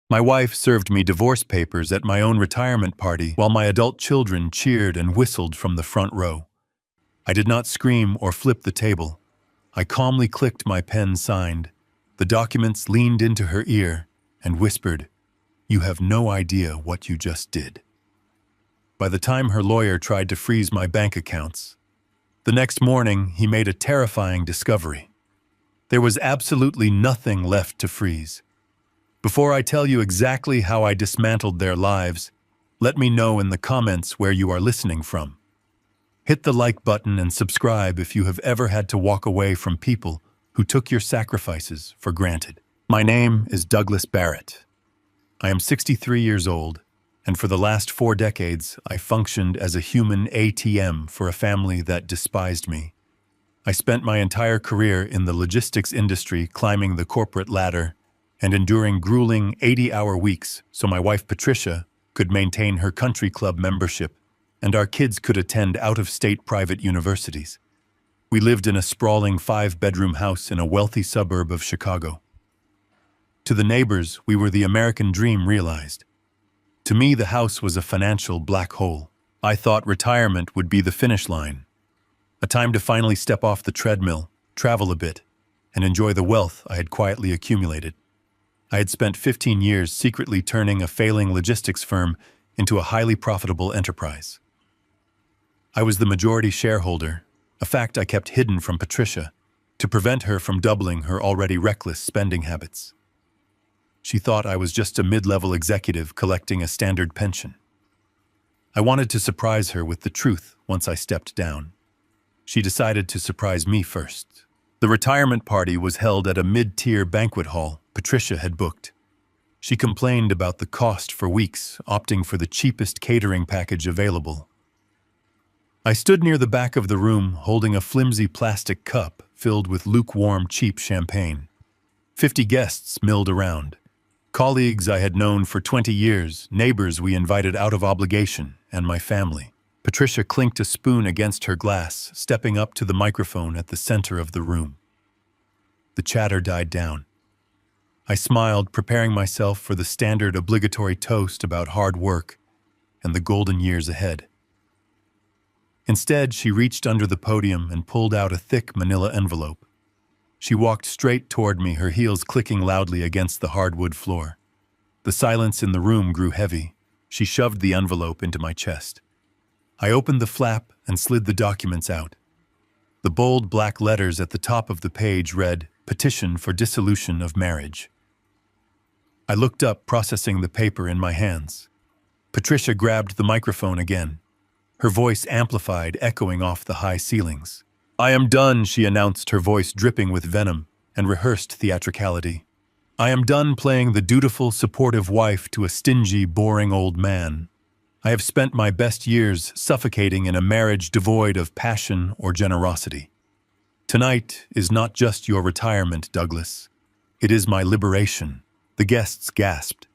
My wife served me divorce papers at my own retirement party while my adult children cheered and whistled from the front row. I did not scream or flip the table. I calmly clicked my pen signed. The documents leaned into her ear and whispered, "You have no idea what you just did." By the time her lawyer tried to freeze my bank accounts, the next morning he made a terrifying discovery. There was absolutely nothing left to freeze. Before I tell you exactly how I dismantled their lives, let me know in the comments where you are listening from. Hit the like button and subscribe if you have ever had to walk away from people who took your sacrifices for granted. My name is Douglas Barrett. I am 63 years old, and for the last 4 decades, I functioned as a human ATM for a family that despised me. I spent my entire career in the logistics industry climbing the corporate ladder and enduring grueling 80-hour weeks so my wife Patricia could maintain her country club membership and our kids could attend out-of-state private universities. We lived in a sprawling 5-bedroom house in a wealthy suburb of Chicago. To the neighbors, we were the American dream realized. To me, the house was a financial black hole. I thought retirement would be the finish line, a time to finally step off the treadmill, travel a bit, and enjoy the wealth I had quietly accumulated. I had spent 15 years secretly turning a failing logistics firm into a highly profitable enterprise. I was the majority shareholder, a fact I kept hidden from Patricia, to prevent her from doubling her already reckless spending habits. She thought I was just a mid-level executive collecting a standard pension. I wanted to surprise her with the truth once I stepped down. She decided to surprise me first. The retirement party was held at a mid-tier banquet hall Patricia had booked. She complained about the cost for weeks, opting for the cheapest catering package available. I stood near the back of the room holding a flimsy plastic cup filled with lukewarm, cheap champagne. 50 guests milled around. Colleagues I had known for 20 years, neighbors we invited out of obligation, and my family. Patricia clinked a spoon against her glass, stepping up to the microphone at the center of the room. The chatter died down. I smiled, preparing myself for the standard obligatory toast about hard work and the golden years ahead. Instead, she reached under the podium and pulled out a thick manila envelope. She walked straight toward me, her heels clicking loudly against the hardwood floor. The silence in the room grew heavy. She shoved the envelope into my chest. I opened the flap and slid the documents out. The bold black letters at the top of the page read, "Petition for Dissolution of Marriage." I looked up, processing the paper in my hands. Patricia grabbed the microphone again. Her voice amplified, echoing off the high ceilings. "I am done," she announced, her voice dripping with venom and rehearsed theatricality. "I am done playing the dutiful, supportive wife to a stingy, boring old man. I have spent my best years suffocating in a marriage devoid of passion or generosity. Tonight is not just your retirement, Douglas. It is my liberation." The guests gasped.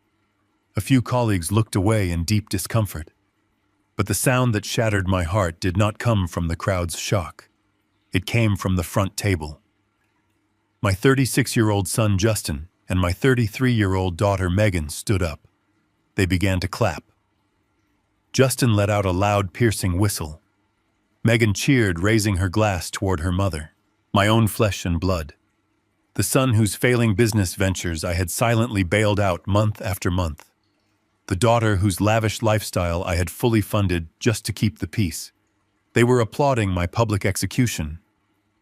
A few colleagues looked away in deep discomfort. But the sound that shattered my heart did not come from the crowd's shock. It came from the front table. My 36-year-old son Justin and my 33-year-old daughter Megan stood up. They began to clap. Justin let out a loud, piercing whistle. Megan cheered, raising her glass toward her mother, my own flesh and blood. The son whose failing business ventures I had silently bailed out month after month. The daughter whose lavish lifestyle I had fully funded just to keep the peace. They were applauding my public execution.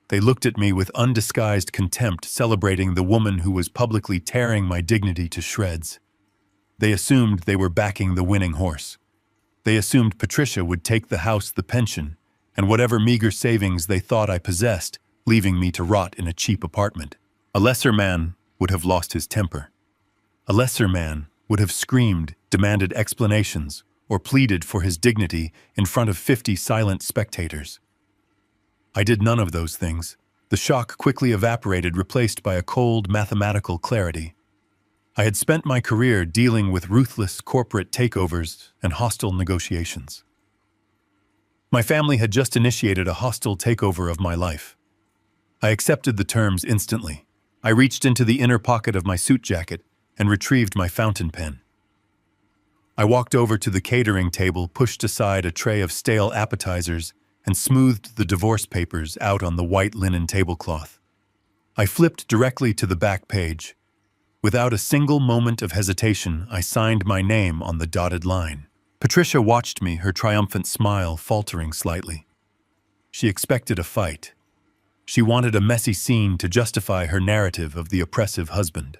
They looked at me with undisguised contempt, celebrating the woman who was publicly tearing my dignity to shreds. They assumed they were backing the winning horse. They assumed Patricia would take the house, the pension, and whatever meager savings they thought I possessed, leaving me to rot in a cheap apartment. A lesser man would have lost his temper. A lesser man would have screamed, demanded explanations, or pleaded for his dignity in front of 50 silent spectators. I did none of those things. The shock quickly evaporated, replaced by a cold, mathematical clarity. I had spent my career dealing with ruthless corporate takeovers and hostile negotiations. My family had just initiated a hostile takeover of my life. I accepted the terms instantly. I reached into the inner pocket of my suit jacket and retrieved my fountain pen. I walked over to the catering table, pushed aside a tray of stale appetizers, and smoothed the divorce papers out on the white linen tablecloth. I flipped directly to the back page. Without a single moment of hesitation, I signed my name on the dotted line. Patricia watched me, her triumphant smile faltering slightly. She expected a fight. She wanted a messy scene to justify her narrative of the oppressive husband.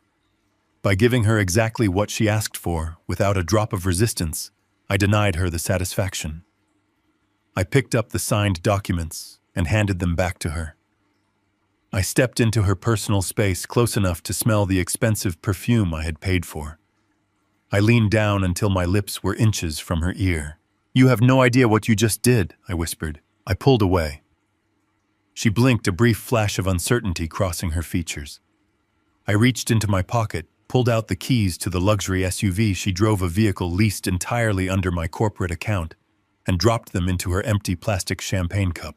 By giving her exactly what she asked for, without a drop of resistance, I denied her the satisfaction. I picked up the signed documents and handed them back to her. I stepped into her personal space close enough to smell the expensive perfume I had paid for. I leaned down until my lips were inches from her ear. "You have no idea what you just did," I whispered. I pulled away. She blinked, a brief flash of uncertainty crossing her features. I reached into my pocket, pulled out the keys to the luxury SUV she drove, a vehicle leased entirely under my corporate account, and dropped them into her empty plastic champagne cup.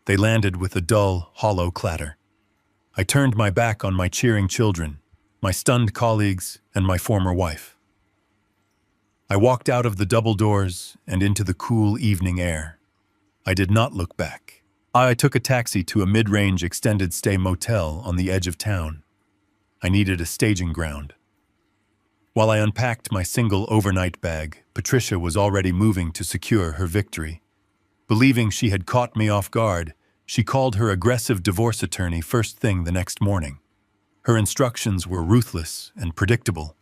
They landed with a dull, hollow clatter. I turned my back on my cheering children, my stunned colleagues, and my former wife. I walked out of the double doors and into the cool evening air. I did not look back. I took a taxi to a mid-range extended-stay motel on the edge of town. I needed a staging ground. While I unpacked my single overnight bag, Patricia was already moving to secure her victory. Believing she had caught me off guard, she called her aggressive divorce attorney first thing the next morning. Her instructions were ruthless and predictable.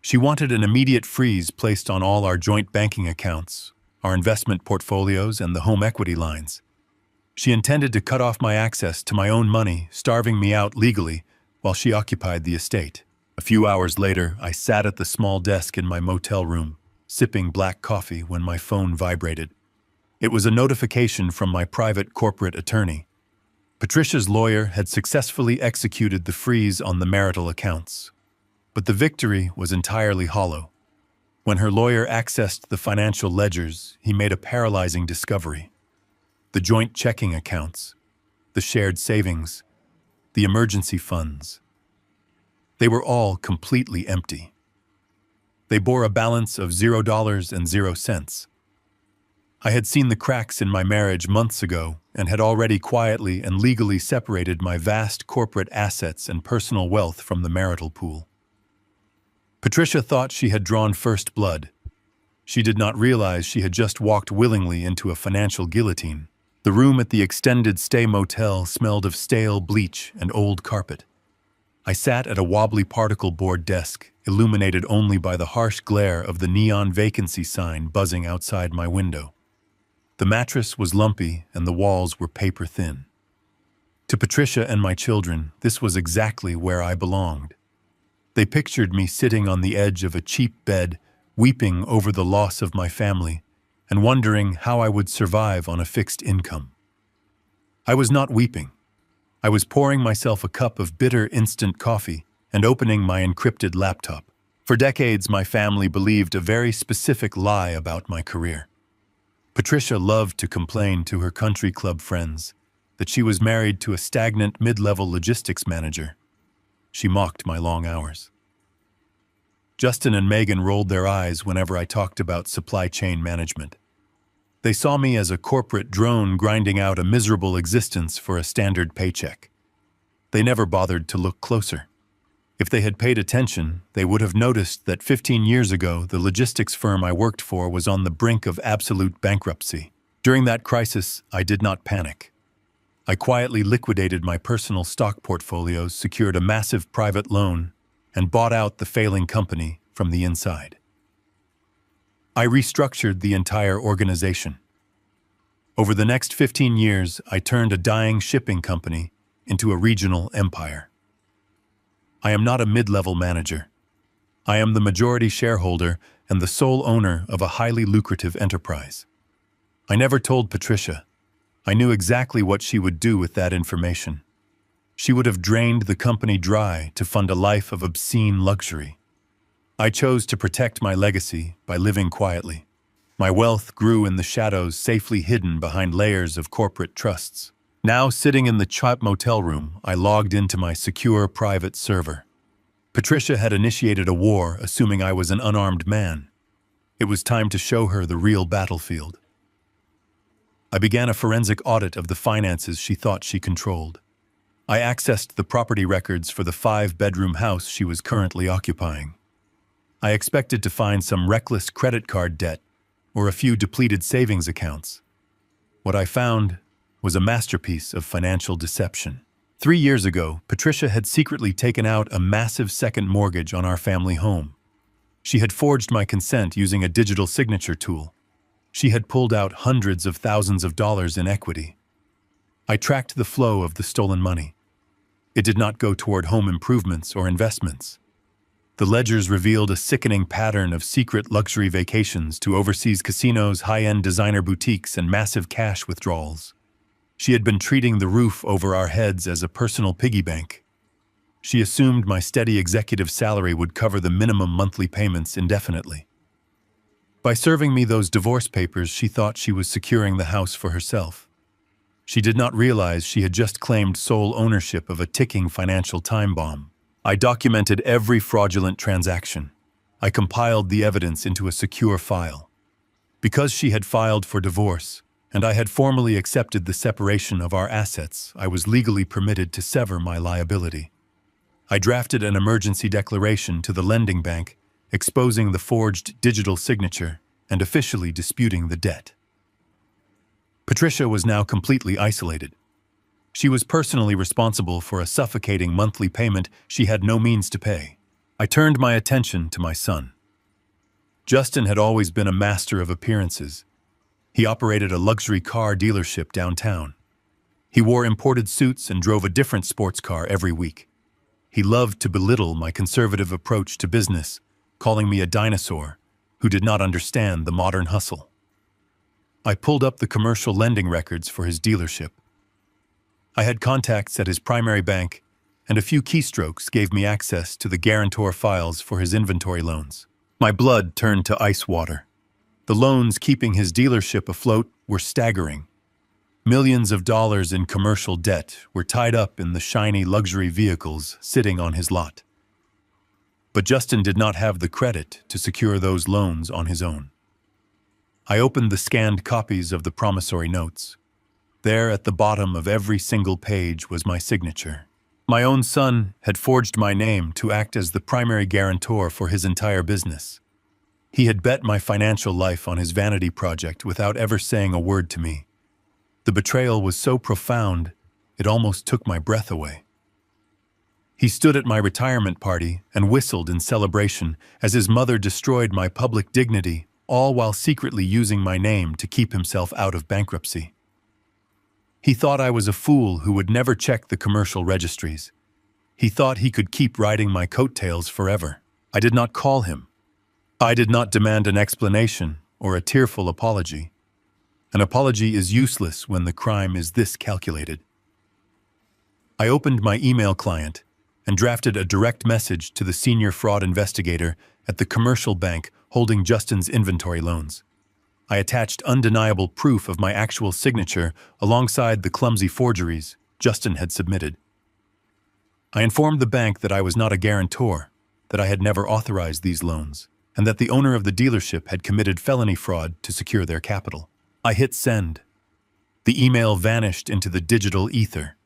She wanted an immediate freeze placed on all our joint banking accounts, our investment portfolios, and the home equity lines. She intended to cut off my access to my own money, starving me out legally while she occupied the estate. A few hours later, I sat at the small desk in my motel room, sipping black coffee when my phone vibrated. It was a notification from my private corporate attorney. Patricia's lawyer had successfully executed the freeze on the marital accounts. But the victory was entirely hollow. When her lawyer accessed the financial ledgers, he made a paralyzing discovery. The joint checking accounts, the shared savings, the emergency funds. They were all completely empty. They bore a balance of $0 and 0 cents. I had seen the cracks in my marriage months ago and had already quietly and legally separated my vast corporate assets and personal wealth from the marital pool. Patricia thought she had drawn first blood. She did not realize she had just walked willingly into a financial guillotine. The room at the extended stay motel smelled of stale bleach and old carpet. I sat at a wobbly particle board desk, illuminated only by the harsh glare of the neon vacancy sign buzzing outside my window. The mattress was lumpy and the walls were paper thin. To Patricia and my children, this was exactly where I belonged. They pictured me sitting on the edge of a cheap bed, weeping over the loss of my family, and wondering how I would survive on a fixed income. I was not weeping. I was pouring myself a cup of bitter instant coffee and opening my encrypted laptop. For decades, my family believed a very specific lie about my career. Patricia loved to complain to her country club friends that she was married to a stagnant mid-level logistics manager. She mocked my long hours. Justin and Megan rolled their eyes whenever I talked about supply chain management. They saw me as a corporate drone grinding out a miserable existence for a standard paycheck. They never bothered to look closer. If they had paid attention, they would have noticed that 15 years ago, the logistics firm I worked for was on the brink of absolute bankruptcy. During that crisis, I did not panic. I quietly liquidated my personal stock portfolios, secured a massive private loan, and bought out the failing company from the inside. I restructured the entire organization. Over the next 15 years, I turned a dying shipping company into a regional empire. I am not a mid-level manager. I am the majority shareholder and the sole owner of a highly lucrative enterprise. I never told Patricia. I knew exactly what she would do with that information. She would have drained the company dry to fund a life of obscene luxury. I chose to protect my legacy by living quietly. My wealth grew in the shadows, safely hidden behind layers of corporate trusts. Now, sitting in the cheap motel room, I logged into my secure private server. Patricia had initiated a war, assuming I was an unarmed man. It was time to show her the real battlefield. I began a forensic audit of the finances she thought she controlled. I accessed the property records for the 5-bedroom house she was currently occupying. I expected to find some reckless credit card debt or a few depleted savings accounts. What I found was a masterpiece of financial deception. 3 years ago, Patricia had secretly taken out a massive second mortgage on our family home. She had forged my consent using a digital signature tool. She had pulled out hundreds of thousands of dollars in equity. I tracked the flow of the stolen money. It did not go toward home improvements or investments. The ledgers revealed a sickening pattern of secret luxury vacations to overseas casinos, high-end designer boutiques, and massive cash withdrawals. She had been treating the roof over our heads as a personal piggy bank. She assumed my steady executive salary would cover the minimum monthly payments indefinitely. By serving me those divorce papers, she thought she was securing the house for herself. She did not realize she had just claimed sole ownership of a ticking financial time bomb. I documented every fraudulent transaction. I compiled the evidence into a secure file. Because she had filed for divorce, and I had formally accepted the separation of our assets, I was legally permitted to sever my liability. I drafted an emergency declaration to the lending bank, exposing the forged digital signature and officially disputing the debt. Patricia was now completely isolated. She was personally responsible for a suffocating monthly payment she had no means to pay. I turned my attention to my son. Justin had always been a master of appearances. He operated a luxury car dealership downtown. He wore imported suits and drove a different sports car every week. He loved to belittle my conservative approach to business, calling me a dinosaur who did not understand the modern hustle. I pulled up the commercial lending records for his dealership. I had contacts at his primary bank, and a few keystrokes gave me access to the guarantor files for his inventory loans. My blood turned to ice water. The loans keeping his dealership afloat were staggering. Millions of dollars in commercial debt were tied up in the shiny luxury vehicles sitting on his lot. But Justin did not have the credit to secure those loans on his own. I opened the scanned copies of the promissory notes. There at the bottom of every single page was my signature. My own son had forged my name to act as the primary guarantor for his entire business. He had bet my financial life on his vanity project without ever saying a word to me. The betrayal was so profound, it almost took my breath away. He stood at my retirement party and whistled in celebration as his mother destroyed my public dignity, all while secretly using my name to keep himself out of bankruptcy. He thought I was a fool who would never check the commercial registries. He thought he could keep riding my coattails forever. I did not call him. I did not demand an explanation or a tearful apology. An apology is useless when the crime is this calculated. I opened my email client and drafted a direct message to the senior fraud investigator at the commercial bank holding Justin's inventory loans. I attached undeniable proof of my actual signature alongside the clumsy forgeries Justin had submitted. I informed the bank that I was not a guarantor, that I had never authorized these loans, and that the owner of the dealership had committed felony fraud to secure their capital. I hit send. The email vanished into the digital ether.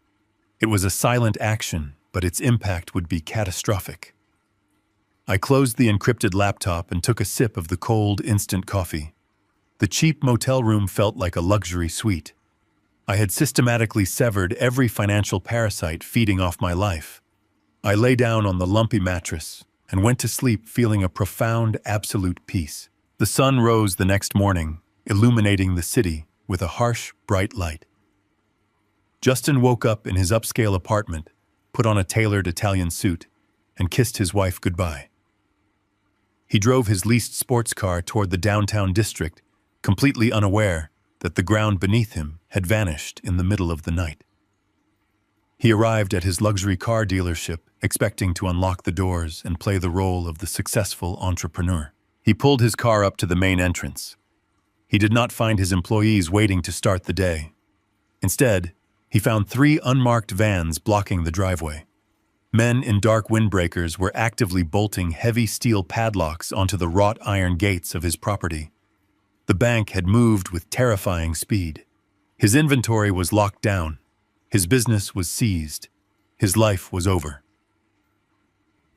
It was a silent action, but its impact would be catastrophic. I closed the encrypted laptop and took a sip of the cold, instant coffee. The cheap motel room felt like a luxury suite. I had systematically severed every financial parasite feeding off my life. I lay down on the lumpy mattress and went to sleep feeling a profound, absolute peace. The sun rose the next morning, illuminating the city with a harsh, bright light. Justin woke up in his upscale apartment, put on a tailored Italian suit, and kissed his wife goodbye. He drove his leased sports car toward the downtown district, completely unaware that the ground beneath him had vanished in the middle of the night. He arrived at his luxury car dealership, expecting to unlock the doors and play the role of the successful entrepreneur. He pulled his car up to the main entrance. He did not find his employees waiting to start the day. Instead, he found 3 unmarked vans blocking the driveway. Men in dark windbreakers were actively bolting heavy steel padlocks onto the wrought iron gates of his property. The bank had moved with terrifying speed. His inventory was locked down. His business was seized. His life was over.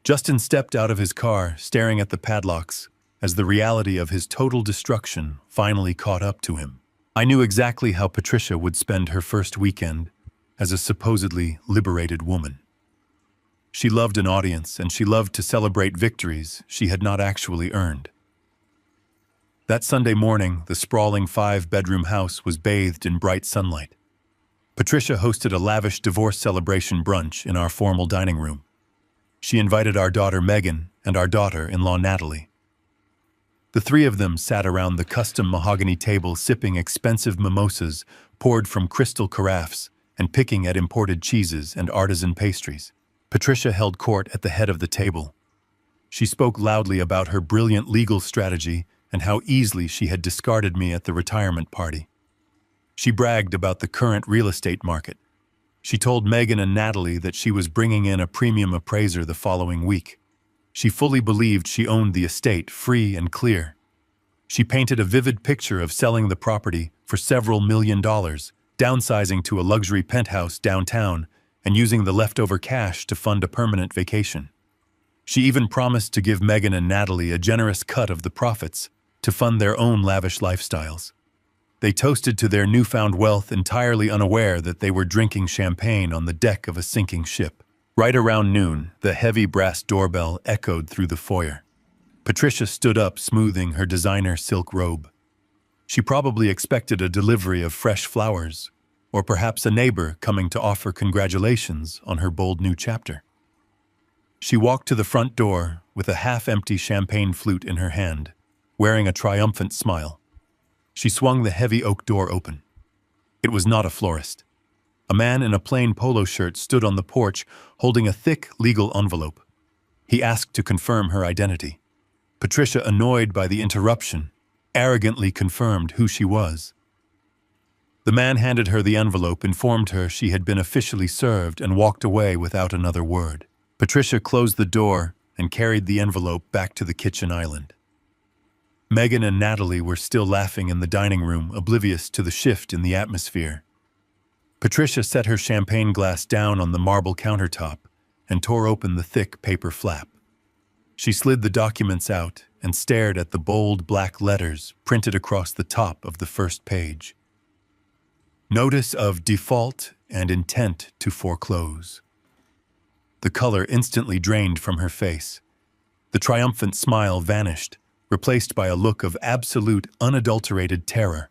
Justin stepped out of his car, staring at the padlocks, as the reality of his total destruction finally caught up to him. I knew exactly how Patricia would spend her first weekend as a supposedly liberated woman. She loved an audience, and she loved to celebrate victories she had not actually earned. That Sunday morning, the sprawling 5-bedroom house was bathed in bright sunlight. Patricia hosted a lavish divorce celebration brunch in our formal dining room. She invited our daughter Megan and our daughter-in-law Natalie. The three of them sat around the custom mahogany table sipping expensive mimosas poured from crystal carafes and picking at imported cheeses and artisan pastries. Patricia held court at the head of the table. She spoke loudly about her brilliant legal strategy and how easily she had discarded me at the retirement party. She bragged about the current real estate market. She told Megan and Natalie that she was bringing in a premium appraiser the following week. She fully believed she owned the estate free and clear. She painted a vivid picture of selling the property for several $1 million, downsizing to a luxury penthouse downtown, and using the leftover cash to fund a permanent vacation. She even promised to give Megan and Natalie a generous cut of the profits to fund their own lavish lifestyles. They toasted to their newfound wealth, entirely unaware that they were drinking champagne on the deck of a sinking ship. Right around noon, the heavy brass doorbell echoed through the foyer. Patricia stood up, smoothing her designer silk robe. She probably expected a delivery of fresh flowers, or perhaps a neighbor coming to offer congratulations on her bold new chapter. She walked to the front door with a half-empty champagne flute in her hand, wearing a triumphant smile. She swung the heavy oak door open. It was not a florist. A man in a plain polo shirt stood on the porch holding a thick legal envelope. He asked to confirm her identity. Patricia, annoyed by the interruption, arrogantly confirmed who she was. The man handed her the envelope, informed her she had been officially served, and walked away without another word. Patricia closed the door and carried the envelope back to the kitchen island. Megan and Natalie were still laughing in the dining room, oblivious to the shift in the atmosphere. Patricia set her champagne glass down on the marble countertop and tore open the thick paper flap. She slid the documents out and stared at the bold black letters printed across the top of the first page. Notice of default and intent to foreclose. The color instantly drained from her face. The triumphant smile vanished, replaced by a look of absolute, unadulterated terror.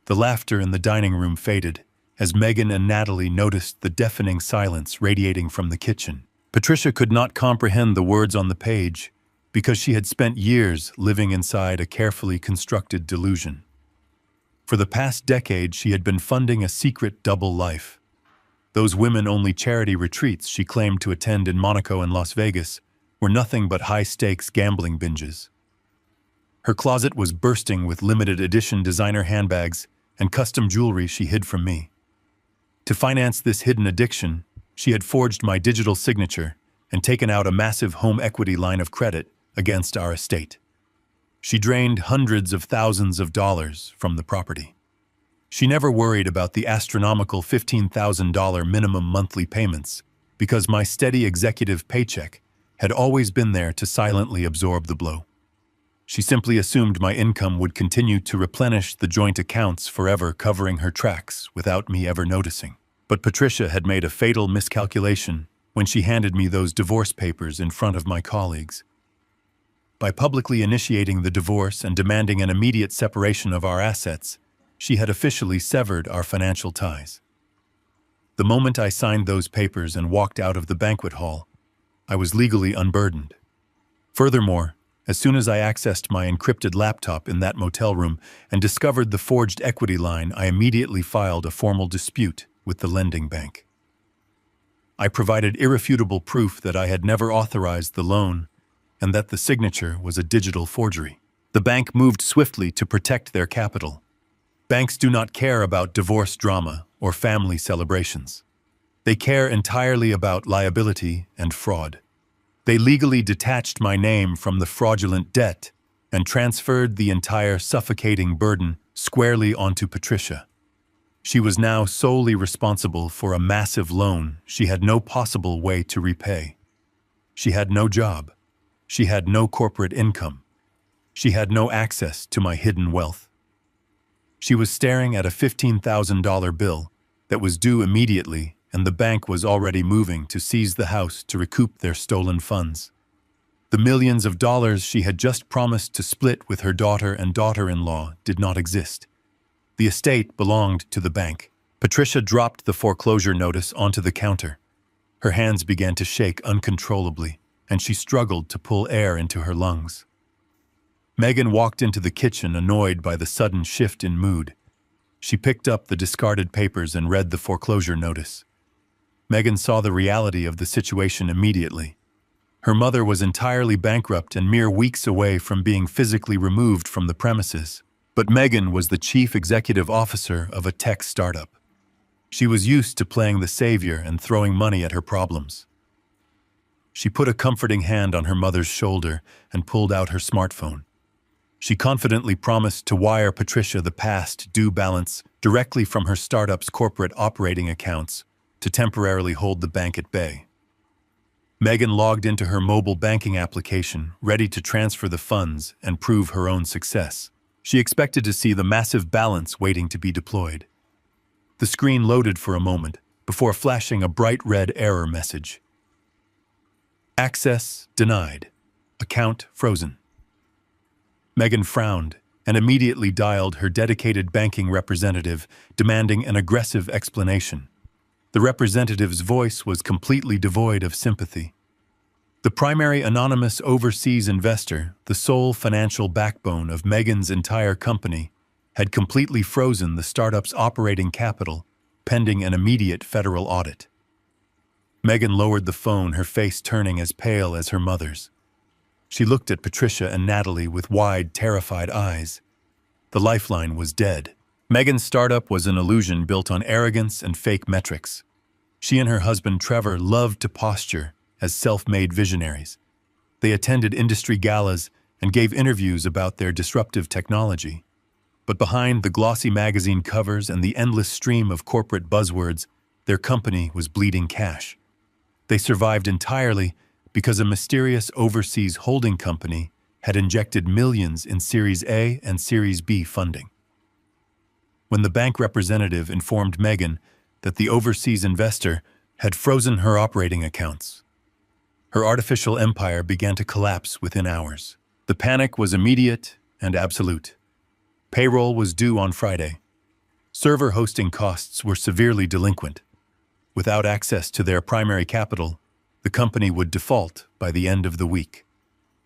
The laughter in the dining room faded as Megan and Natalie noticed the deafening silence radiating from the kitchen. Patricia could not comprehend the words on the page because she had spent years living inside a carefully constructed delusion. For the past decade, she had been funding a secret double life. Those women-only charity retreats she claimed to attend in Monaco and Las Vegas were nothing but high-stakes gambling binges. Her closet was bursting with limited-edition designer handbags and custom jewelry she hid from me. To finance this hidden addiction, she had forged my digital signature and taken out a massive home equity line of credit against our estate. She drained hundreds of thousands of dollars from the property. She never worried about the astronomical $15,000 minimum monthly payments because my steady executive paycheck had always been there to silently absorb the blow. She simply assumed my income would continue to replenish the joint accounts, forever covering her tracks without me ever noticing. But Patricia had made a fatal miscalculation when she handed me those divorce papers in front of my colleagues. By publicly initiating the divorce and demanding an immediate separation of our assets, she had officially severed our financial ties. The moment I signed those papers and walked out of the banquet hall, I was legally unburdened. Furthermore, as soon as I accessed my encrypted laptop in that motel room and discovered the forged equity line, I immediately filed a formal dispute with the lending bank. I provided irrefutable proof that I had never authorized the loan and that the signature was a digital forgery. The bank moved swiftly to protect their capital. Banks do not care about divorce drama or family celebrations. They care entirely about liability and fraud. They legally detached my name from the fraudulent debt and transferred the entire suffocating burden squarely onto Patricia. She was now solely responsible for a massive loan she had no possible way to repay. She had no job. She had no corporate income. She had no access to my hidden wealth. She was staring at a $15,000 bill that was due immediately, and the bank was already moving to seize the house to recoup their stolen funds. The millions of dollars she had just promised to split with her daughter and daughter-in-law did not exist. The estate belonged to the bank. Patricia dropped the foreclosure notice onto the counter. Her hands began to shake uncontrollably, and she struggled to pull air into her lungs. Megan walked into the kitchen, annoyed by the sudden shift in mood. She picked up the discarded papers and read the foreclosure notice. Megan saw the reality of the situation immediately. Her mother was entirely bankrupt and mere weeks away from being physically removed from the premises. But Megan was the chief executive officer of a tech startup. She was used to playing the savior and throwing money at her problems. She put a comforting hand on her mother's shoulder and pulled out her smartphone. She confidently promised to wire Patricia the past due balance directly from her startup's corporate operating accounts to temporarily hold the bank at bay. Megan logged into her mobile banking application, ready to transfer the funds and prove her own success. She expected to see the massive balance waiting to be deployed. The screen loaded for a moment before flashing a bright red error message. Access denied. Account frozen. Megan frowned and immediately dialed her dedicated banking representative, demanding an aggressive explanation. The representative's voice was completely devoid of sympathy. The primary anonymous overseas investor, the sole financial backbone of Megan's entire company, had completely frozen the startup's operating capital, pending an immediate federal audit. Megan lowered the phone, her face turning as pale as her mother's. She looked at Patricia and Natalie with wide, terrified eyes. The lifeline was dead. Megan's startup was an illusion built on arrogance and fake metrics. She and her husband Trevor loved to posture as self-made visionaries. They attended industry galas and gave interviews about their disruptive technology. But behind the glossy magazine covers and the endless stream of corporate buzzwords, their company was bleeding cash. They survived entirely because a mysterious overseas holding company had injected millions in Series A and Series B funding. When the bank representative informed Megan that the overseas investor had frozen her operating accounts, her artificial empire began to collapse within hours. The panic was immediate and absolute. Payroll was due on Friday. Server hosting costs were severely delinquent. Without access to their primary capital, the company would default by the end of the week.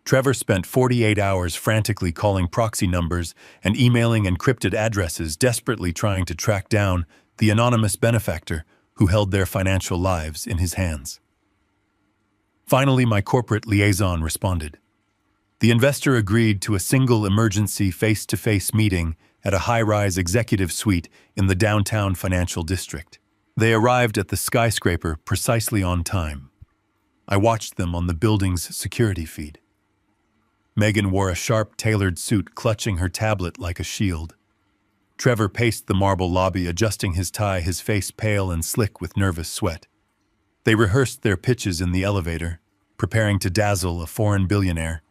Trevor spent 48 hours frantically calling proxy numbers and emailing encrypted addresses, desperately trying to track down the anonymous benefactor who held their financial lives in his hands. Finally, my corporate liaison responded. The investor agreed to a single emergency face-to-face meeting at a high-rise executive suite in the downtown financial district. They arrived at the skyscraper precisely on time. I watched them on the building's security feed. Megan wore a sharp, tailored suit, clutching her tablet like a shield. Trevor paced the marble lobby, adjusting his tie, his face pale and slick with nervous sweat. They rehearsed their pitches in the elevator, preparing to dazzle a foreign billionaire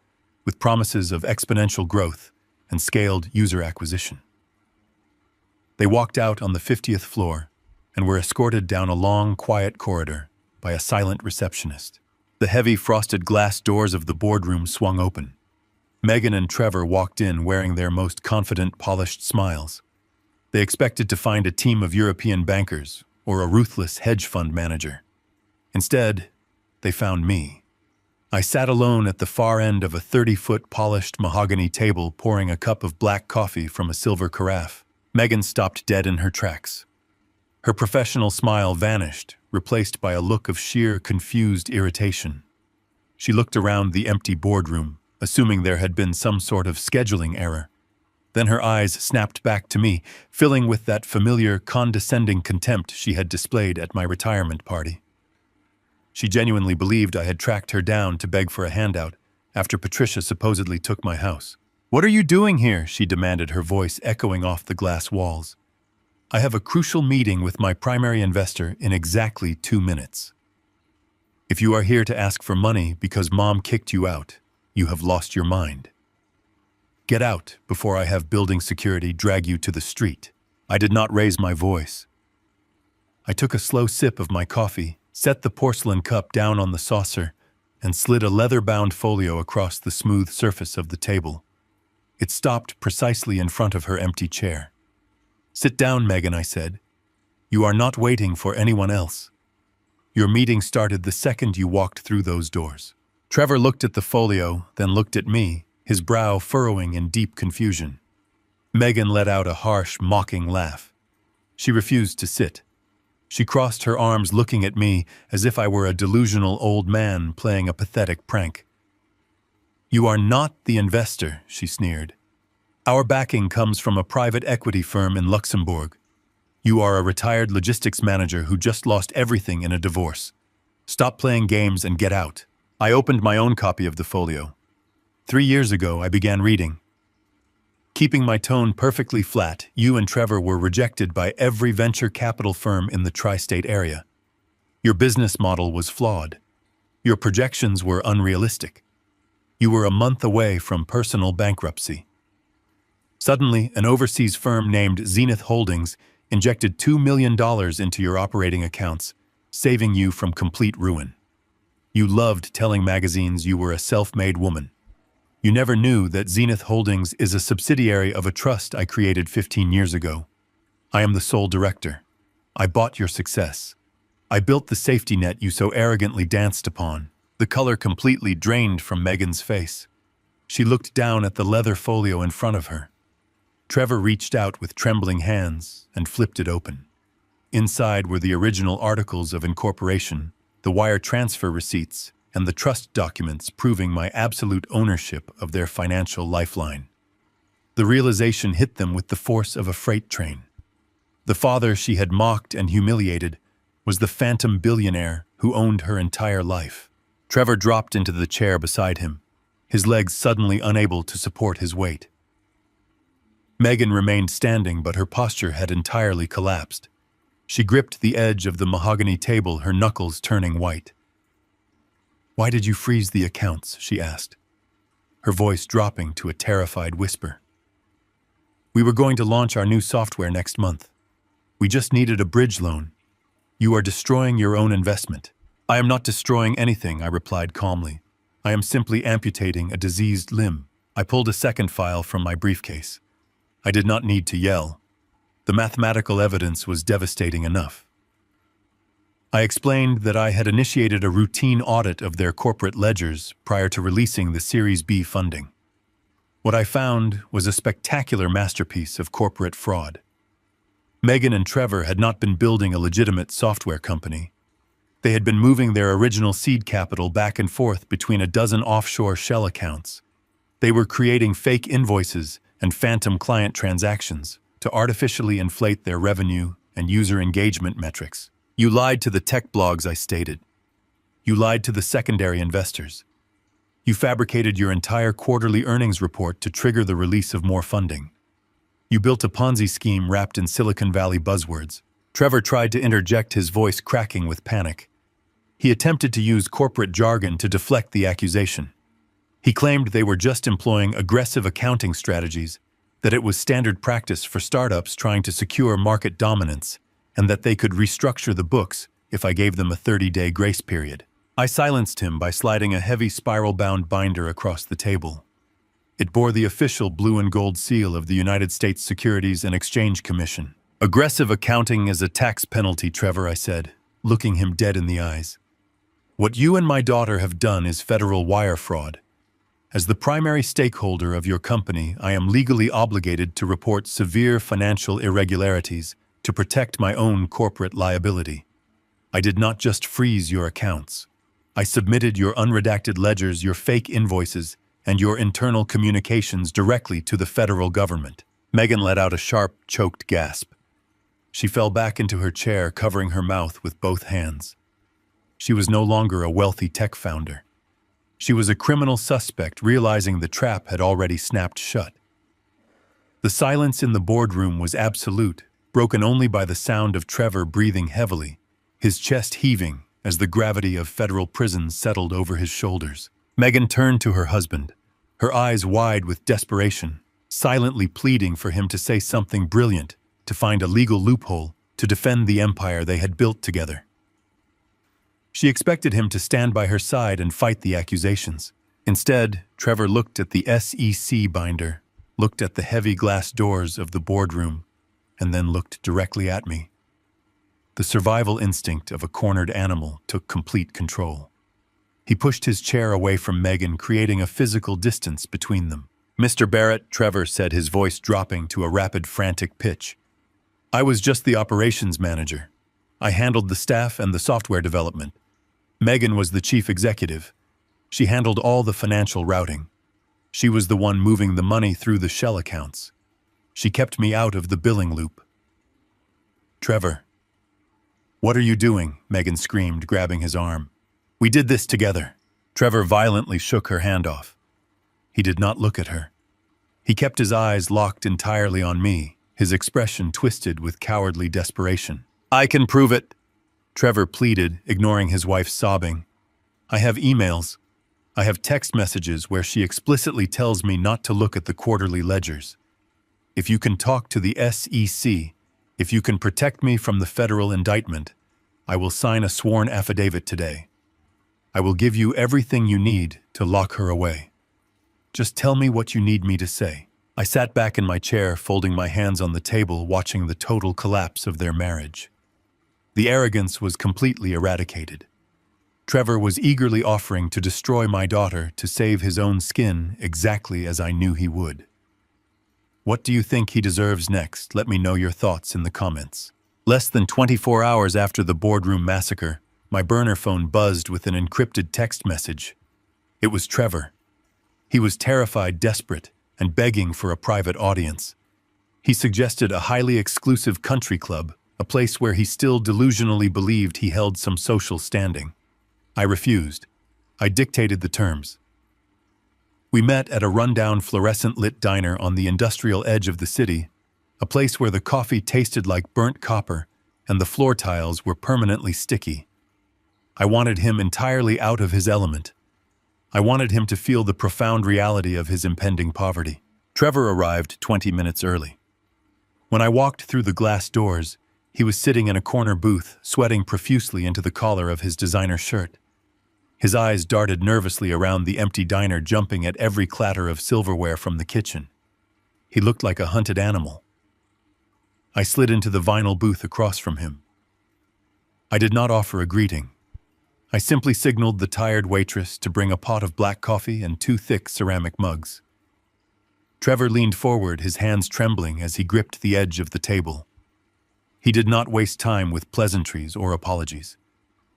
with promises of exponential growth and scaled user acquisition. They walked out on the 50th floor and were escorted down a long, quiet corridor by a silent receptionist. The heavy frosted glass doors of the boardroom swung open. Megan and Trevor walked in wearing their most confident, polished smiles. They expected to find a team of European bankers or a ruthless hedge fund manager. Instead, they found me. I sat alone at the far end of a 30-foot polished mahogany table, pouring a cup of black coffee from a silver carafe. Megan stopped dead in her tracks. Her professional smile vanished, replaced by a look of sheer, confused irritation. She looked around the empty boardroom, assuming there had been some sort of scheduling error. Then her eyes snapped back to me, filling with that familiar, condescending contempt she had displayed at my retirement party. She genuinely believed I had tracked her down to beg for a handout after Patricia supposedly took my house. "What are you doing here?" she demanded, her voice echoing off the glass walls. "I have a crucial meeting with my primary investor in exactly 2 minutes. If you are here to ask for money because Mom kicked you out, you have lost your mind. Get out before I have building security drag you to the street." I did not raise my voice. I took a slow sip of my coffee, set the porcelain cup down on the saucer, and slid a leather-bound folio across the smooth surface of the table. It stopped precisely in front of her empty chair. "Sit down, Megan," I said. "You are not waiting for anyone else. Your meeting started the second you walked through those doors." Trevor looked at the folio, then looked at me, his brow furrowing in deep confusion. Megan let out a harsh, mocking laugh. She refused to sit. She crossed her arms, looking at me as if I were a delusional old man playing a pathetic prank. "You are not the investor," she sneered. "Our backing comes from a private equity firm in Luxembourg. You are a retired logistics manager who just lost everything in a divorce. Stop playing games and get out." I opened my own copy of the folio. 3 years ago, I began reading. Keeping my tone perfectly flat, you and Trevor were rejected by every venture capital firm in the tri-state area. Your business model was flawed. Your projections were unrealistic. You were a month away from personal bankruptcy. Suddenly, an overseas firm named Zenith Holdings injected $2 million into your operating accounts, saving you from complete ruin. You loved telling magazines you were a self-made woman. You never knew that Zenith Holdings is a subsidiary of a trust I created 15 years ago. I am the sole director. I bought your success. I built the safety net you so arrogantly danced upon. The color completely drained from Megan's face. She looked down at the leather folio in front of her. Trevor reached out with trembling hands and flipped it open. Inside were the original articles of incorporation, the wire transfer receipts, and the trust documents proving my absolute ownership of their financial lifeline. The realization hit them with the force of a freight train. The father she had mocked and humiliated was the phantom billionaire who owned her entire life. Trevor dropped into the chair beside him, his legs suddenly unable to support his weight. Megan remained standing, but her posture had entirely collapsed. She gripped the edge of the mahogany table, her knuckles turning white. "Why did you freeze the accounts?" she asked, her voice dropping to a terrified whisper. "We were going to launch our new software next month. We just needed a bridge loan. You are destroying your own investment." "I am not destroying anything," I replied calmly. "I am simply amputating a diseased limb." I pulled a second file from my briefcase. I did not need to yell. The mathematical evidence was devastating enough. I explained that I had initiated a routine audit of their corporate ledgers prior to releasing the Series B funding. What I found was a spectacular masterpiece of corporate fraud. Megan and Trevor had not been building a legitimate software company. They had been moving their original seed capital back and forth between a dozen offshore shell accounts. They were creating fake invoices and phantom client transactions to artificially inflate their revenue and user engagement metrics. "You lied to the tech blogs," I stated. "You lied to the secondary investors. You fabricated your entire quarterly earnings report to trigger the release of more funding. You built a Ponzi scheme wrapped in Silicon Valley buzzwords." Trevor tried to interject, his voice cracking with panic. He attempted to use corporate jargon to deflect the accusation. He claimed they were just employing aggressive accounting strategies, that it was standard practice for startups trying to secure market dominance, and that they could restructure the books if I gave them a 30-day grace period. I silenced him by sliding a heavy spiral-bound binder across the table. It bore the official blue and gold seal of the United States Securities and Exchange Commission. "Aggressive accounting is a tax penalty, Trevor," I said, looking him dead in the eyes. "What you and my daughter have done is federal wire fraud. As the primary stakeholder of your company, I am legally obligated to report severe financial irregularities to protect my own corporate liability. I did not just freeze your accounts. I submitted your unredacted ledgers, your fake invoices, and your internal communications directly to the federal government." Megan let out a sharp, choked gasp. She fell back into her chair, covering her mouth with both hands. She was no longer a wealthy tech founder. She was a criminal suspect, realizing the trap had already snapped shut. The silence in the boardroom was absolute, broken only by the sound of Trevor breathing heavily, his chest heaving as the gravity of federal prisons settled over his shoulders. Megan turned to her husband, her eyes wide with desperation, silently pleading for him to say something brilliant, to find a legal loophole, to defend the empire they had built together. She expected him to stand by her side and fight the accusations. Instead, Trevor looked at the SEC binder, looked at the heavy glass doors of the boardroom, and then looked directly at me. The survival instinct of a cornered animal took complete control. He pushed his chair away from Megan, creating a physical distance between them. "Mr. Barrett," Trevor said, his voice dropping to a rapid, frantic pitch. "I was just the operations manager. I handled the staff and the software development. Megan was the chief executive. She handled all the financial routing. She was the one moving the money through the shell accounts. She kept me out of the billing loop." "Trevor, what are you doing?" Megan screamed, grabbing his arm. "We did this together." Trevor violently shook her hand off. He did not look at her. He kept his eyes locked entirely on me, his expression twisted with cowardly desperation. "I can prove it," Trevor pleaded, ignoring his wife's sobbing. "I have emails. I have text messages where she explicitly tells me not to look at the quarterly ledgers. If you can talk to the SEC, if you can protect me from the federal indictment, I will sign a sworn affidavit today. I will give you everything you need to lock her away. Just tell me what you need me to say." I sat back in my chair, folding my hands on the table, watching the total collapse of their marriage. The arrogance was completely eradicated. Trevor was eagerly offering to destroy my daughter to save his own skin, exactly as I knew he would. What do you think he deserves next? Let me know your thoughts in the comments. Less than 24 hours after the boardroom massacre, my burner phone buzzed with an encrypted text message. It was Trevor. He was terrified, desperate, and begging for a private audience. He suggested a highly exclusive country club, a place where he still delusionally believed he held some social standing. I refused. I dictated the terms. We met at a rundown fluorescent-lit diner on the industrial edge of the city, a place where the coffee tasted like burnt copper and the floor tiles were permanently sticky. I wanted him entirely out of his element. I wanted him to feel the profound reality of his impending poverty. Trevor arrived 20 minutes early. When I walked through the glass doors, he was sitting in a corner booth, sweating profusely into the collar of his designer shirt. His eyes darted nervously around the empty diner, jumping at every clatter of silverware from the kitchen. He looked like a hunted animal. I slid into the vinyl booth across from him. I did not offer a greeting. I simply signaled the tired waitress to bring a pot of black coffee and 2 thick ceramic mugs. Trevor leaned forward, his hands trembling as he gripped the edge of the table. He did not waste time with pleasantries or apologies.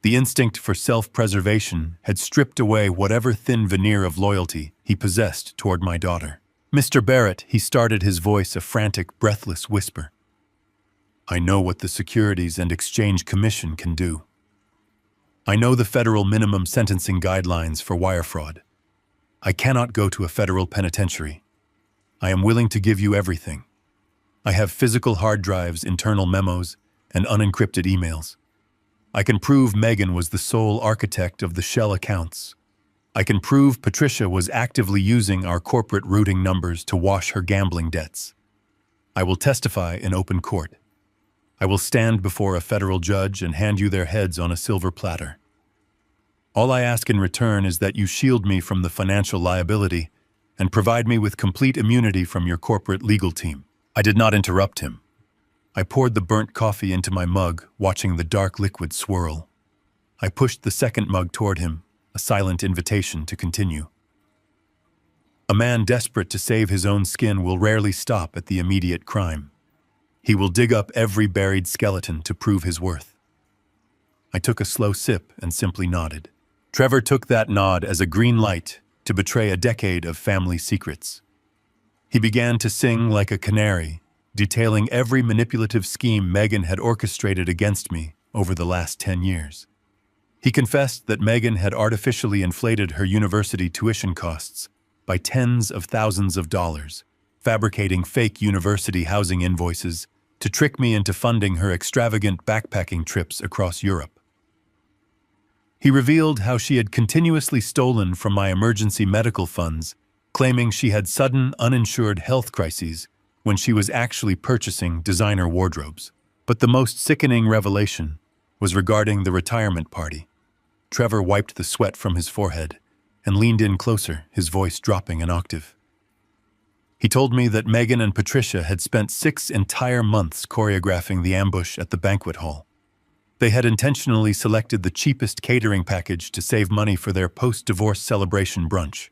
The instinct for self-preservation had stripped away whatever thin veneer of loyalty he possessed toward my daughter. "Mr. Barrett," he started, his voice a frantic, breathless whisper. "I know what the Securities and Exchange Commission can do. I know the federal minimum sentencing guidelines for wire fraud. I cannot go to a federal penitentiary. I am willing to give you everything. I have physical hard drives, internal memos, and unencrypted emails. I can prove Megan was the sole architect of the shell accounts. I can prove Patricia was actively using our corporate routing numbers to wash her gambling debts. I will testify in open court. I will stand before a federal judge and hand you their heads on a silver platter. All I ask in return is that you shield me from the financial liability and provide me with complete immunity from your corporate legal team." I did not interrupt him. I poured the burnt coffee into my mug, watching the dark liquid swirl. I pushed the second mug toward him, a silent invitation to continue. A man desperate to save his own skin will rarely stop at the immediate crime. He will dig up every buried skeleton to prove his worth. I took a slow sip and simply nodded. Trevor took that nod as a green light, to betray a decade of family secrets. He began to sing like a canary, detailing every manipulative scheme Megan had orchestrated against me over the last 10 years. He confessed that Megan had artificially inflated her university tuition costs by tens of thousands of dollars, fabricating fake university housing invoices to trick me into funding her extravagant backpacking trips across Europe. He revealed how she had continuously stolen from my emergency medical funds, claiming she had sudden, uninsured health crises when she was actually purchasing designer wardrobes. But the most sickening revelation was regarding the retirement party. Trevor wiped the sweat from his forehead and leaned in closer, his voice dropping an octave. He told me that Megan and Patricia had spent 6 entire months choreographing the ambush at the banquet hall. They had intentionally selected the cheapest catering package to save money for their post-divorce celebration brunch.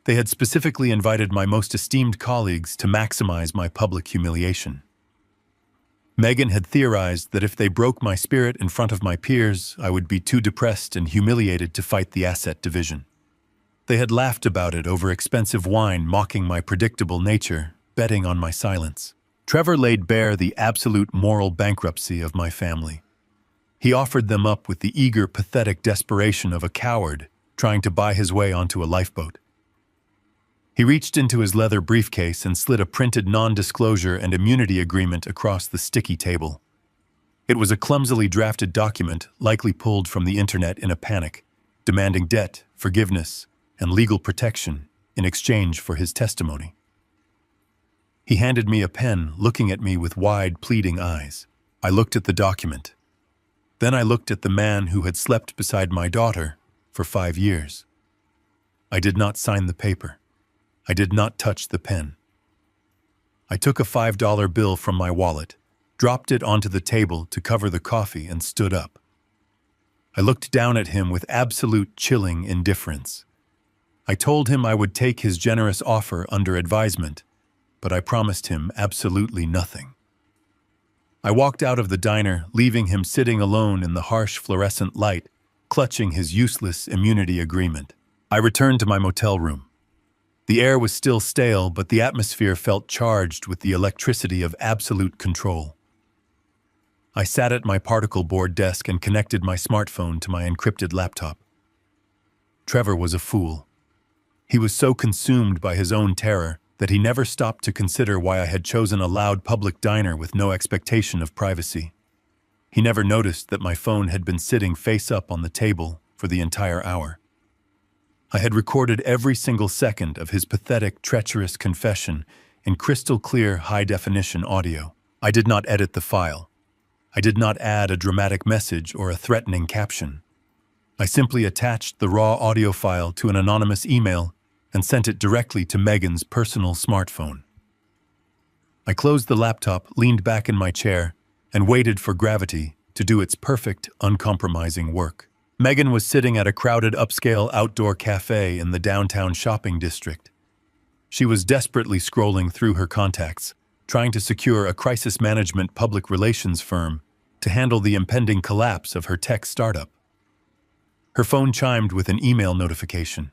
They had specifically invited my most esteemed colleagues to maximize my public humiliation. Megan had theorized that if they broke my spirit in front of my peers, I would be too depressed and humiliated to fight the asset division. They had laughed about it over expensive wine, mocking my predictable nature, betting on my silence. Trevor laid bare the absolute moral bankruptcy of my family. He offered them up with the eager, pathetic desperation of a coward trying to buy his way onto a lifeboat. He reached into his leather briefcase and slid a printed non-disclosure and immunity agreement across the sticky table. It was a clumsily drafted document, likely pulled from the internet in a panic, demanding debt, forgiveness, and legal protection in exchange for his testimony. He handed me a pen, looking at me with wide, pleading eyes. I looked at the document. Then I looked at the man who had slept beside my daughter for 5 years. I did not sign the paper. I did not touch the pen. I took a $5 bill from my wallet, dropped it onto the table to cover the coffee, and stood up. I looked down at him with absolute chilling indifference. I told him I would take his generous offer under advisement, but I promised him absolutely nothing. I walked out of the diner, leaving him sitting alone in the harsh fluorescent light, clutching his useless immunity agreement. I returned to my motel room. The air was still stale, but the atmosphere felt charged with the electricity of absolute control. I sat at my particle board desk and connected my smartphone to my encrypted laptop. Trevor was a fool. He was so consumed by his own terror that he never stopped to consider why I had chosen a loud public diner with no expectation of privacy. He never noticed that my phone had been sitting face up on the table for the entire hour. I had recorded every single second of his pathetic, treacherous confession in crystal-clear, high-definition audio. I did not edit the file. I did not add a dramatic message or a threatening caption. I simply attached the raw audio file to an anonymous email and sent it directly to Megan's personal smartphone. I closed the laptop, leaned back in my chair, and waited for gravity to do its perfect, uncompromising work. Megan was sitting at a crowded upscale outdoor cafe in the downtown shopping district. She was desperately scrolling through her contacts, trying to secure a crisis management public relations firm to handle the impending collapse of her tech startup. Her phone chimed with an email notification.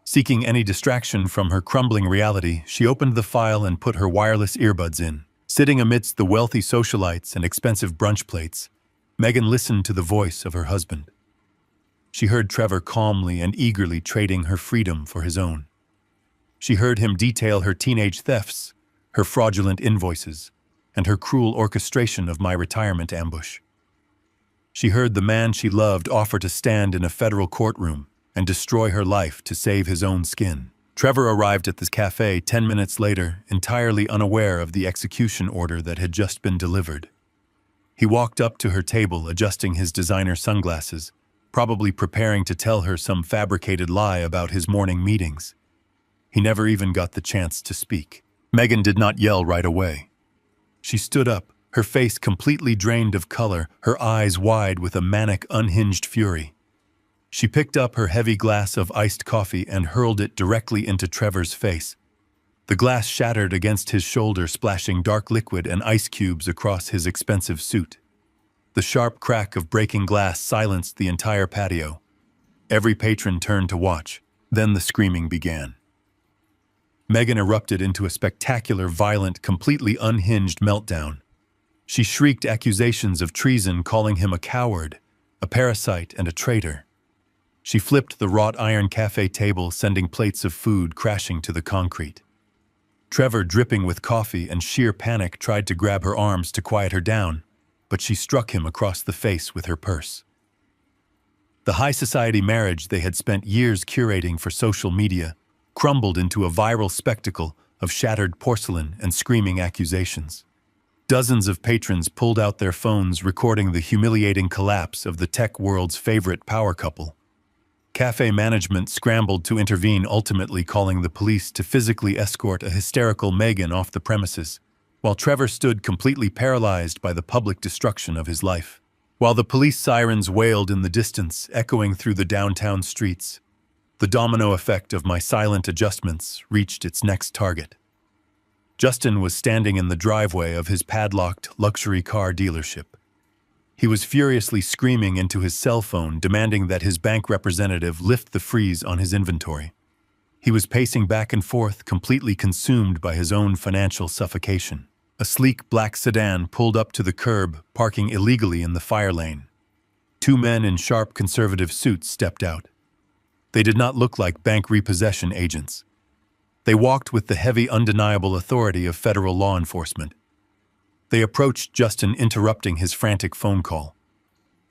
Seeking any distraction from her crumbling reality, she opened the file and put her wireless earbuds in. Sitting amidst the wealthy socialites and expensive brunch plates, Megan listened to the voice of her husband. She heard Trevor calmly and eagerly trading her freedom for his own. She heard him detail her teenage thefts, her fraudulent invoices, and her cruel orchestration of my retirement ambush. She heard the man she loved offer to stand in a federal courtroom and destroy her life to save his own skin. Trevor arrived at this cafe 10 minutes later, entirely unaware of the execution order that had just been delivered. He walked up to her table, adjusting his designer sunglasses, probably preparing to tell her some fabricated lie about his morning meetings. He never even got the chance to speak. Megan did not yell right away. She stood up, her face completely drained of color, her eyes wide with a manic, unhinged fury. She picked up her heavy glass of iced coffee and hurled it directly into Trevor's face. The glass shattered against his shoulder, splashing dark liquid and ice cubes across his expensive suit. The sharp crack of breaking glass silenced the entire patio. Every patron turned to watch, Then the screaming began. Megan erupted into a spectacular, violent, completely unhinged meltdown. She shrieked accusations of treason, calling him a coward, a parasite, and a traitor. She flipped the wrought iron cafe table, sending plates of food crashing to the concrete. Trevor, dripping with coffee and sheer panic, tried to grab her arms to quiet her down, but she struck him across the face with her purse. The high society marriage they had spent years curating for social media crumbled into a viral spectacle of shattered porcelain and screaming accusations. Dozens of patrons pulled out their phones, recording the humiliating collapse of the tech world's favorite power couple. Cafe management scrambled to intervene, ultimately calling the police to physically escort a hysterical Megan off the premises, while Trevor stood completely paralyzed by the public destruction of his life. While the police sirens wailed in the distance, echoing through the downtown streets, the domino effect of my silent adjustments reached its next target. Justin was standing in the driveway of his padlocked luxury car dealership. He was furiously screaming into his cell phone, demanding that his bank representative lift the freeze on his inventory. He was pacing back and forth, completely consumed by his own financial suffocation. A sleek black sedan pulled up to the curb, parking illegally in the fire lane. Two men in sharp conservative suits stepped out. They did not look like bank repossession agents. They walked with the heavy, undeniable authority of federal law enforcement. They approached Justin, interrupting his frantic phone call.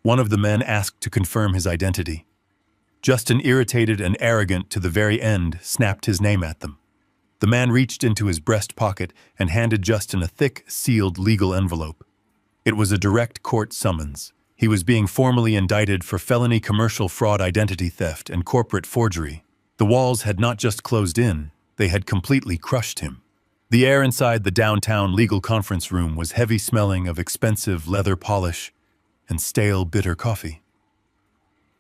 One of the men asked to confirm his identity. Justin, irritated and arrogant to the very end, snapped his name at them. The man reached into his breast pocket and handed Justin a thick, sealed legal envelope. It was a direct court summons. He was being formally indicted for felony commercial fraud, identity theft, and corporate forgery. The walls had not just closed in, they had completely crushed him. The air inside the downtown legal conference room was heavy, smelling of expensive leather polish and stale, bitter coffee.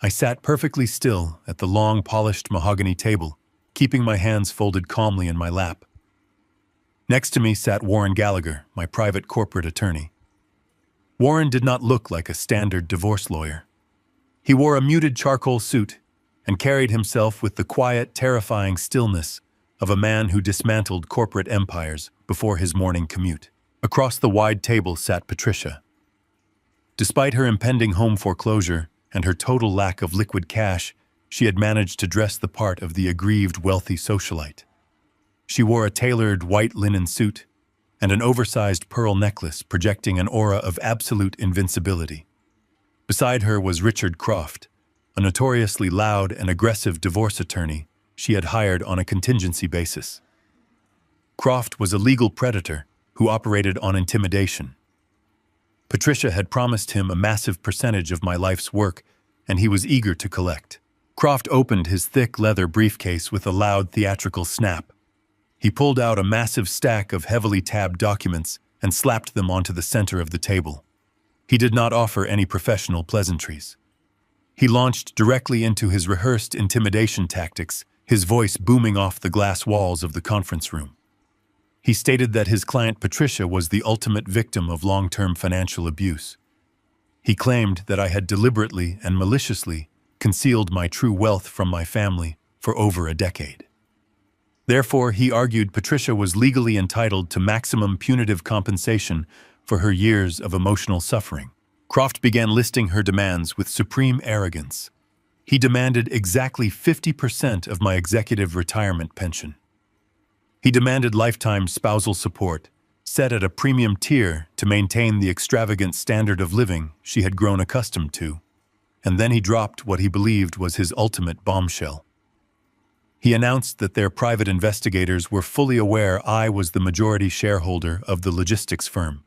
I sat perfectly still at the long, polished mahogany table, keeping my hands folded calmly in my lap. Next to me sat Warren Gallagher, my private corporate attorney. Warren did not look like a standard divorce lawyer. He wore a muted charcoal suit and carried himself with the quiet, terrifying stillness of a man who dismantled corporate empires before his morning commute. Across the wide table sat Patricia. Despite her impending home foreclosure and her total lack of liquid cash, she had managed to dress the part of the aggrieved, wealthy socialite. She wore a tailored white linen suit and an oversized pearl necklace, projecting an aura of absolute invincibility. Beside her was Richard Croft, a notoriously loud and aggressive divorce attorney she had hired on a contingency basis. Croft was a legal predator who operated on intimidation. Patricia had promised him a massive percentage of my life's work, and he was eager to collect. Croft opened his thick leather briefcase with a loud, theatrical snap. He pulled out a massive stack of heavily tabbed documents and slapped them onto the center of the table. He did not offer any professional pleasantries. He launched directly into his rehearsed intimidation tactics, his voice booming off the glass walls of the conference room. He stated that his client Patricia was the ultimate victim of long-term financial abuse. He claimed that I had deliberately and maliciously concealed my true wealth from my family for over a decade. Therefore, he argued Patricia was legally entitled to maximum punitive compensation for her years of emotional suffering. Croft began listing her demands with supreme arrogance. He demanded exactly 50% of my executive retirement pension. He demanded lifetime spousal support, set at a premium tier to maintain the extravagant standard of living she had grown accustomed to. And then he dropped what he believed was his ultimate bombshell. He announced that their private investigators were fully aware I was the majority shareholder of the logistics firm.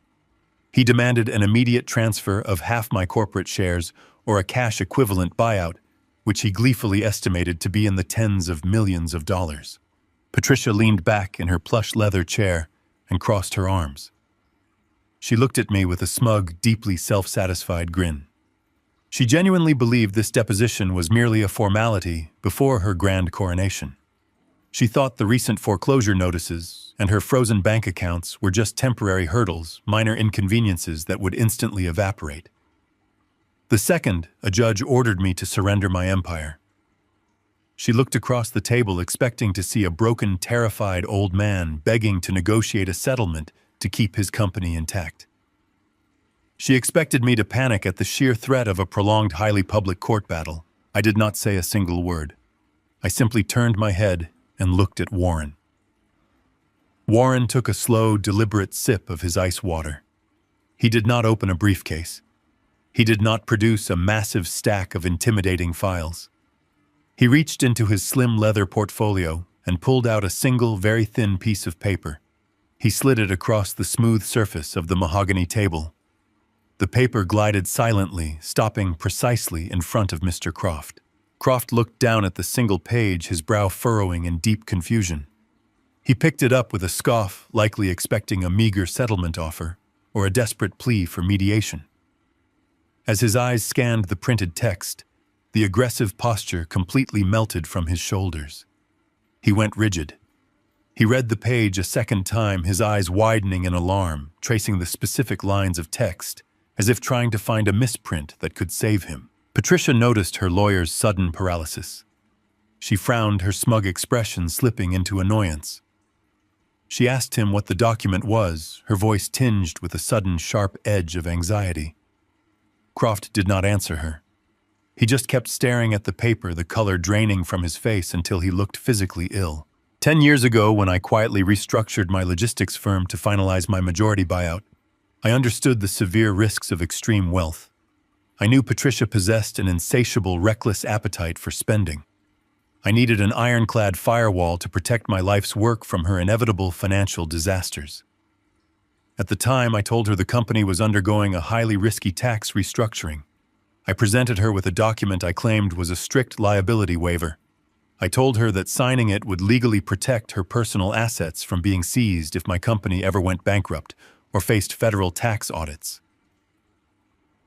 He demanded an immediate transfer of half my corporate shares or a cash equivalent buyout, which he gleefully estimated to be in the tens of millions of dollars. Patricia leaned back in her plush leather chair and crossed her arms. She looked at me with a smug, deeply self-satisfied grin. She genuinely believed this deposition was merely a formality before her grand coronation. She thought the recent foreclosure notices and her frozen bank accounts were just temporary hurdles, minor inconveniences that would instantly evaporate. The second, a judge ordered me to surrender my empire. She looked across the table expecting to see a broken, terrified old man begging to negotiate a settlement to keep his company intact. She expected me to panic at the sheer threat of a prolonged, highly public court battle. I did not say a single word. I simply turned my head and looked at Warren. Warren took a slow, deliberate sip of his ice water. He did not open a briefcase. He did not produce a massive stack of intimidating files. He reached into his slim leather portfolio and pulled out a single, very thin piece of paper. He slid it across the smooth surface of the mahogany table. The paper glided silently, stopping precisely in front of Mr. Croft. Croft looked down at the single page, his brow furrowing in deep confusion. He picked it up with a scoff, likely expecting a meager settlement offer or a desperate plea for mediation. As his eyes scanned the printed text, the aggressive posture completely melted from his shoulders. He went rigid. He read the page a second time, his eyes widening in alarm, tracing the specific lines of text, as if trying to find a misprint that could save him. Patricia noticed her lawyer's sudden paralysis. She frowned, her smug expression slipping into annoyance. She asked him what the document was, her voice tinged with a sudden sharp edge of anxiety. Croft did not answer her. He just kept staring at the paper, the color draining from his face until he looked physically ill. 10 years ago, when I quietly restructured my logistics firm to finalize my majority buyout, I understood the severe risks of extreme wealth. I knew Patricia possessed an insatiable, reckless appetite for spending. I needed an ironclad firewall to protect my life's work from her inevitable financial disasters. At the time, I told her the company was undergoing a highly risky tax restructuring. I presented her with a document I claimed was a strict liability waiver. I told her that signing it would legally protect her personal assets from being seized if my company ever went bankrupt or faced federal tax audits.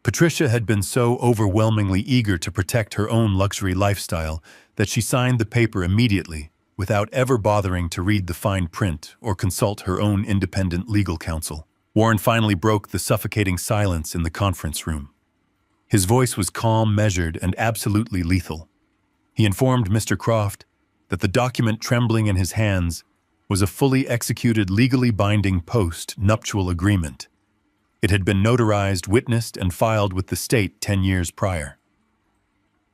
Patricia had been so overwhelmingly eager to protect her own luxury lifestyle that she signed the paper immediately, without ever bothering to read the fine print or consult her own independent legal counsel. Warren finally broke the suffocating silence in the conference room. His voice was calm, measured, and absolutely lethal. He informed Mr. Croft that the document trembling in his hands was a fully executed, legally binding post-nuptial agreement. It had been notarized, witnessed, and filed with the state 10 years prior.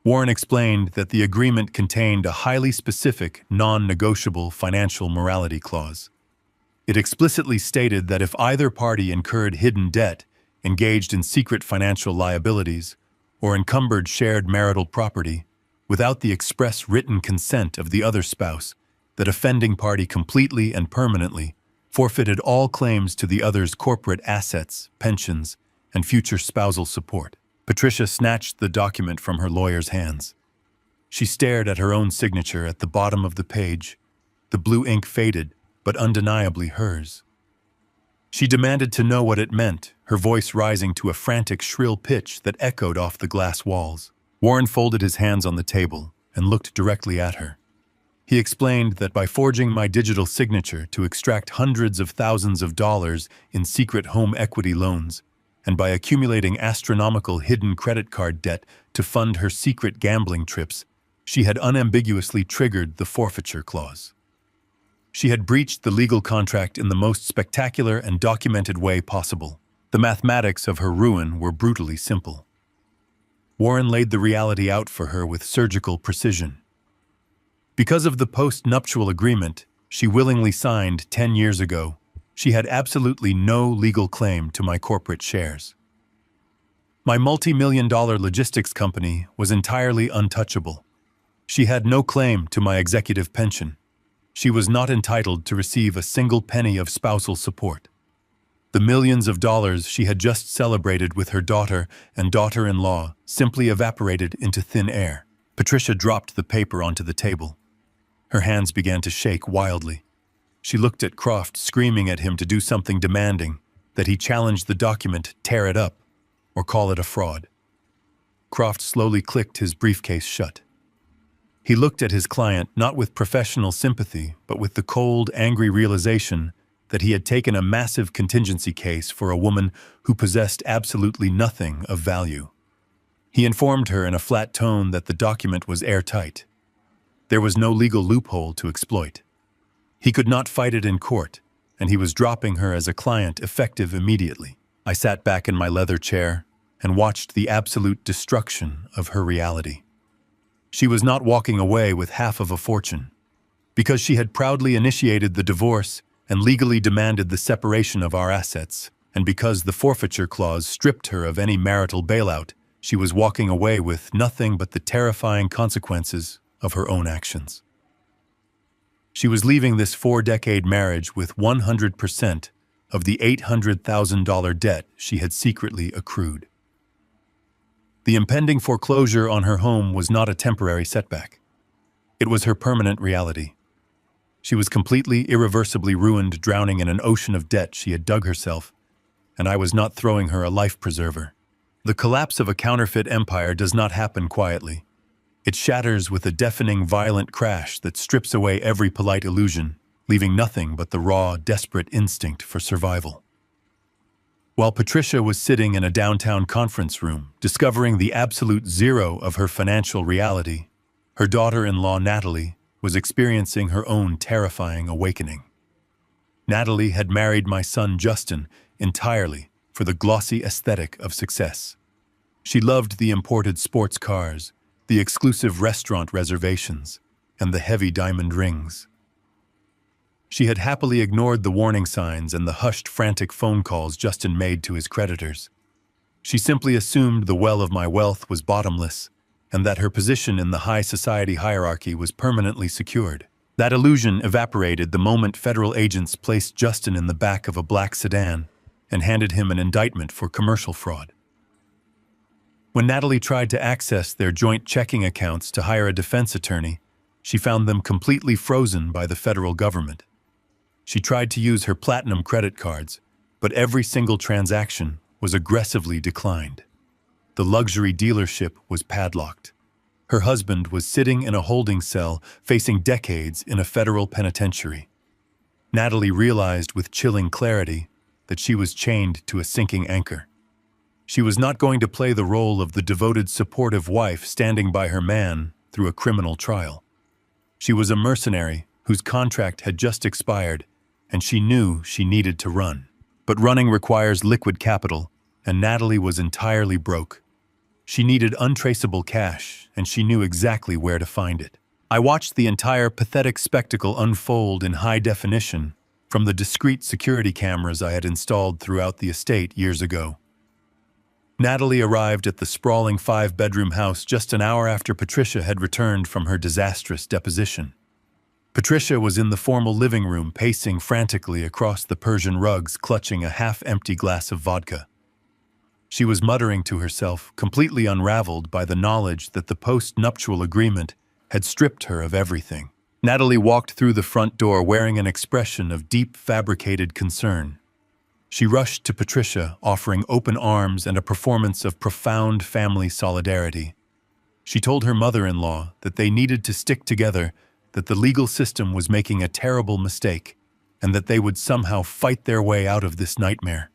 Warren explained that the agreement contained a highly specific, non-negotiable financial morality clause. It explicitly stated that if either party incurred hidden debt, engaged in secret financial liabilities, or encumbered shared marital property, without the express written consent of the other spouse, that offending party completely and permanently forfeited all claims to the other's corporate assets, pensions, and future spousal support. Patricia snatched the document from her lawyer's hands. She stared at her own signature at the bottom of the page. The blue ink faded, but undeniably hers. She demanded to know what it meant, her voice rising to a frantic, shrill pitch that echoed off the glass walls. Warren folded his hands on the table and looked directly at her. He explained that by forging my digital signature to extract hundreds of thousands of dollars in secret home equity loans, and by accumulating astronomical hidden credit card debt to fund her secret gambling trips, she had unambiguously triggered the forfeiture clause. She had breached the legal contract in the most spectacular and documented way possible. The mathematics of her ruin were brutally simple. Warren laid the reality out for her with surgical precision. Because of the post-nuptial agreement she willingly signed 10 years ago, she had absolutely no legal claim to my corporate shares. My multi-million-dollar logistics company was entirely untouchable. She had no claim to my executive pension. She was not entitled to receive a single penny of spousal support. The millions of dollars she had just celebrated with her daughter and daughter-in-law simply evaporated into thin air. Patricia dropped the paper onto the table. Her hands began to shake wildly. She looked at Croft, screaming at him to do something demanding, that he challenge the document, tear it up, or call it a fraud. Croft slowly clicked his briefcase shut. He looked at his client not with professional sympathy, but with the cold, angry realization that he had taken a massive contingency case for a woman who possessed absolutely nothing of value. He informed her in a flat tone that the document was airtight. There was no legal loophole to exploit. He could not fight it in court, and he was dropping her as a client effective immediately. I sat back in my leather chair and watched the absolute destruction of her reality. She was not walking away with half of a fortune. Because she had proudly initiated the divorce and legally demanded the separation of our assets, and because the forfeiture clause stripped her of any marital bailout, she was walking away with nothing but the terrifying consequences of her own actions. She was leaving this 4-decade marriage with 100% of the $800,000 debt she had secretly accrued. The impending foreclosure on her home was not a temporary setback. It was her permanent reality. She was completely, irreversibly ruined, drowning in an ocean of debt she had dug herself, and I was not throwing her a life preserver. The collapse of a counterfeit empire does not happen quietly. It shatters with a deafening, violent crash that strips away every polite illusion, leaving nothing but the raw, desperate instinct for survival. While Patricia was sitting in a downtown conference room, discovering the absolute zero of her financial reality, her daughter-in-law Natalie was experiencing her own terrifying awakening. Natalie had married my son Justin entirely for the glossy aesthetic of success. She loved the imported sports cars, the exclusive restaurant reservations, and the heavy diamond rings. She had happily ignored the warning signs and the hushed, frantic phone calls Justin made to his creditors. She simply assumed the well of my wealth was bottomless, and that her position in the high society hierarchy was permanently secured. That illusion evaporated the moment federal agents placed Justin in the back of a black sedan and handed him an indictment for commercial fraud. When Natalie tried to access their joint checking accounts to hire a defense attorney, she found them completely frozen by the federal government. She tried to use her platinum credit cards, but every single transaction was aggressively declined. The luxury dealership was padlocked. Her husband was sitting in a holding cell, facing decades in a federal penitentiary. Natalie realized with chilling clarity that she was chained to a sinking anchor. She was not going to play the role of the devoted, supportive wife standing by her man through a criminal trial. She was a mercenary whose contract had just expired, and she knew she needed to run. But running requires liquid capital, and Natalie was entirely broke. She needed untraceable cash, and she knew exactly where to find it. I watched the entire pathetic spectacle unfold in high definition from the discreet security cameras I had installed throughout the estate years ago. Natalie arrived at the sprawling 5-bedroom house just an hour after Patricia had returned from her disastrous deposition. Patricia was in the formal living room, pacing frantically across the Persian rugs, clutching a half-empty glass of vodka. She was muttering to herself, completely unraveled by the knowledge that the post-nuptial agreement had stripped her of everything. Natalie walked through the front door wearing an expression of deep, fabricated concern. She rushed to Patricia, offering open arms and a performance of profound family solidarity. She told her mother-in-law that they needed to stick together, that the legal system was making a terrible mistake, and that they would somehow fight their way out of this nightmare.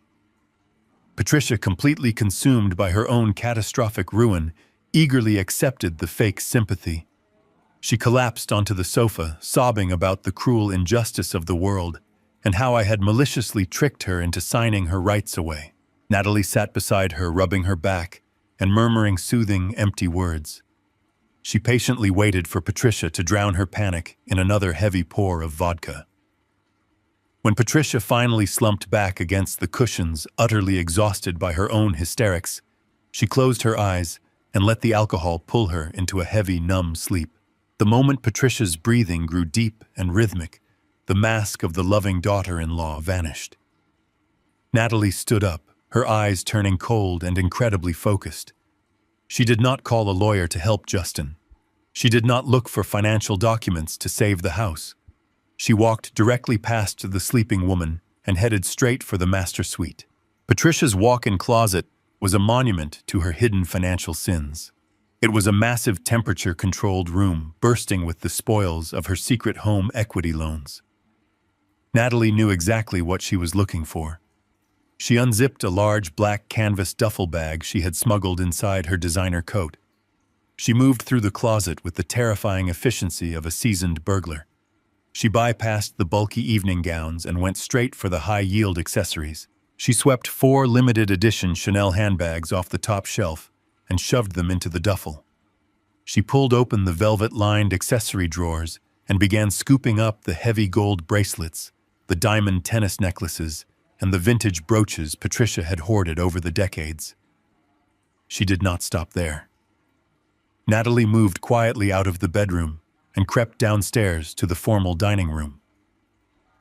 Patricia, completely consumed by her own catastrophic ruin, eagerly accepted the fake sympathy. She collapsed onto the sofa, sobbing about the cruel injustice of the world and how I had maliciously tricked her into signing her rights away. Natalie sat beside her, rubbing her back and murmuring soothing, empty words. She patiently waited for Patricia to drown her panic in another heavy pour of vodka. When Patricia finally slumped back against the cushions, utterly exhausted by her own hysterics, she closed her eyes and let the alcohol pull her into a heavy, numb sleep. The moment Patricia's breathing grew deep and rhythmic, the mask of the loving daughter-in-law vanished. Natalie stood up, her eyes turning cold and incredibly focused. She did not call a lawyer to help Justin. She did not look for financial documents to save the house. She walked directly past the sleeping woman and headed straight for the master suite. Patricia's walk-in closet was a monument to her hidden financial sins. It was a massive temperature-controlled room bursting with the spoils of her secret home equity loans. Natalie knew exactly what she was looking for. She unzipped a large black canvas duffel bag she had smuggled inside her designer coat. She moved through the closet with the terrifying efficiency of a seasoned burglar. She bypassed the bulky evening gowns and went straight for the high-yield accessories. She swept 4 limited-edition Chanel handbags off the top shelf and shoved them into the duffel. She pulled open the velvet-lined accessory drawers and began scooping up the heavy gold bracelets, the diamond tennis necklaces, and the vintage brooches Patricia had hoarded over the decades. She did not stop there. Natalie moved quietly out of the bedroom and crept downstairs to the formal dining room.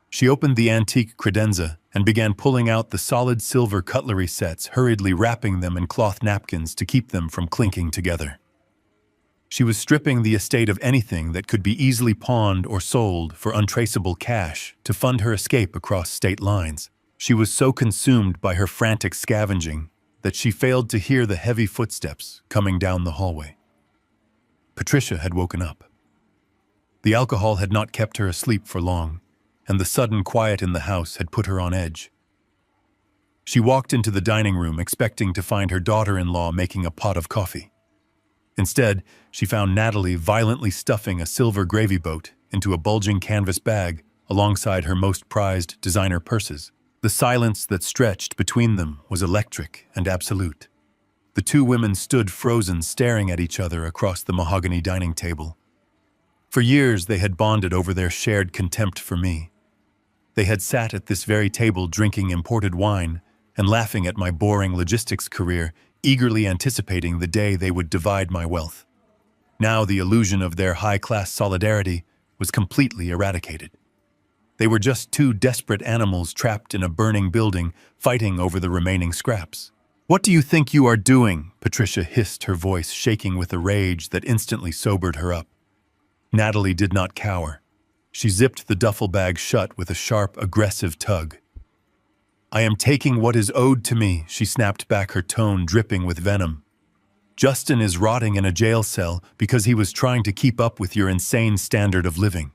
She opened the antique credenza and began pulling out the solid silver cutlery sets, hurriedly wrapping them in cloth napkins to keep them from clinking together. She was stripping the estate of anything that could be easily pawned or sold for untraceable cash to fund her escape across state lines. She was so consumed by her frantic scavenging that she failed to hear the heavy footsteps coming down the hallway. Patricia had woken up. The alcohol had not kept her asleep for long, and the sudden quiet in the house had put her on edge. She walked into the dining room expecting to find her daughter-in-law making a pot of coffee. Instead, she found Natalie violently stuffing a silver gravy boat into a bulging canvas bag alongside her most prized designer purses. The silence that stretched between them was electric and absolute. The two women stood frozen, staring at each other across the mahogany dining table. For years, they had bonded over their shared contempt for me. They had sat at this very table drinking imported wine and laughing at my boring logistics career, eagerly anticipating the day they would divide my wealth. Now the illusion of their high-class solidarity was completely eradicated. They were just two desperate animals trapped in a burning building, fighting over the remaining scraps. "What do you think you are doing?" Patricia hissed, her voice shaking with a rage that instantly sobered her up. Natalie did not cower. She zipped the duffel bag shut with a sharp, aggressive tug. "I am taking what is owed to me," she snapped back, her tone dripping with venom. "Justin is rotting in a jail cell because he was trying to keep up with your insane standard of living.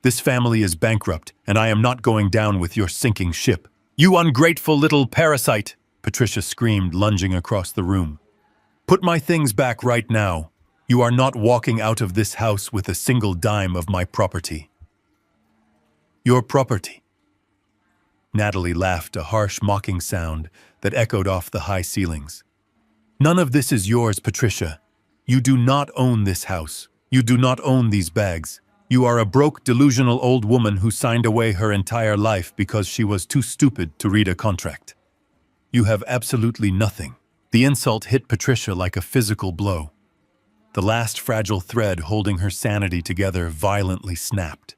This family is bankrupt, and I am not going down with your sinking ship." "You ungrateful little parasite!" Patricia screamed, lunging across the room. "Put my things back right now. You are not walking out of this house with a single dime of my property." "Your property?" Natalie laughed, a harsh, mocking sound that echoed off the high ceilings. "None of this is yours, Patricia. You do not own this house. You do not own these bags. You are a broke, delusional old woman who signed away her entire life because she was too stupid to read a contract. You have absolutely nothing." The insult hit Patricia like a physical blow. The last fragile thread holding her sanity together violently snapped.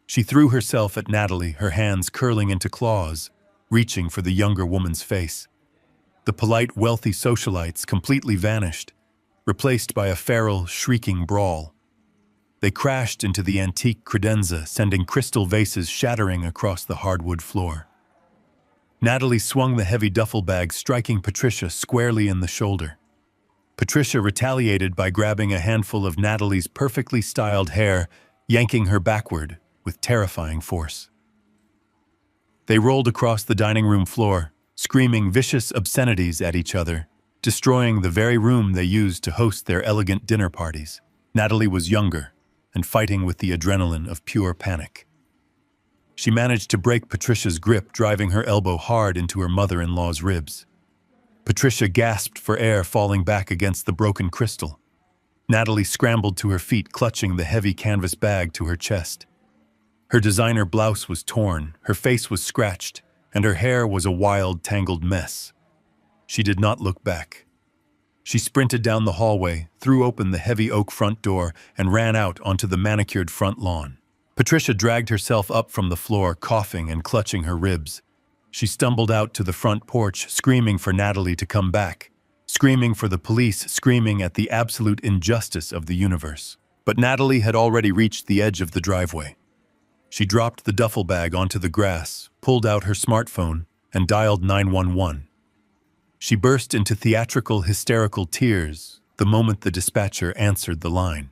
She threw herself at Natalie, her hands curling into claws, reaching for the younger woman's face. The polite, wealthy socialites completely vanished, replaced by a feral, shrieking brawl. They crashed into the antique credenza, sending crystal vases shattering across the hardwood floor. Natalie swung the heavy duffel bag, striking Patricia squarely in the shoulder. Patricia retaliated by grabbing a handful of Natalie's perfectly styled hair, yanking her backward with terrifying force. They rolled across the dining room floor, screaming vicious obscenities at each other, destroying the very room they used to host their elegant dinner parties. Natalie was younger and fighting with the adrenaline of pure panic. She managed to break Patricia's grip, driving her elbow hard into her mother-in-law's ribs. Patricia gasped for air, falling back against the broken crystal. Natalie scrambled to her feet, clutching the heavy canvas bag to her chest. Her designer blouse was torn, her face was scratched, and her hair was a wild, tangled mess. She did not look back. She sprinted down the hallway, threw open the heavy oak front door, and ran out onto the manicured front lawn. Patricia dragged herself up from the floor, coughing and clutching her ribs. She stumbled out to the front porch, screaming for Natalie to come back, screaming for the police, screaming at the absolute injustice of the universe. But Natalie had already reached the edge of the driveway. She dropped the duffel bag onto the grass, pulled out her smartphone, and dialed 911. She burst into theatrical, hysterical tears the moment the dispatcher answered the line.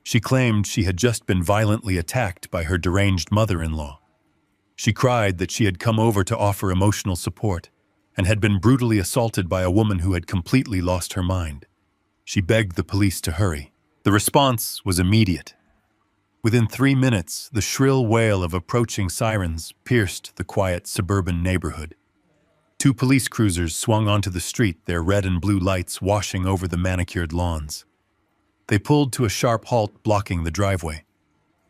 She claimed she had just been violently attacked by her deranged mother-in-law. She cried that she had come over to offer emotional support and had been brutally assaulted by a woman who had completely lost her mind. She begged the police to hurry. The response was immediate. Within 3 minutes, the shrill wail of approaching sirens pierced the quiet suburban neighborhood. 2 police cruisers swung onto the street, their red and blue lights washing over the manicured lawns. They pulled to a sharp halt, blocking the driveway.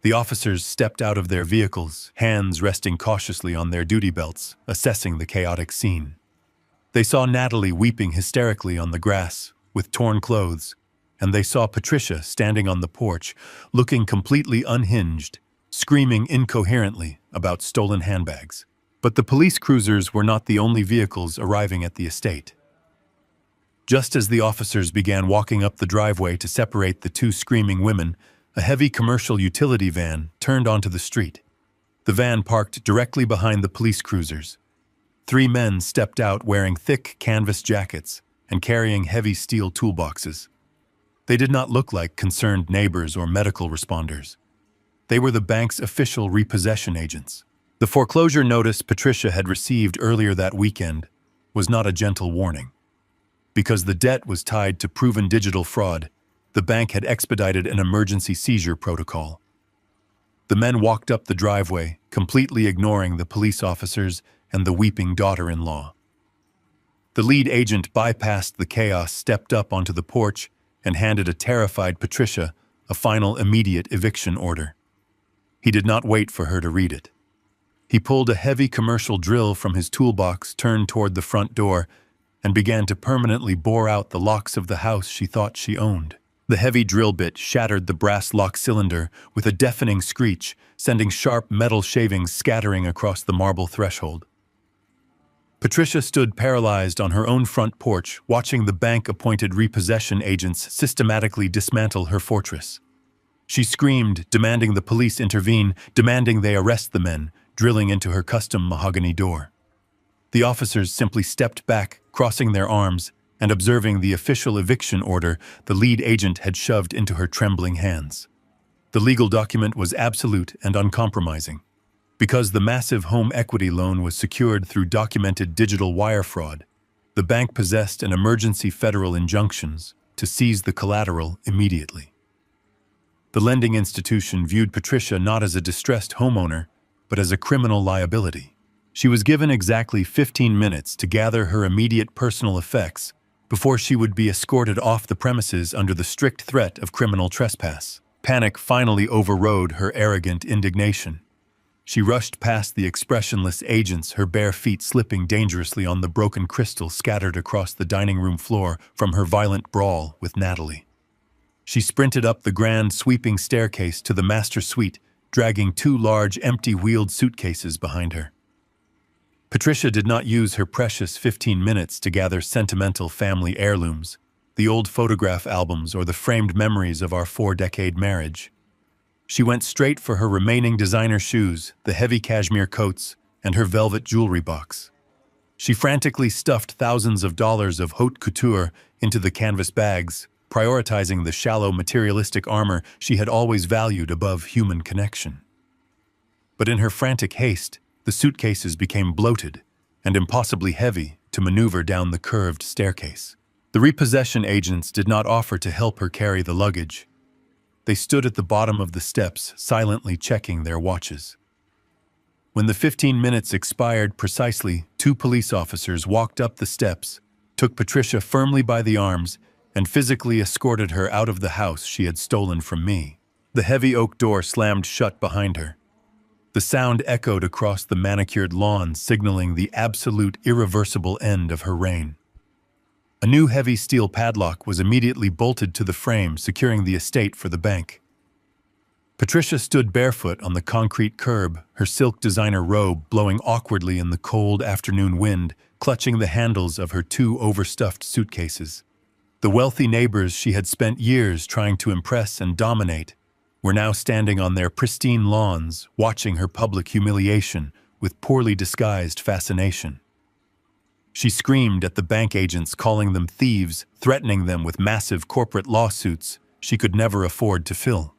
The officers stepped out of their vehicles, hands resting cautiously on their duty belts, assessing the chaotic scene. They saw Natalie weeping hysterically on the grass, with torn clothes, and they saw Patricia standing on the porch, looking completely unhinged, screaming incoherently about stolen handbags. But the police cruisers were not the only vehicles arriving at the estate. Just as the officers began walking up the driveway to separate the 2 screaming women, a heavy commercial utility van turned onto the street. The van parked directly behind the police cruisers. 3 men stepped out wearing thick canvas jackets and carrying heavy steel toolboxes. They did not look like concerned neighbors or medical responders. They were the bank's official repossession agents. The foreclosure notice Patricia had received earlier that weekend was not a gentle warning. Because the debt was tied to proven digital fraud, the bank had expedited an emergency seizure protocol. The men walked up the driveway, completely ignoring the police officers and the weeping daughter-in-law. The lead agent bypassed the chaos, stepped up onto the porch, and handed a terrified Patricia a final immediate eviction order. He did not wait for her to read it. He pulled a heavy commercial drill from his toolbox, turned toward the front door, and began to permanently bore out the locks of the house she thought she owned. The heavy drill bit shattered the brass lock cylinder with a deafening screech, sending sharp metal shavings scattering across the marble threshold. Patricia stood paralyzed on her own front porch, watching the bank-appointed repossession agents systematically dismantle her fortress. She screamed, demanding the police intervene, demanding they arrest the men, drilling into her custom mahogany door. The officers simply stepped back, crossing their arms, and observing the official eviction order the lead agent had shoved into her trembling hands. The legal document was absolute and uncompromising. Because the massive home equity loan was secured through documented digital wire fraud, the bank possessed an emergency federal injunctions to seize the collateral immediately. The lending institution viewed Patricia not as a distressed homeowner, but as a criminal liability. She was given exactly 15 minutes to gather her immediate personal effects before she would be escorted off the premises under the strict threat of criminal trespass. Panic finally overrode her arrogant indignation. She rushed past the expressionless agents, her bare feet slipping dangerously on the broken crystal scattered across the dining room floor from her violent brawl with Natalie. She sprinted up the grand sweeping staircase to the master suite, dragging 2 large empty-wheeled suitcases behind her. Patricia did not use her precious 15 minutes to gather sentimental family heirlooms, the old photograph albums or the framed memories of our 4-decade marriage. She went straight for her remaining designer shoes, the heavy cashmere coats, and her velvet jewelry box. She frantically stuffed thousands of dollars of haute couture into the canvas bags, prioritizing the shallow materialistic armor she had always valued above human connection. But in her frantic haste, the suitcases became bloated and impossibly heavy to maneuver down the curved staircase. The repossession agents did not offer to help her carry the luggage. They stood at the bottom of the steps, silently checking their watches. When the 15 minutes expired precisely, 2 police officers walked up the steps, took Patricia firmly by the arms, and physically escorted her out of the house she had stolen from me. The heavy oak door slammed shut behind her. The sound echoed across the manicured lawn, signaling the absolute, irreversible end of her reign. A new heavy steel padlock was immediately bolted to the frame, securing the estate for the bank. Patricia stood barefoot on the concrete curb, her silk designer robe blowing awkwardly in the cold afternoon wind, clutching the handles of her 2 overstuffed suitcases. The wealthy neighbors she had spent years trying to impress and dominate were now standing on their pristine lawns, watching her public humiliation with poorly disguised fascination. She screamed at the bank agents, calling them thieves, threatening them with massive corporate lawsuits she could never afford to fill.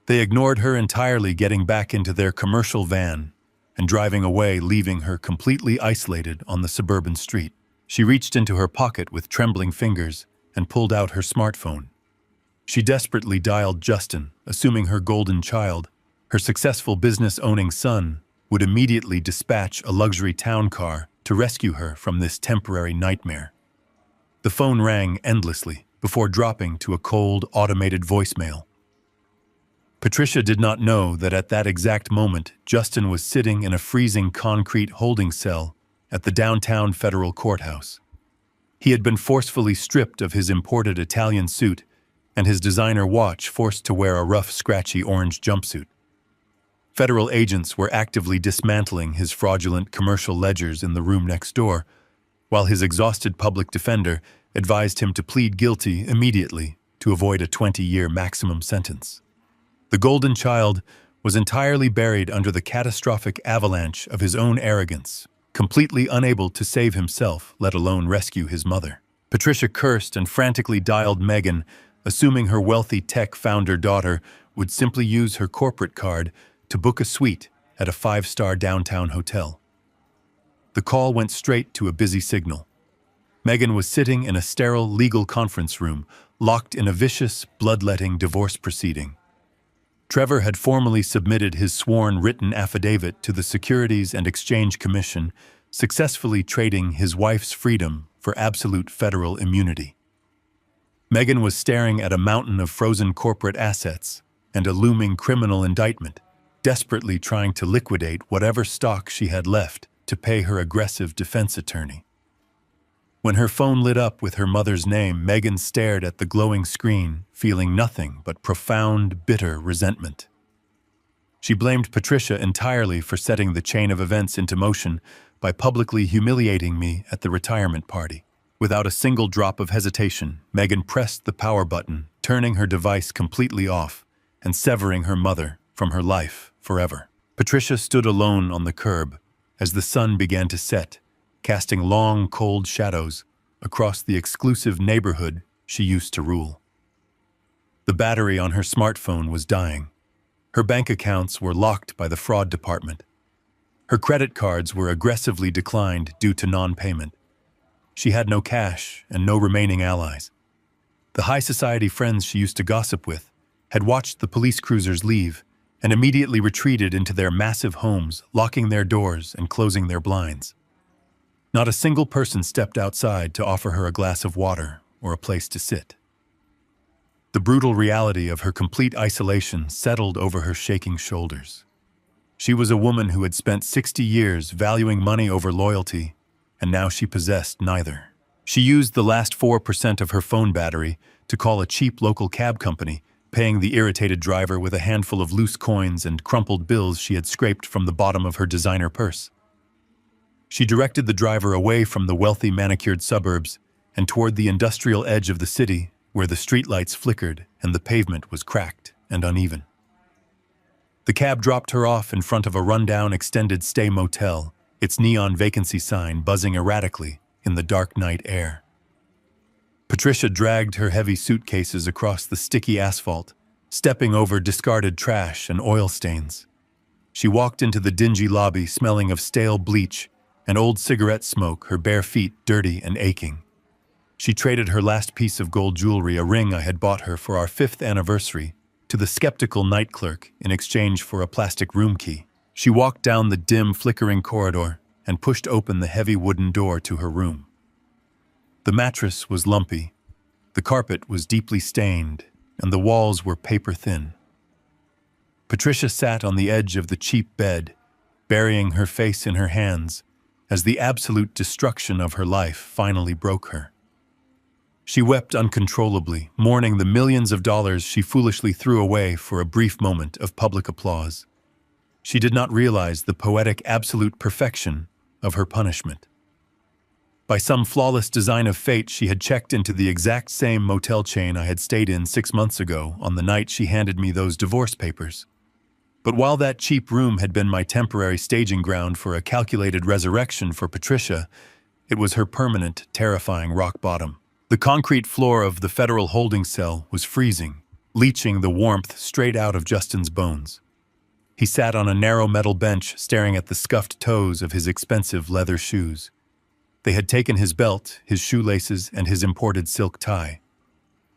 They ignored her entirely, getting back into their commercial van and driving away, leaving her completely isolated on the suburban street. She reached into her pocket with trembling fingers and pulled out her smartphone. She desperately dialed Justin, assuming her golden child, her successful business-owning son, would immediately dispatch a luxury town car to rescue her from this temporary nightmare. The phone rang endlessly before dropping to a cold, automated voicemail. Patricia did not know that at that exact moment, Justin was sitting in a freezing concrete holding cell at the downtown federal courthouse. He had been forcefully stripped of his imported Italian suit and his designer watch, forced to wear a rough, scratchy orange jumpsuit. Federal agents were actively dismantling his fraudulent commercial ledgers in the room next door, while his exhausted public defender advised him to plead guilty immediately to avoid a 20-year maximum sentence. The golden child was entirely buried under the catastrophic avalanche of his own arrogance, completely unable to save himself, let alone rescue his mother. Patricia cursed and frantically dialed Megan, assuming her wealthy tech founder daughter would simply use her corporate card to book a suite at a 5-star downtown hotel. The call went straight to a busy signal. Megan was sitting in a sterile legal conference room, locked in a vicious, bloodletting divorce proceeding. Trevor had formally submitted his sworn written affidavit to the Securities and Exchange Commission, successfully trading his wife's freedom for absolute federal immunity. Megan was staring at a mountain of frozen corporate assets and a looming criminal indictment, desperately trying to liquidate whatever stock she had left to pay her aggressive defense attorney. When her phone lit up with her mother's name, Megan stared at the glowing screen, feeling nothing but profound, bitter resentment. She blamed Patricia entirely for setting the chain of events into motion by publicly humiliating me at the retirement party. Without a single drop of hesitation, Megan pressed the power button, turning her device completely off and severing her mother from her life forever. Patricia stood alone on the curb as the sun began to set, casting long, cold shadows across the exclusive neighborhood she used to rule. The battery on her smartphone was dying. Her bank accounts were locked by the fraud department. Her credit cards were aggressively declined due to non-payment. She had no cash and no remaining allies. The high society friends she used to gossip with had watched the police cruisers leave and immediately retreated into their massive homes, locking their doors and closing their blinds. Not a single person stepped outside to offer her a glass of water or a place to sit. The brutal reality of her complete isolation settled over her shaking shoulders. She was a woman who had spent 60 years valuing money over loyalty, and now she possessed neither. She used the last 4% of her phone battery to call a cheap local cab company, paying the irritated driver with a handful of loose coins and crumpled bills she had scraped from the bottom of her designer purse. She directed the driver away from the wealthy manicured suburbs and toward the industrial edge of the city, where the streetlights flickered and the pavement was cracked and uneven. The cab dropped her off in front of a rundown extended stay motel, its neon vacancy sign buzzing erratically in the dark night air. Patricia dragged her heavy suitcases across the sticky asphalt, stepping over discarded trash and oil stains. She walked into the dingy lobby smelling of stale bleach and old cigarette smoke, her bare feet dirty and aching. She traded her last piece of gold jewelry, a ring I had bought her for our 5th anniversary, to the skeptical night clerk in exchange for a plastic room key. She walked down the dim, flickering corridor and pushed open the heavy wooden door to her room. The mattress was lumpy, the carpet was deeply stained, and the walls were paper-thin. Patricia sat on the edge of the cheap bed, burying her face in her hands, as the absolute destruction of her life finally broke her. She wept uncontrollably, mourning the millions of dollars she foolishly threw away for a brief moment of public applause. She did not realize the poetic absolute perfection of her punishment. By some flawless design of fate, she had checked into the exact same motel chain I had stayed in 6 months ago on the night she handed me those divorce papers. But while that cheap room had been my temporary staging ground for a calculated resurrection for Patricia, it was her permanent, terrifying rock bottom. The concrete floor of the federal holding cell was freezing, leaching the warmth straight out of Justin's bones. He sat on a narrow metal bench, staring at the scuffed toes of his expensive leather shoes. They had taken his belt, his shoelaces, and his imported silk tie.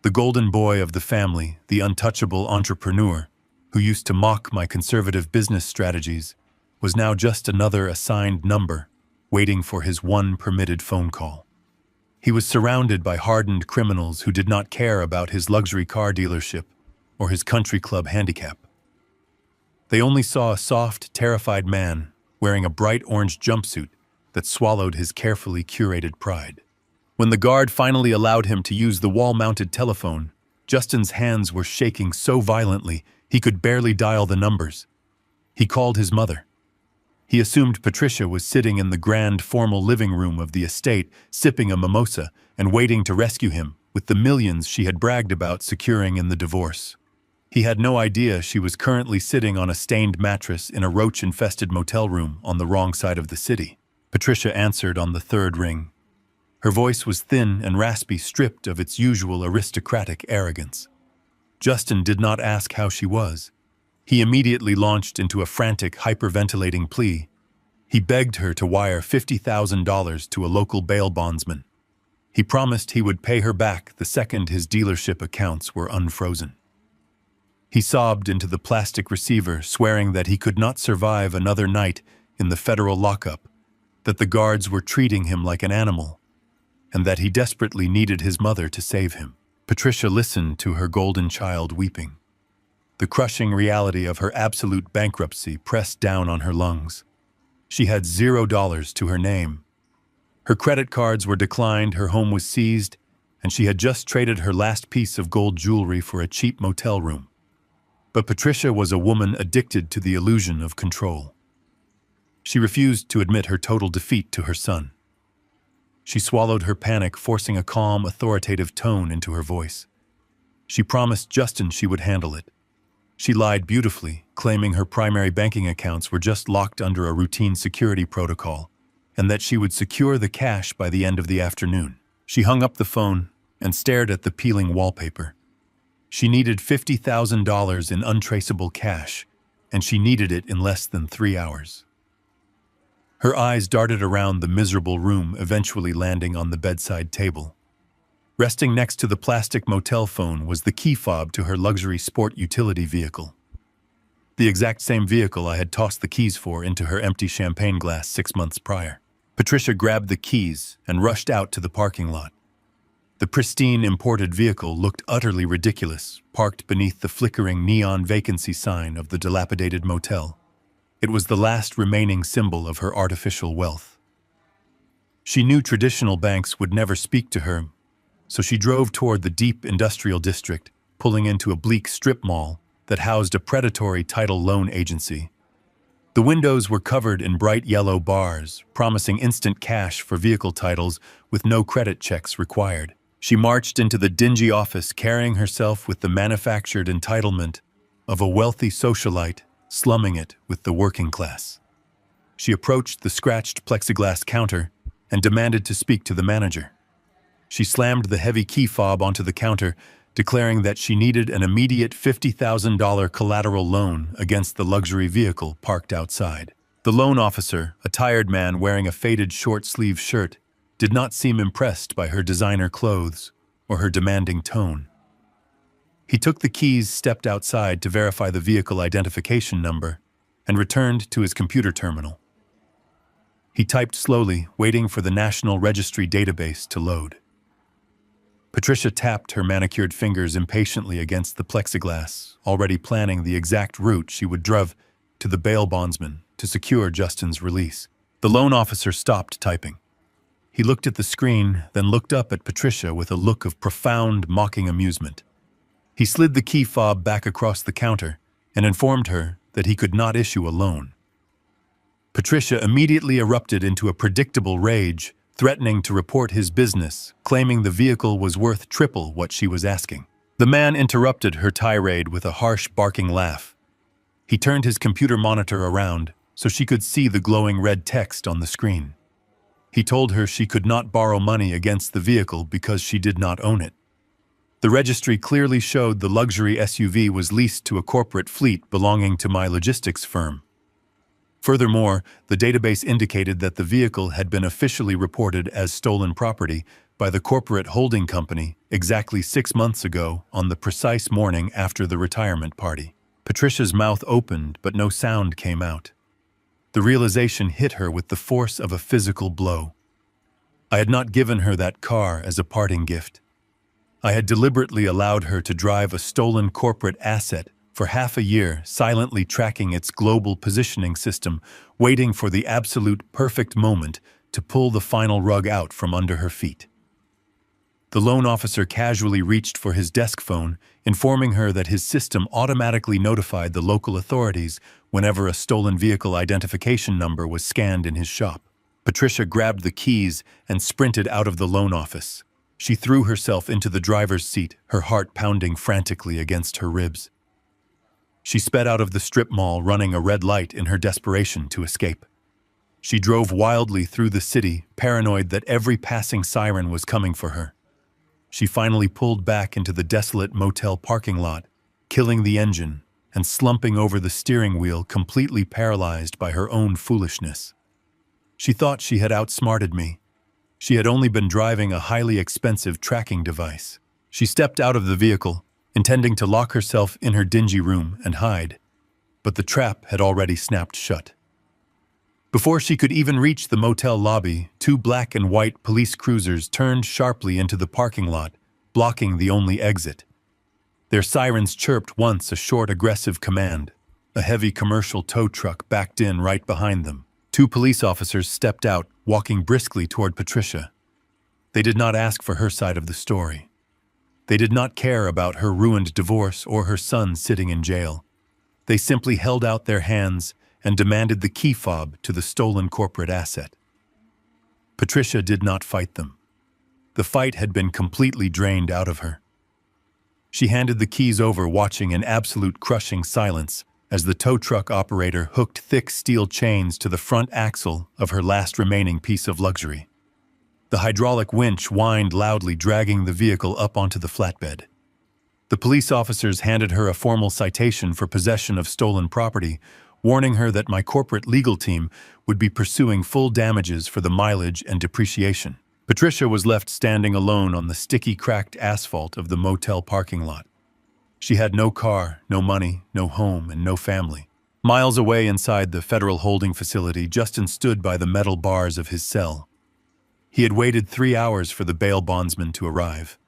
The golden boy of the family, the untouchable entrepreneur, who used to mock my conservative business strategies, was now just another assigned number, waiting for his one permitted phone call. He was surrounded by hardened criminals who did not care about his luxury car dealership or his country club handicap. They only saw a soft, terrified man wearing a bright orange jumpsuit that swallowed his carefully curated pride. When the guard finally allowed him to use the wall-mounted telephone, Justin's hands were shaking so violently he could barely dial the numbers. He called his mother. He assumed Patricia was sitting in the grand, formal living room of the estate, sipping a mimosa and waiting to rescue him with the millions she had bragged about securing in the divorce. He had no idea she was currently sitting on a stained mattress in a roach-infested motel room on the wrong side of the city. Patricia answered on the third ring. Her voice was thin and raspy, stripped of its usual aristocratic arrogance. Justin did not ask how she was. He immediately launched into a frantic, hyperventilating plea. He begged her to wire $50,000 to a local bail bondsman. He promised he would pay her back the second his dealership accounts were unfrozen. He sobbed into the plastic receiver, swearing that he could not survive another night in the federal lockup, that the guards were treating him like an animal, and that he desperately needed his mother to save him. Patricia listened to her golden child weeping. The crushing reality of her absolute bankruptcy pressed down on her lungs. She had $0 to her name. Her credit cards were declined, her home was seized, and she had just traded her last piece of gold jewelry for a cheap motel room. But Patricia was a woman addicted to the illusion of control. She refused to admit her total defeat to her son. She swallowed her panic, forcing a calm, authoritative tone into her voice. She promised Justin she would handle it. She lied beautifully, claiming her primary banking accounts were just locked under a routine security protocol, and that she would secure the cash by the end of the afternoon. She hung up the phone and stared at the peeling wallpaper. She needed $50,000 in untraceable cash, and she needed it in less than 3 hours. Her eyes darted around the miserable room, eventually landing on the bedside table. Resting next to the plastic motel phone was the key fob to her luxury sport utility vehicle. The exact same vehicle I had tossed the keys for into her empty champagne glass 6 months prior. Patricia grabbed the keys and rushed out to the parking lot. The pristine imported vehicle looked utterly ridiculous, parked beneath the flickering neon vacancy sign of the dilapidated motel. It was the last remaining symbol of her artificial wealth. She knew traditional banks would never speak to her, so she drove toward the deep industrial district, pulling into a bleak strip mall that housed a predatory title loan agency. The windows were covered in bright yellow bars, promising instant cash for vehicle titles with no credit checks required. She marched into the dingy office carrying herself with the manufactured entitlement of a wealthy socialite slumming it with the working class. She approached the scratched plexiglass counter and demanded to speak to the manager. She slammed the heavy key fob onto the counter, declaring that she needed an immediate $50,000 collateral loan against the luxury vehicle parked outside. The loan officer, a tired man wearing a faded short-sleeved shirt, did not seem impressed by her designer clothes or her demanding tone. He took the keys, stepped outside to verify the vehicle identification number, and returned to his computer terminal. He typed slowly, waiting for the National Registry database to load. Patricia tapped her manicured fingers impatiently against the plexiglass, already planning the exact route she would drive to the bail bondsman to secure Justin's release. The loan officer stopped typing. He looked at the screen, then looked up at Patricia with a look of profound, mocking amusement. He slid the key fob back across the counter and informed her that he could not issue a loan. Patricia immediately erupted into a predictable rage, threatening to report his business, claiming the vehicle was worth triple what she was asking. The man interrupted her tirade with a harsh, barking laugh. He turned his computer monitor around so she could see the glowing red text on the screen. He told her she could not borrow money against the vehicle because she did not own it. The registry clearly showed the luxury SUV was leased to a corporate fleet belonging to my logistics firm. Furthermore, the database indicated that the vehicle had been officially reported as stolen property by the corporate holding company exactly 6 months ago on the precise morning after the retirement party. Patricia's mouth opened, but no sound came out. The realization hit her with the force of a physical blow. I had not given her that car as a parting gift. I had deliberately allowed her to drive a stolen corporate asset for half a year, silently tracking its global positioning system, waiting for the absolute perfect moment to pull the final rug out from under her feet. The loan officer casually reached for his desk phone, informing her that his system automatically notified the local authorities whenever a stolen vehicle identification number was scanned in his shop. Patricia grabbed the keys and sprinted out of the loan office. She threw herself into the driver's seat, her heart pounding frantically against her ribs. She sped out of the strip mall, running a red light in her desperation to escape. She drove wildly through the city, paranoid that every passing siren was coming for her. She finally pulled back into the desolate motel parking lot, killing the engine and slumping over the steering wheel, completely paralyzed by her own foolishness. She thought she had outsmarted me. She had only been driving a highly expensive tracking device. She stepped out of the vehicle, intending to lock herself in her dingy room and hide, but the trap had already snapped shut. Before she could even reach the motel lobby, 2 black and white police cruisers turned sharply into the parking lot, blocking the only exit. Their sirens chirped once, a short, aggressive command. A heavy commercial tow truck backed in right behind them. 2 police officers stepped out, walking briskly toward Patricia. They did not ask for her side of the story. They did not care about her ruined divorce or her son sitting in jail. They simply held out their hands and demanded the key fob to the stolen corporate asset. Patricia did not fight them. The fight had been completely drained out of her. She handed the keys over, watching in absolute crushing silence as the tow truck operator hooked thick steel chains to the front axle of her last remaining piece of luxury. The hydraulic winch whined loudly, dragging the vehicle up onto the flatbed. The police officers handed her a formal citation for possession of stolen property, warning her that my corporate legal team would be pursuing full damages for the mileage and depreciation. Patricia was left standing alone on the sticky, cracked asphalt of the motel parking lot. She had no car, no money, no home, and no family. Miles away inside the federal holding facility, Justin stood by the metal bars of his cell. He had waited 3 hours for the bail bondsman to arrive.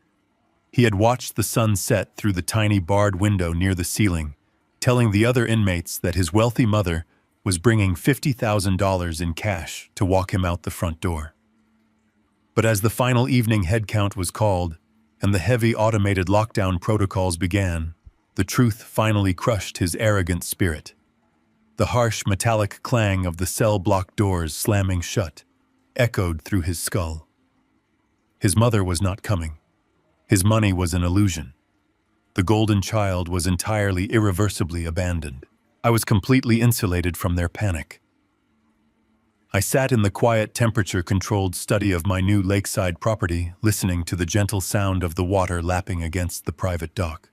He had watched the sun set through the tiny barred window near the ceiling, telling the other inmates that his wealthy mother was bringing $50,000 in cash to walk him out the front door. But as the final evening head count was called and the heavy automated lockdown protocols began, the truth finally crushed his arrogant spirit. The harsh metallic clang of the cell block doors slamming shut echoed through his skull. His mother was not coming. His money was an illusion. The golden child was entirely, irreversibly abandoned. I was completely insulated from their panic. I sat in the quiet, temperature-controlled study of my new lakeside property, listening to the gentle sound of the water lapping against the private dock.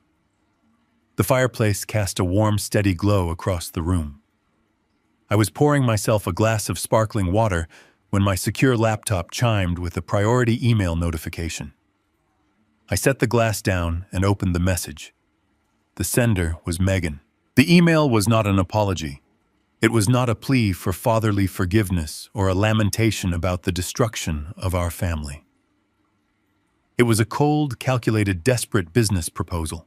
The fireplace cast a warm, steady glow across the room. I was pouring myself a glass of sparkling water when my secure laptop chimed with a priority email notification. I set the glass down and opened the message. The sender was Megan. The email was not an apology. It was not a plea for fatherly forgiveness or a lamentation about the destruction of our family. It was a cold, calculated, desperate business proposal.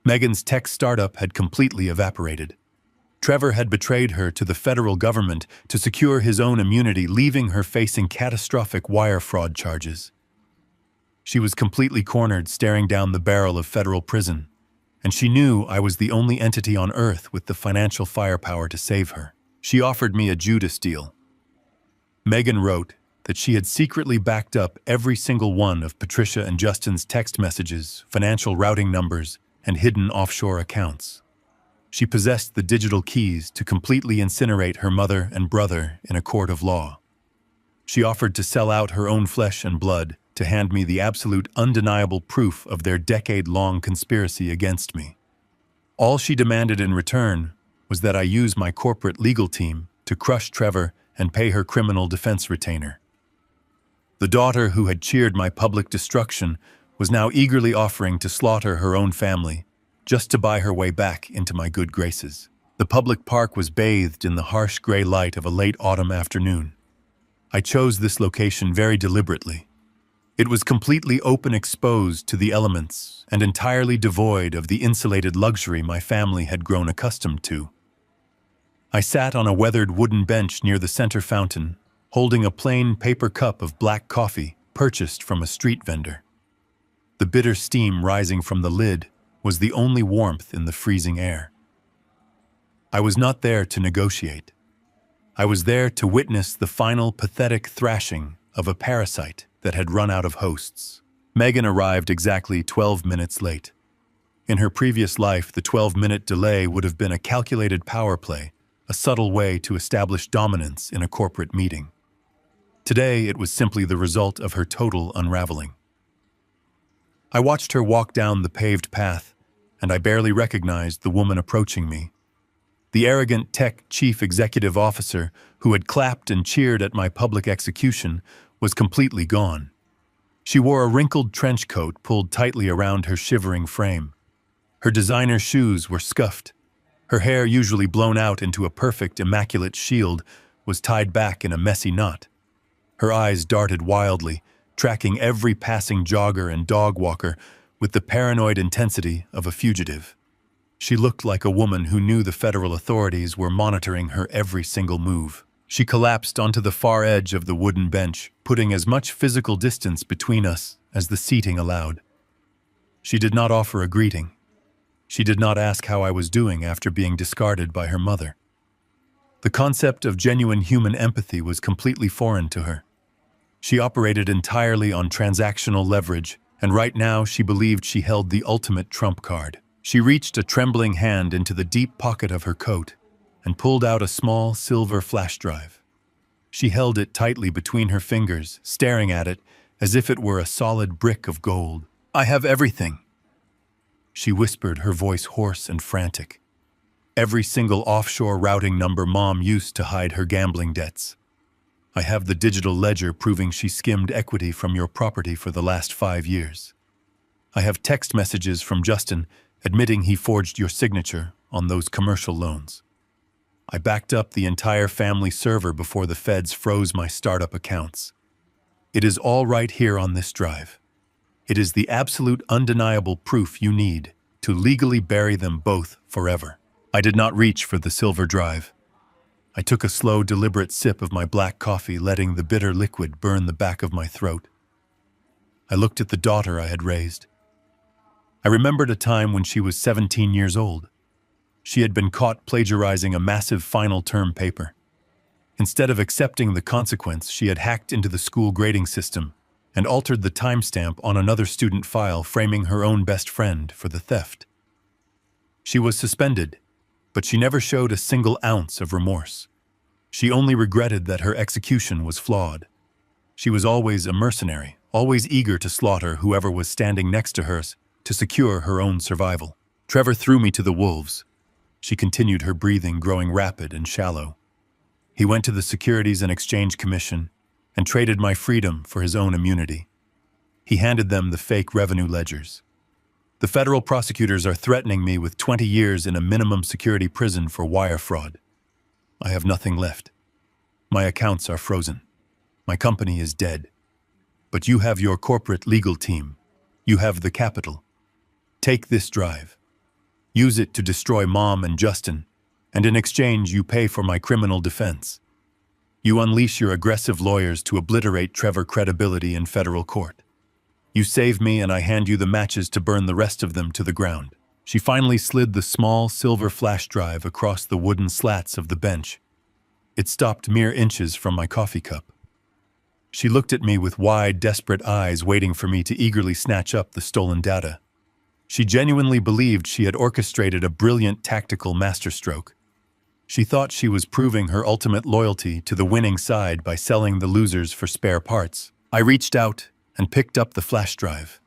Megan's tech startup had completely evaporated. Trevor had betrayed her to the federal government to secure his own immunity, leaving her facing catastrophic wire fraud charges. She was completely cornered, staring down the barrel of federal prison, and she knew I was the only entity on Earth with the financial firepower to save her. She offered me a Judas deal. Megan wrote that she had secretly backed up every single one of Patricia and Justin's text messages, financial routing numbers, and hidden offshore accounts. She possessed the digital keys to completely incinerate her mother and brother in a court of law. She offered to sell out her own flesh and blood to hand me the absolute, undeniable proof of their decade-long conspiracy against me. All she demanded in return was that I use my corporate legal team to crush Trevor and pay her criminal defense retainer. The daughter who had cheered my public destruction was now eagerly offering to slaughter her own family, just to buy her way back into my good graces. The public park was bathed in the harsh gray light of a late autumn afternoon. I chose this location very deliberately. It was completely open, exposed to the elements, and entirely devoid of the insulated luxury my family had grown accustomed to. I sat on a weathered wooden bench near the center fountain, holding a plain paper cup of black coffee purchased from a street vendor. The bitter steam rising from the lid was the only warmth in the freezing air. I was not there to negotiate. I was there to witness the final pathetic thrashing of a parasite that had run out of hosts. Megan arrived exactly 12 minutes late. In her previous life, the 12-minute delay would have been a calculated power play, a subtle way to establish dominance in a corporate meeting. Today, it was simply the result of her total unraveling. I watched her walk down the paved path, and I barely recognized the woman approaching me. The arrogant tech chief executive officer who had clapped and cheered at my public execution was completely gone. She wore a wrinkled trench coat pulled tightly around her shivering frame. Her designer shoes were scuffed. Her hair, usually blown out into a perfect, immaculate shield, was tied back in a messy knot. Her eyes darted wildly, tracking every passing jogger and dog walker with the paranoid intensity of a fugitive. She looked like a woman who knew the federal authorities were monitoring her every single move. She collapsed onto the far edge of the wooden bench, putting as much physical distance between us as the seating allowed. She did not offer a greeting. She did not ask how I was doing after being discarded by her mother. The concept of genuine human empathy was completely foreign to her. She operated entirely on transactional leverage, and right now she believed she held the ultimate trump card. She reached a trembling hand into the deep pocket of her coat and pulled out a small silver flash drive. She held it tightly between her fingers, staring at it as if it were a solid brick of gold. "I have everything," she whispered, her voice hoarse and frantic. "Every single offshore routing number Mom used to hide her gambling debts. I have the digital ledger proving she skimmed equity from your property for the last 5 years. I have text messages from Justin admitting he forged your signature on those commercial loans. I backed up the entire family server before the feds froze my startup accounts. It is all right here on this drive. It is the absolute undeniable proof you need to legally bury them both forever." I did not reach for the silver drive. I took a slow, deliberate sip of my black coffee, letting the bitter liquid burn the back of my throat. I looked at the daughter I had raised. I remembered a time when she was 17 years old. She had been caught plagiarizing a massive final term paper. Instead of accepting the consequence, she had hacked into the school grading system and altered the timestamp on another student file, framing her own best friend for the theft. She was suspended, but she never showed a single ounce of remorse. She only regretted that her execution was flawed. She was always a mercenary, always eager to slaughter whoever was standing next to her to secure her own survival. Trevor threw me to the wolves. She continued, her breathing growing rapid and shallow. He went to the Securities and Exchange Commission and traded my freedom for his own immunity. He handed them the fake revenue ledgers. The federal prosecutors are threatening me with 20 years in a minimum security prison for wire fraud. I have nothing left. My accounts are frozen. My company is dead. But you have your corporate legal team. You have the capital. Take this drive. Use it to destroy Mom and Justin, and in exchange you pay for my criminal defense. You unleash your aggressive lawyers to obliterate Trevor's credibility in federal court. You save me, and I hand you the matches to burn the rest of them to the ground." She finally slid the small silver flash drive across the wooden slats of the bench. It stopped mere inches from my coffee cup. She looked at me with wide, desperate eyes, waiting for me to eagerly snatch up the stolen data. She genuinely believed she had orchestrated a brilliant tactical masterstroke. She thought she was proving her ultimate loyalty to the winning side by selling the losers for spare parts. I reached out and picked up the flash drive.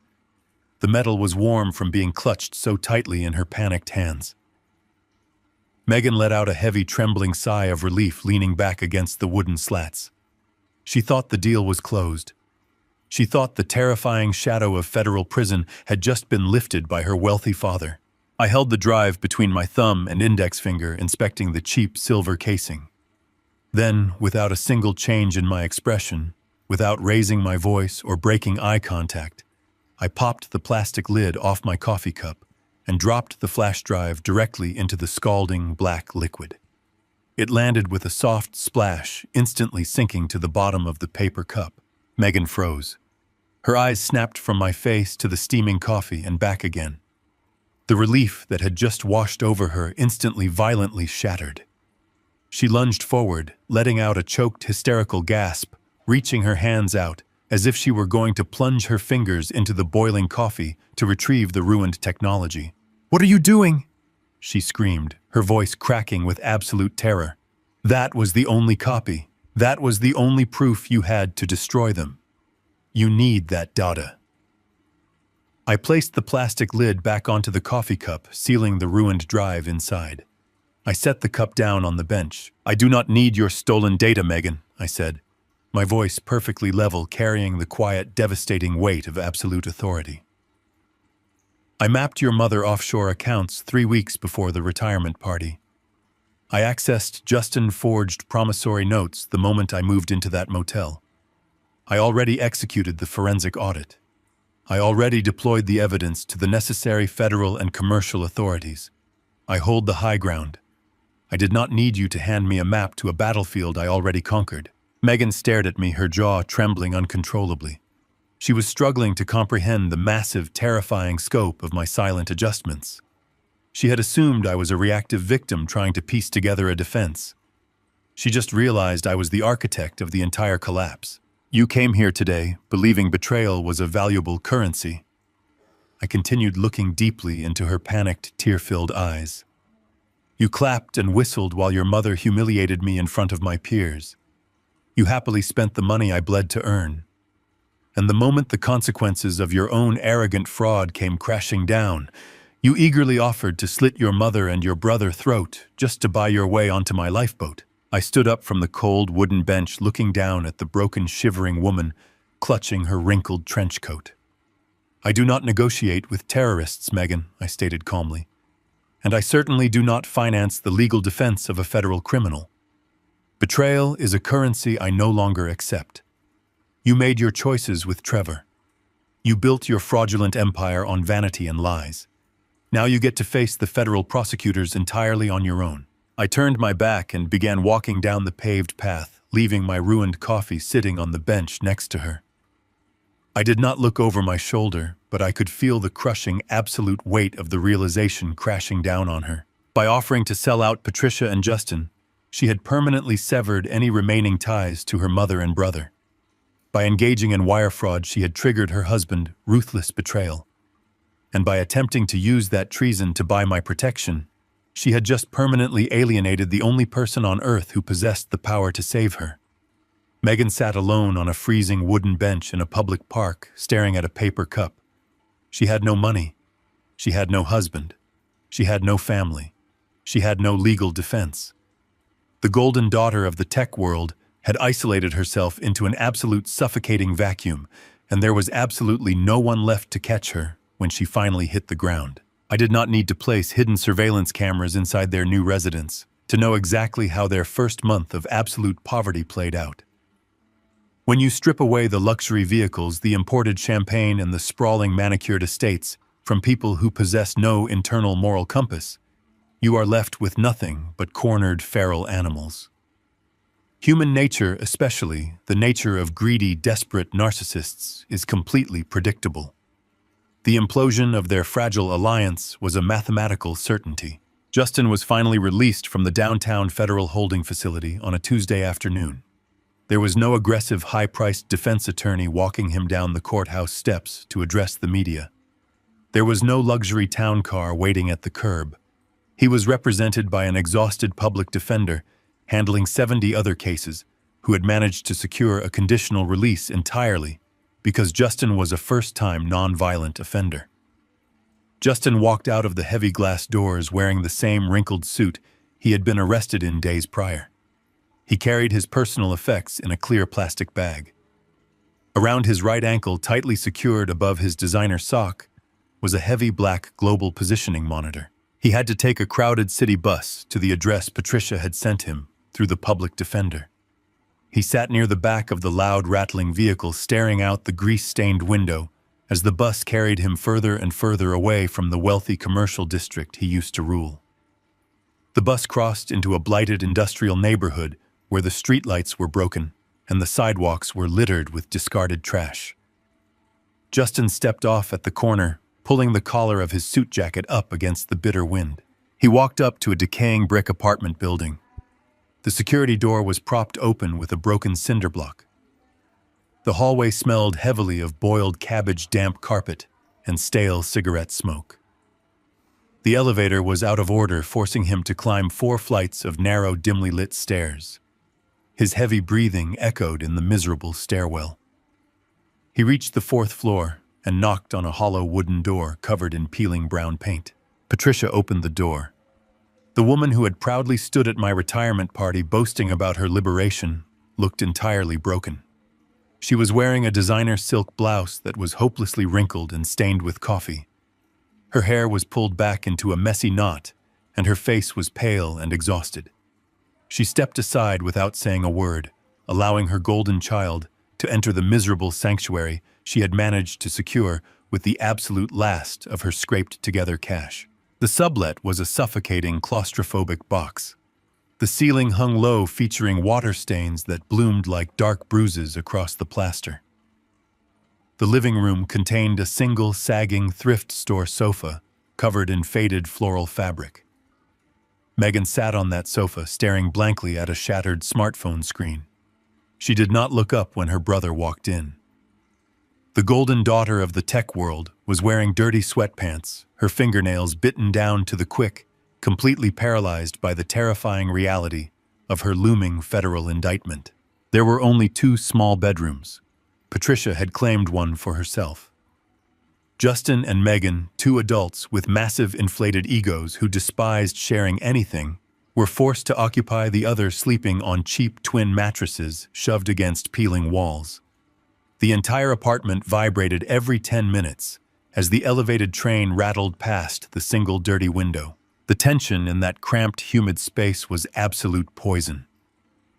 The metal was warm from being clutched so tightly in her panicked hands. Megan let out a heavy, trembling sigh of relief, leaning back against the wooden slats. She thought the deal was closed. She thought the terrifying shadow of federal prison had just been lifted by her wealthy father. I held the drive between my thumb and index finger, inspecting the cheap silver casing. Then, without a single change in my expression, without raising my voice or breaking eye contact, I popped the plastic lid off my coffee cup and dropped the flash drive directly into the scalding black liquid. It landed with a soft splash, instantly sinking to the bottom of the paper cup. Megan froze. Her eyes snapped from my face to the steaming coffee and back again. The relief that had just washed over her instantly violently shattered. She lunged forward, letting out a choked, hysterical gasp, reaching her hands out, as if she were going to plunge her fingers into the boiling coffee to retrieve the ruined technology. "What are you doing?" she screamed, her voice cracking with absolute terror. That was the only copy. That was the only proof you had to destroy them. You need that data. I placed the plastic lid back onto the coffee cup, sealing the ruined drive inside. I set the cup down on the bench. "I do not need your stolen data, Megan," I said, my voice perfectly level, carrying the quiet, devastating weight of absolute authority. "I mapped your mother offshore accounts 3 weeks before the retirement party. I accessed Justin-forged promissory notes the moment I moved into that motel. I already executed the forensic audit. I already deployed the evidence to the necessary federal and commercial authorities. I hold the high ground. I did not need you to hand me a map to a battlefield I already conquered." Megan stared at me, her jaw trembling uncontrollably. She was struggling to comprehend the massive, terrifying scope of my silent adjustments. She had assumed I was a reactive victim trying to piece together a defense. She just realized I was the architect of the entire collapse. "You came here today, believing betrayal was a valuable currency." I continued, looking deeply into her panicked, tear-filled eyes. "You clapped and whistled while your mother humiliated me in front of my peers. You happily spent the money I bled to earn. And the moment the consequences of your own arrogant fraud came crashing down, you eagerly offered to slit your mother and your brother throat just to buy your way onto my lifeboat." I stood up from the cold wooden bench, looking down at the broken, shivering woman, clutching her wrinkled trench coat. "I do not negotiate with terrorists, Megan," I stated calmly. "And I certainly do not finance the legal defense of a federal criminal. Betrayal is a currency I no longer accept. You made your choices with Trevor. You built your fraudulent empire on vanity and lies. Now you get to face the federal prosecutors entirely on your own." I turned my back and began walking down the paved path, leaving my ruined coffee sitting on the bench next to her. I did not look over my shoulder, but I could feel the crushing, absolute weight of the realization crashing down on her. By offering to sell out Patricia and Justin, she had permanently severed any remaining ties to her mother and brother. By engaging in wire fraud, she had triggered her husband's ruthless betrayal. And by attempting to use that treason to buy my protection, she had just permanently alienated the only person on earth who possessed the power to save her. Megan sat alone on a freezing wooden bench in a public park, staring at a paper cup. She had no money. She had no husband. She had no family. She had no legal defense. The golden daughter of the tech world had isolated herself into an absolute suffocating vacuum, and there was absolutely no one left to catch her when she finally hit the ground. I did not need to place hidden surveillance cameras inside their new residence to know exactly how their first month of absolute poverty played out. When you strip away the luxury vehicles, the imported champagne, and the sprawling manicured estates from people who possess no internal moral compass, you are left with nothing but cornered feral animals. Human nature, especially the nature of greedy, desperate narcissists, is completely predictable. The implosion of their fragile alliance was a mathematical certainty. Justin was finally released from the downtown federal holding facility on a Tuesday afternoon. There was no aggressive, high-priced defense attorney walking him down the courthouse steps to address the media. There was no luxury town car waiting at the curb. He was represented by an exhausted public defender handling 70 other cases who had managed to secure a conditional release entirely because Justin was a first-time non-violent offender. Justin walked out of the heavy glass doors wearing the same wrinkled suit he had been arrested in days prior. He carried his personal effects in a clear plastic bag. Around his right ankle, tightly secured above his designer sock, was a heavy black global positioning monitor. He had to take a crowded city bus to the address Patricia had sent him through the public defender. He sat near the back of the loud, rattling vehicle, staring out the grease-stained window as the bus carried him further and further away from the wealthy commercial district he used to rule. The bus crossed into a blighted industrial neighborhood where the streetlights were broken and the sidewalks were littered with discarded trash. Justin stepped off at the corner, pulling the collar of his suit jacket up against the bitter wind. He walked up to a decaying brick apartment building. The security door was propped open with a broken cinder block. The hallway smelled heavily of boiled cabbage, damp carpet, and stale cigarette smoke. The elevator was out of order, forcing him to climb 4 flights of narrow, dimly lit stairs. His heavy breathing echoed in the miserable stairwell. He reached the 4th floor and knocked on a hollow wooden door covered in peeling brown paint. Patricia opened the door. The woman who had proudly stood at my retirement party boasting about her liberation looked entirely broken. She was wearing a designer silk blouse that was hopelessly wrinkled and stained with coffee. Her hair was pulled back into a messy knot, and her face was pale and exhausted. She stepped aside without saying a word, allowing her golden child to enter the miserable sanctuary she had managed to secure with the absolute last of her scraped-together cash. The sublet was a suffocating, claustrophobic box. The ceiling hung low, featuring water stains that bloomed like dark bruises across the plaster. The living room contained a single, sagging thrift store sofa covered in faded floral fabric. Megan sat on that sofa, staring blankly at a shattered smartphone screen. She did not look up when her brother walked in. The golden daughter of the tech world was wearing dirty sweatpants, her fingernails bitten down to the quick, completely paralyzed by the terrifying reality of her looming federal indictment. There were only 2 small bedrooms. Patricia had claimed one for herself. Justin and Megan, 2 adults with massive inflated egos who despised sharing anything, were forced to occupy the other, sleeping on cheap twin mattresses shoved against peeling walls. The entire apartment vibrated every 10 minutes as the elevated train rattled past the single dirty window. The tension in that cramped, humid space was absolute poison.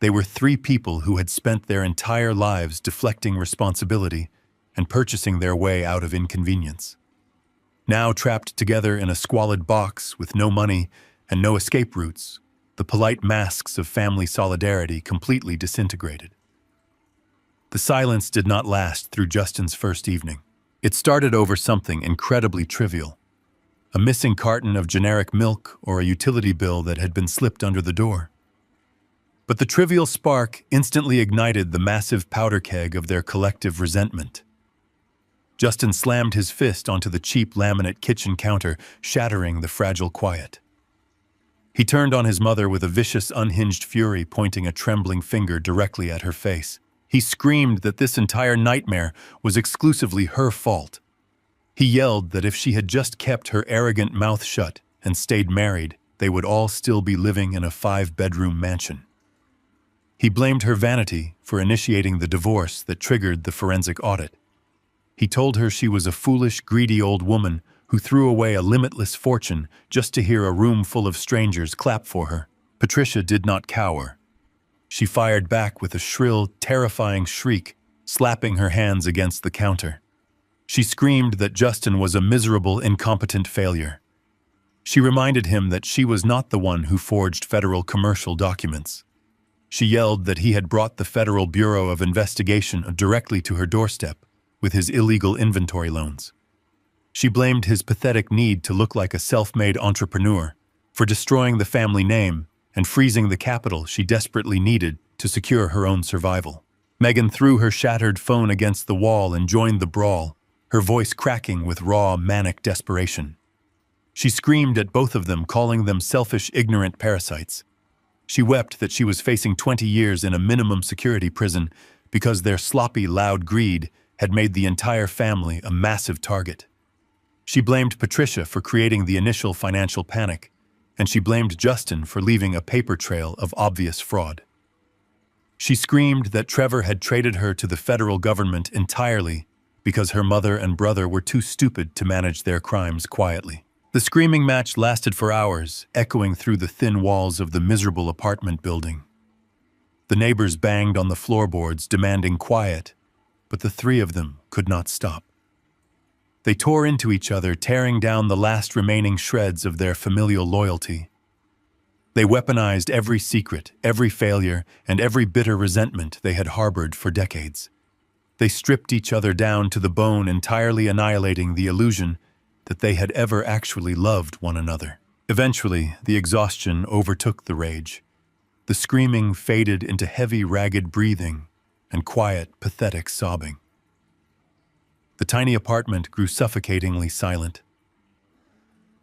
They were 3 people who had spent their entire lives deflecting responsibility and purchasing their way out of inconvenience. Now trapped together in a squalid box with no money and no escape routes, the polite masks of family solidarity completely disintegrated. The silence did not last through Justin's first evening. It started over something incredibly trivial: a missing carton of generic milk or a utility bill that had been slipped under the door. But the trivial spark instantly ignited the massive powder keg of their collective resentment. Justin slammed his fist onto the cheap laminate kitchen counter, shattering the fragile quiet. He turned on his mother with a vicious, unhinged fury, pointing a trembling finger directly at her face. He screamed that this entire nightmare was exclusively her fault. He yelled that if she had just kept her arrogant mouth shut and stayed married, they would all still be living in a 5-bedroom mansion. He blamed her vanity for initiating the divorce that triggered the forensic audit. He told her she was a foolish, greedy old woman who threw away a limitless fortune just to hear a room full of strangers clap for her. Patricia did not cower. She fired back with a shrill, terrifying shriek, slapping her hands against the counter. She screamed that Justin was a miserable, incompetent failure. She reminded him that she was not the one who forged federal commercial documents. She yelled that he had brought the Federal Bureau of Investigation directly to her doorstep with his illegal inventory loans. She blamed his pathetic need to look like a self-made entrepreneur for destroying the family name and freezing the capital she desperately needed to secure her own survival. Megan threw her shattered phone against the wall and joined the brawl, her voice cracking with raw, manic desperation. She screamed at both of them, calling them selfish, ignorant parasites. She wept that she was facing 20 years in a minimum security prison because their sloppy, loud greed had made the entire family a massive target. She blamed Patricia for creating the initial financial panic, and she blamed Justin for leaving a paper trail of obvious fraud. She screamed that Trevor had traded her to the federal government entirely because her mother and brother were too stupid to manage their crimes quietly. The screaming match lasted for hours, echoing through the thin walls of the miserable apartment building. The neighbors banged on the floorboards, demanding quiet, but the three of them could not stop. They tore into each other, tearing down the last remaining shreds of their familial loyalty. They weaponized every secret, every failure, and every bitter resentment they had harbored for decades. They stripped each other down to the bone, entirely annihilating the illusion that they had ever actually loved one another. Eventually, the exhaustion overtook the rage. The screaming faded into heavy, ragged breathing and quiet, pathetic sobbing. The tiny apartment grew suffocatingly silent.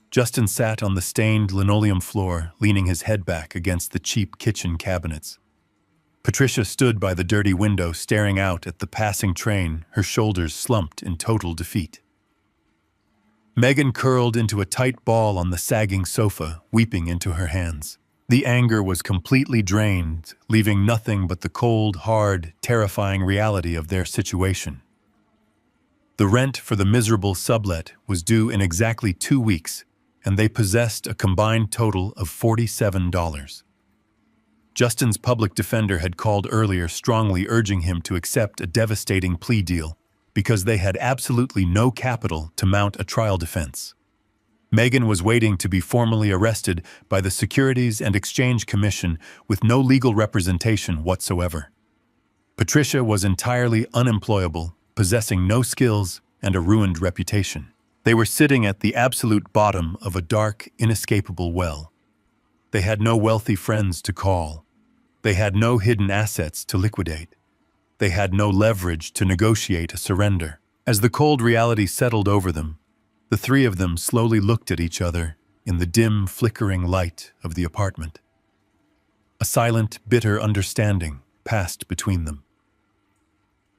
Justin sat on the stained linoleum floor, leaning his head back against the cheap kitchen cabinets. Patricia stood by the dirty window, staring out at the passing train, her shoulders slumped in total defeat. Megan curled into a tight ball on the sagging sofa, weeping into her hands. The anger was completely drained, leaving nothing but the cold, hard, terrifying reality of their situation. The rent for the miserable sublet was due in exactly 2 weeks, and they possessed a combined total of $47. Justin's public defender had called earlier, strongly urging him to accept a devastating plea deal because they had absolutely no capital to mount a trial defense. Megan was waiting to be formally arrested by the Securities and Exchange Commission with no legal representation whatsoever. Patricia was entirely unemployable, possessing no skills and a ruined reputation. They were sitting at the absolute bottom of a dark, inescapable well. They had no wealthy friends to call. They had no hidden assets to liquidate. They had no leverage to negotiate a surrender. As the cold reality settled over them, the three of them slowly looked at each other in the dim, flickering light of the apartment. A silent, bitter understanding passed between them.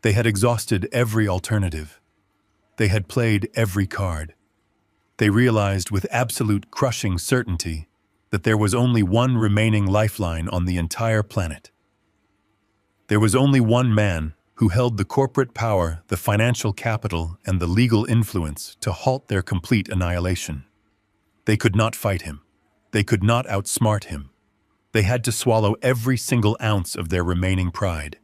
They had exhausted every alternative. They had played every card. They realized with absolute crushing certainty that there was only one remaining lifeline on the entire planet. There was only one man who held the corporate power, the financial capital, and the legal influence to halt their complete annihilation. They could not fight him. They could not outsmart him. They had to swallow every single ounce of their remaining pride.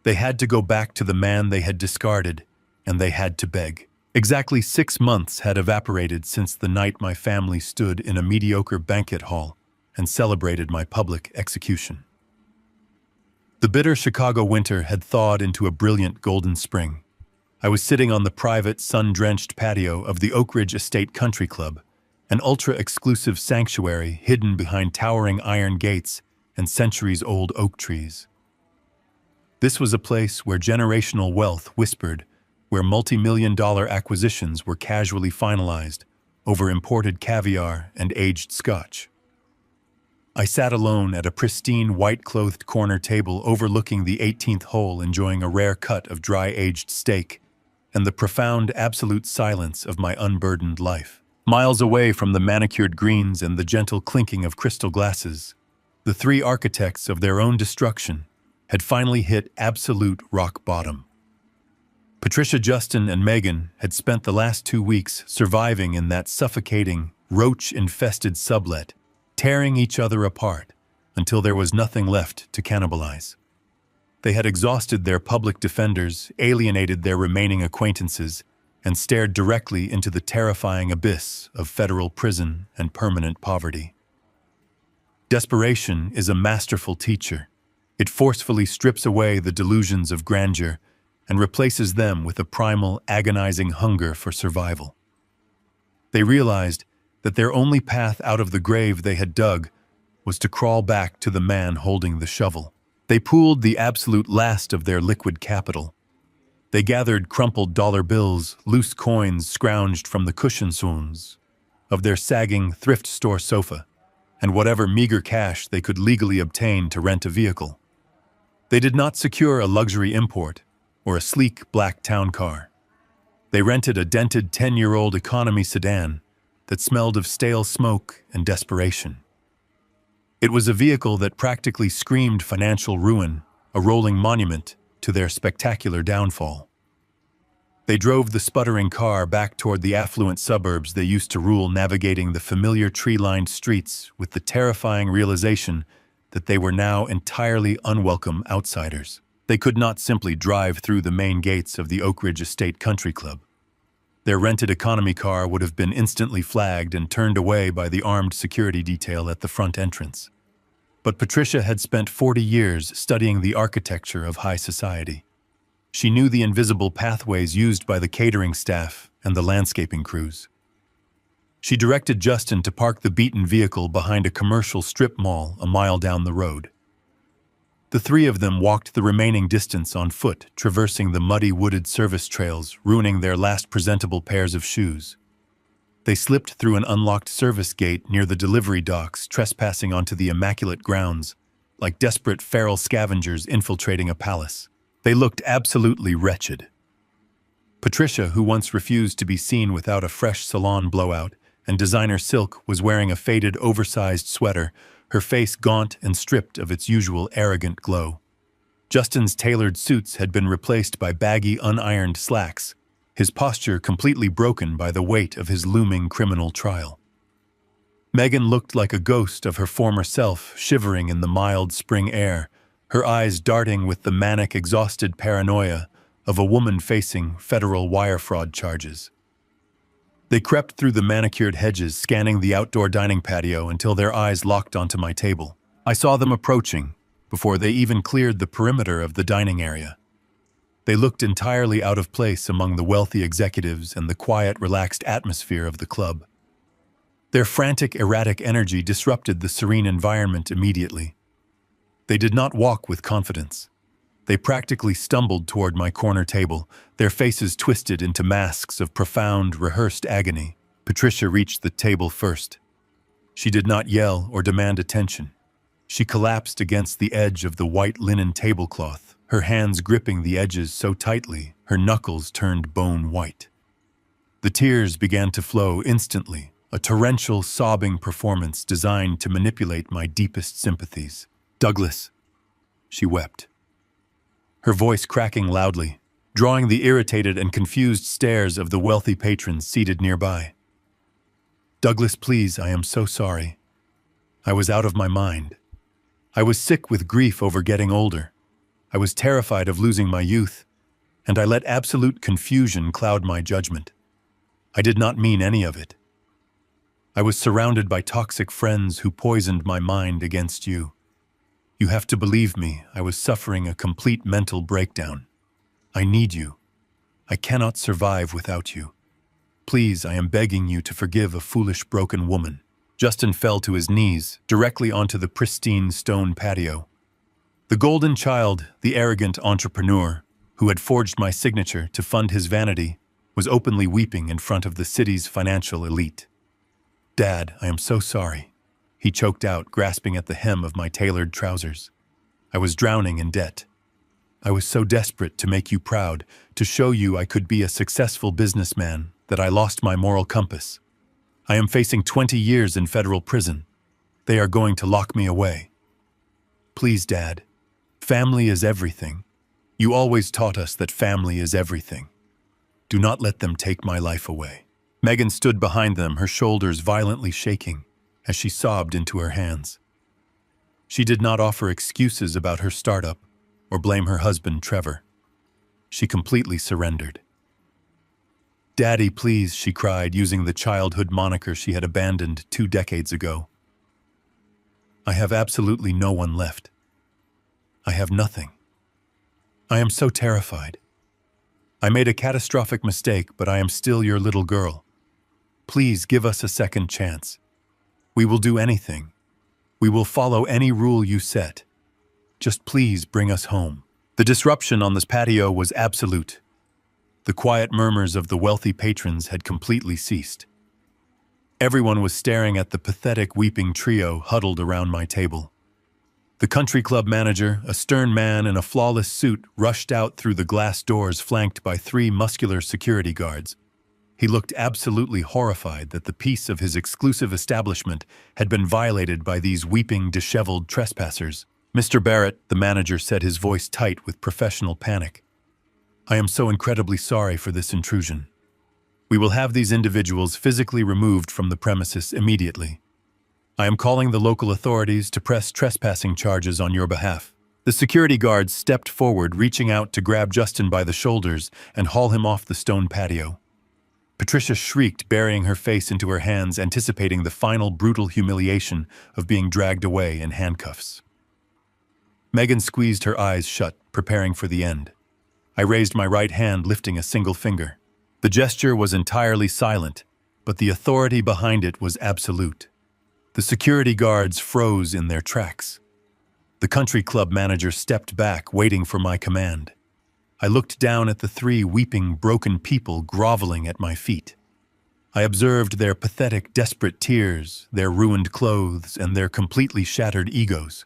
They had to go back to the man they had discarded, and they had to beg. Exactly 6 months had evaporated since the night my family stood in a mediocre banquet hall and celebrated my public execution. The bitter Chicago winter had thawed into a brilliant golden spring. I was sitting on the private, sun-drenched patio of the Oak Ridge Estate Country Club, an ultra-exclusive sanctuary hidden behind towering iron gates and centuries-old oak trees. This was a place where generational wealth whispered, where multi-million-dollar acquisitions were casually finalized over imported caviar and aged scotch. I sat alone at a pristine, white-clothed corner table overlooking the 18th hole, enjoying a rare cut of dry-aged steak and the profound, absolute silence of my unburdened life. Miles away from the manicured greens and the gentle clinking of crystal glasses, the three architects of their own destruction had finally hit absolute rock bottom. Patricia, Justin, and Megan had spent the last 2 weeks surviving in that suffocating, roach-infested sublet, tearing each other apart until there was nothing left to cannibalize. They had exhausted their public defenders, alienated their remaining acquaintances, and stared directly into the terrifying abyss of federal prison and permanent poverty. Desperation is a masterful teacher. It forcefully strips away the delusions of grandeur and replaces them with a primal, agonizing hunger for survival. They realized that their only path out of the grave they had dug was to crawl back to the man holding the shovel. They pooled the absolute last of their liquid capital. They gathered crumpled dollar bills, loose coins scrounged from the cushions of their sagging thrift store sofa, and whatever meager cash they could legally obtain to rent a vehicle. They did not secure a luxury import or a sleek black town car. They rented a dented 10-year-old economy sedan that smelled of stale smoke and desperation. It was a vehicle that practically screamed financial ruin, a rolling monument to their spectacular downfall. They drove the sputtering car back toward the affluent suburbs they used to rule, navigating the familiar tree-lined streets with the terrifying realization that they were now entirely unwelcome outsiders. They could not simply drive through the main gates of the Oak Ridge Estate Country Club. Their rented economy car would have been instantly flagged and turned away by the armed security detail at the front entrance. But Patricia had spent 40 years studying the architecture of high society. She knew the invisible pathways used by the catering staff and the landscaping crews. She directed Justin to park the beaten vehicle behind a commercial strip mall a mile down the road. The three of them walked the remaining distance on foot, traversing the muddy wooded service trails, ruining their last presentable pairs of shoes. They slipped through an unlocked service gate near the delivery docks, trespassing onto the immaculate grounds, like desperate feral scavengers infiltrating a palace. They looked absolutely wretched. Patricia, who once refused to be seen without a fresh salon blowout and designer silk, was wearing a faded, oversized sweater, her face gaunt and stripped of its usual arrogant glow. Justin's tailored suits had been replaced by baggy, unironed slacks, his posture completely broken by the weight of his looming criminal trial. Megan looked like a ghost of her former self, shivering in the mild spring air, her eyes darting with the manic, exhausted paranoia of a woman facing federal wire fraud charges. They crept through the manicured hedges, scanning the outdoor dining patio until their eyes locked onto my table. I saw them approaching, before they even cleared the perimeter of the dining area. They looked entirely out of place among the wealthy executives and the quiet, relaxed atmosphere of the club. Their frantic, erratic energy disrupted the serene environment immediately. They did not walk with confidence. They practically stumbled toward my corner table, their faces twisted into masks of profound, rehearsed agony. Patricia reached the table first. She did not yell or demand attention. She collapsed against the edge of the white linen tablecloth, her hands gripping the edges so tightly, her knuckles turned bone white. The tears began to flow instantly, a torrential, sobbing performance designed to manipulate my deepest sympathies. "Douglas," she wept, her voice cracking loudly, drawing the irritated and confused stares of the wealthy patrons seated nearby. "Douglas, please, I am so sorry. I was out of my mind. I was sick with grief over getting older. I was terrified of losing my youth, and I let absolute confusion cloud my judgment. I did not mean any of it. I was surrounded by toxic friends who poisoned my mind against you. You have to believe me, I was suffering a complete mental breakdown. I need you. I cannot survive without you. Please, I am begging you to forgive a foolish, broken woman." Justin fell to his knees, directly onto the pristine stone patio. The golden child, the arrogant entrepreneur, who had forged my signature to fund his vanity, was openly weeping in front of the city's financial elite. "Dad, I am so sorry," he choked out, grasping at the hem of my tailored trousers. "I was drowning in debt. I was so desperate to make you proud, to show you I could be a successful businessman, that I lost my moral compass. I am facing 20 years in federal prison. They are going to lock me away. Please, Dad. Family is everything. You always taught us that family is everything. Do not let them take my life away." Megan stood behind them, her shoulders violently shaking as she sobbed into her hands. She did not offer excuses about her startup or blame her husband, Trevor. She completely surrendered. "Daddy, please," she cried, using the childhood moniker she had abandoned 2 decades ago. "I have absolutely no one left. I have nothing. I am so terrified. I made a catastrophic mistake, but I am still your little girl. Please give us a second chance. We will do anything. We will follow any rule you set. Just please bring us home." The disruption on this patio was absolute. The quiet murmurs of the wealthy patrons had completely ceased. Everyone was staring at the pathetic, weeping trio huddled around my table. The country club manager, a stern man in a flawless suit, rushed out through the glass doors flanked by 3 muscular security guards. He looked absolutely horrified that the peace of his exclusive establishment had been violated by these weeping, disheveled trespassers. Mr. Barrett, the manager said, his voice tight with professional panic. I am so incredibly sorry for this intrusion. We will have these individuals physically removed from the premises immediately. I am calling the local authorities to press trespassing charges on your behalf. The security guards stepped forward, reaching out to grab Justin by the shoulders and haul him off the stone patio. Patricia shrieked, burying her face into her hands, anticipating the final brutal humiliation of being dragged away in handcuffs. Megan squeezed her eyes shut, preparing for the end. I raised my right hand, lifting a single finger. The gesture was entirely silent, but the authority behind it was absolute. The security guards froze in their tracks. The country club manager stepped back, waiting for my command. I looked down at the three weeping, broken people groveling at my feet. I observed their pathetic, desperate tears, their ruined clothes, and their completely shattered egos.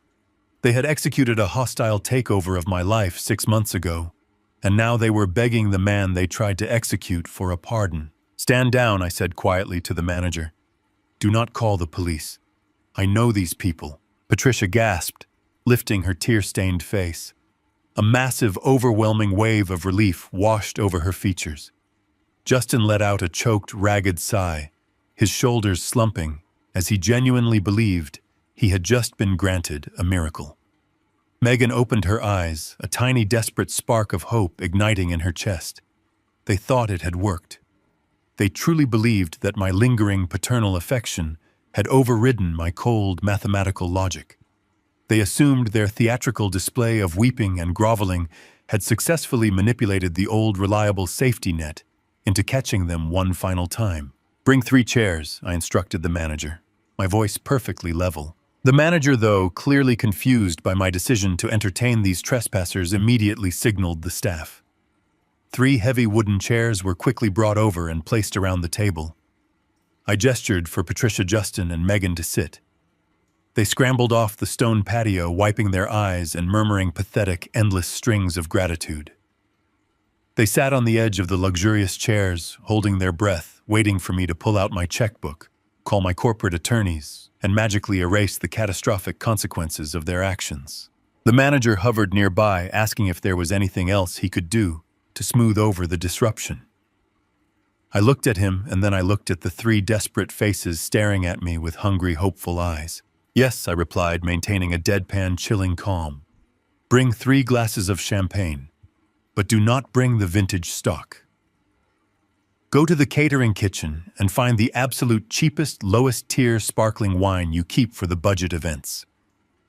They had executed a hostile takeover of my life 6 months ago, and now they were begging the man they tried to execute for a pardon. Stand down, I said quietly to the manager. Do not call the police. I know these people. Patricia gasped, lifting her tear-stained face. A massive, overwhelming wave of relief washed over her features. Justin let out a choked, ragged sigh, his shoulders slumping, as he genuinely believed he had just been granted a miracle. Megan opened her eyes, a tiny, desperate spark of hope igniting in her chest. They thought it had worked. They truly believed that my lingering paternal affection had overridden my cold, mathematical logic. They assumed their theatrical display of weeping and groveling had successfully manipulated the old, reliable safety net into catching them one final time. Bring 3 chairs, I instructed the manager, my voice perfectly level. The manager, though, clearly confused by my decision to entertain these trespassers, immediately signaled the staff. 3 heavy wooden chairs were quickly brought over and placed around the table. I gestured for Patricia, Justin, and Megan to sit. They scrambled off the stone patio, wiping their eyes and murmuring pathetic, endless strings of gratitude. They sat on the edge of the luxurious chairs, holding their breath, waiting for me to pull out my checkbook, call my corporate attorneys, and magically erase the catastrophic consequences of their actions. The manager hovered nearby, asking if there was anything else he could do to smooth over the disruption. I looked at him, and then I looked at the 3 desperate faces staring at me with hungry, hopeful eyes. Yes, I replied, maintaining a deadpan, chilling calm. Bring 3 glasses of champagne, but do not bring the vintage stock. Go to the catering kitchen and find the absolute cheapest, lowest-tier sparkling wine you keep for the budget events.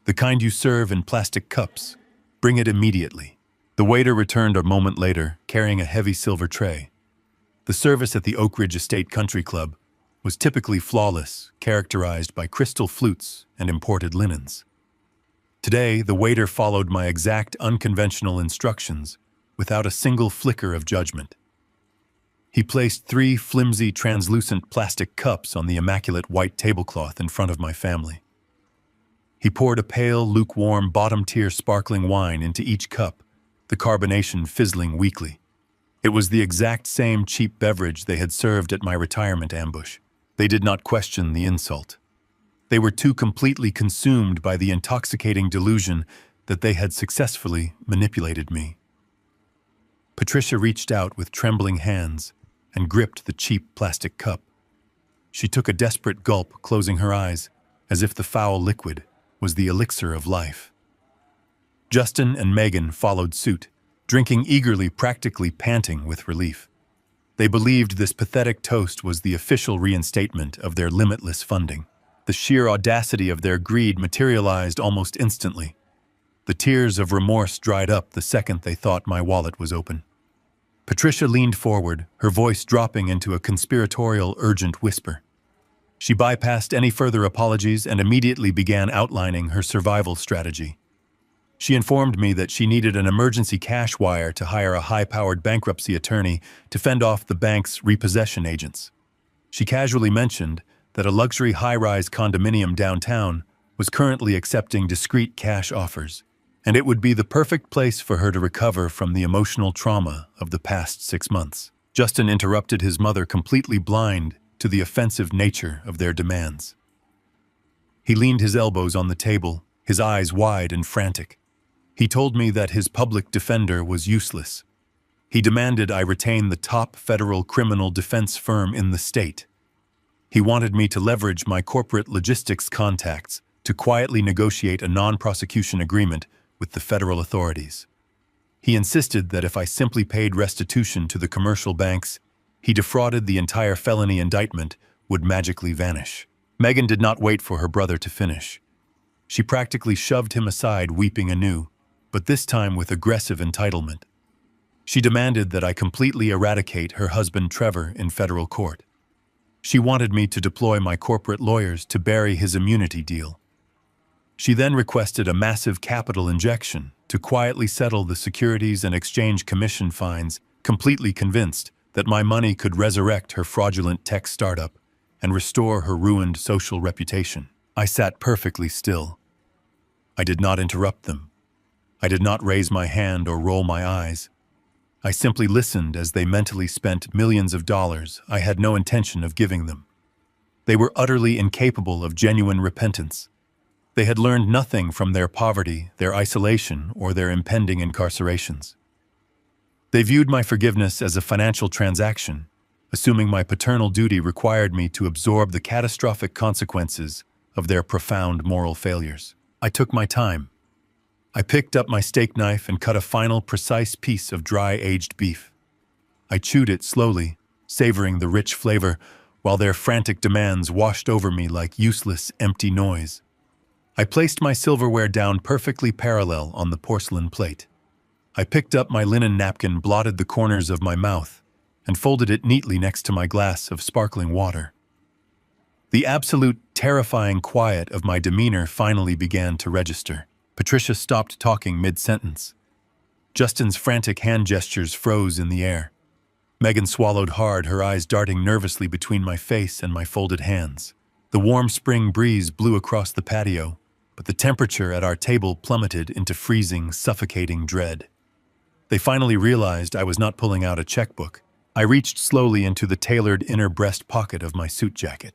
The kind you serve in plastic cups. Bring it immediately. The waiter returned a moment later, carrying a heavy silver tray. The service at the Oak Ridge Estate Country Club was typically flawless, characterized by crystal flutes and imported linens. Today, the waiter followed my exact unconventional instructions without a single flicker of judgment. He placed 3 flimsy, translucent plastic cups on the immaculate white tablecloth in front of my family. He poured a pale, lukewarm, bottom-tier sparkling wine into each cup, the carbonation fizzling weakly. It was the exact same cheap beverage they had served at my retirement ambush. They did not question the insult. They were too completely consumed by the intoxicating delusion that they had successfully manipulated me. Patricia reached out with trembling hands and gripped the cheap plastic cup. She took a desperate gulp, closing her eyes, as if the foul liquid was the elixir of life. Justin and Megan followed suit, drinking eagerly, practically panting with relief. They believed this pathetic toast was the official reinstatement of their limitless funding. The sheer audacity of their greed materialized almost instantly. The tears of remorse dried up the second they thought my wallet was open. Patricia leaned forward, her voice dropping into a conspiratorial, urgent whisper. She bypassed any further apologies and immediately began outlining her survival strategy. She informed me that she needed an emergency cash wire to hire a high-powered bankruptcy attorney to fend off the bank's repossession agents. She casually mentioned that a luxury high-rise condominium downtown was currently accepting discreet cash offers, and it would be the perfect place for her to recover from the emotional trauma of the past 6 months. Justin interrupted his mother, completely blind to the offensive nature of their demands. He leaned his elbows on the table, his eyes wide and frantic. He told me that his public defender was useless. He demanded I retain the top federal criminal defense firm in the state. He wanted me to leverage my corporate logistics contacts to quietly negotiate a non-prosecution agreement with the federal authorities. He insisted that if I simply paid restitution to the commercial banks, he defrauded the entire felony indictment would magically vanish. Megan did not wait for her brother to finish. She practically shoved him aside, weeping anew, but this time with aggressive entitlement. She demanded that I completely eradicate her husband Trevor in federal court. She wanted me to deploy my corporate lawyers to bury his immunity deal. She then requested a massive capital injection to quietly settle the Securities and Exchange Commission fines, completely convinced that my money could resurrect her fraudulent tech startup and restore her ruined social reputation. I sat perfectly still. I did not interrupt them. I did not raise my hand or roll my eyes. I simply listened as they mentally spent millions of dollars I had no intention of giving them. They were utterly incapable of genuine repentance. They had learned nothing from their poverty, their isolation, or their impending incarcerations. They viewed my forgiveness as a financial transaction, assuming my paternal duty required me to absorb the catastrophic consequences of their profound moral failures. I took my time. I picked up my steak knife and cut a final, precise piece of dry, aged beef. I chewed it slowly, savoring the rich flavor, while their frantic demands washed over me like useless, empty noise. I placed my silverware down perfectly parallel on the porcelain plate. I picked up my linen napkin, blotted the corners of my mouth, and folded it neatly next to my glass of sparkling water. The absolute, terrifying quiet of my demeanor finally began to register. Patricia stopped talking mid-sentence. Justin's frantic hand gestures froze in the air. Megan swallowed hard, her eyes darting nervously between my face and my folded hands. The warm spring breeze blew across the patio, but the temperature at our table plummeted into freezing, suffocating dread. They finally realized I was not pulling out a checkbook. I reached slowly into the tailored inner breast pocket of my suit jacket.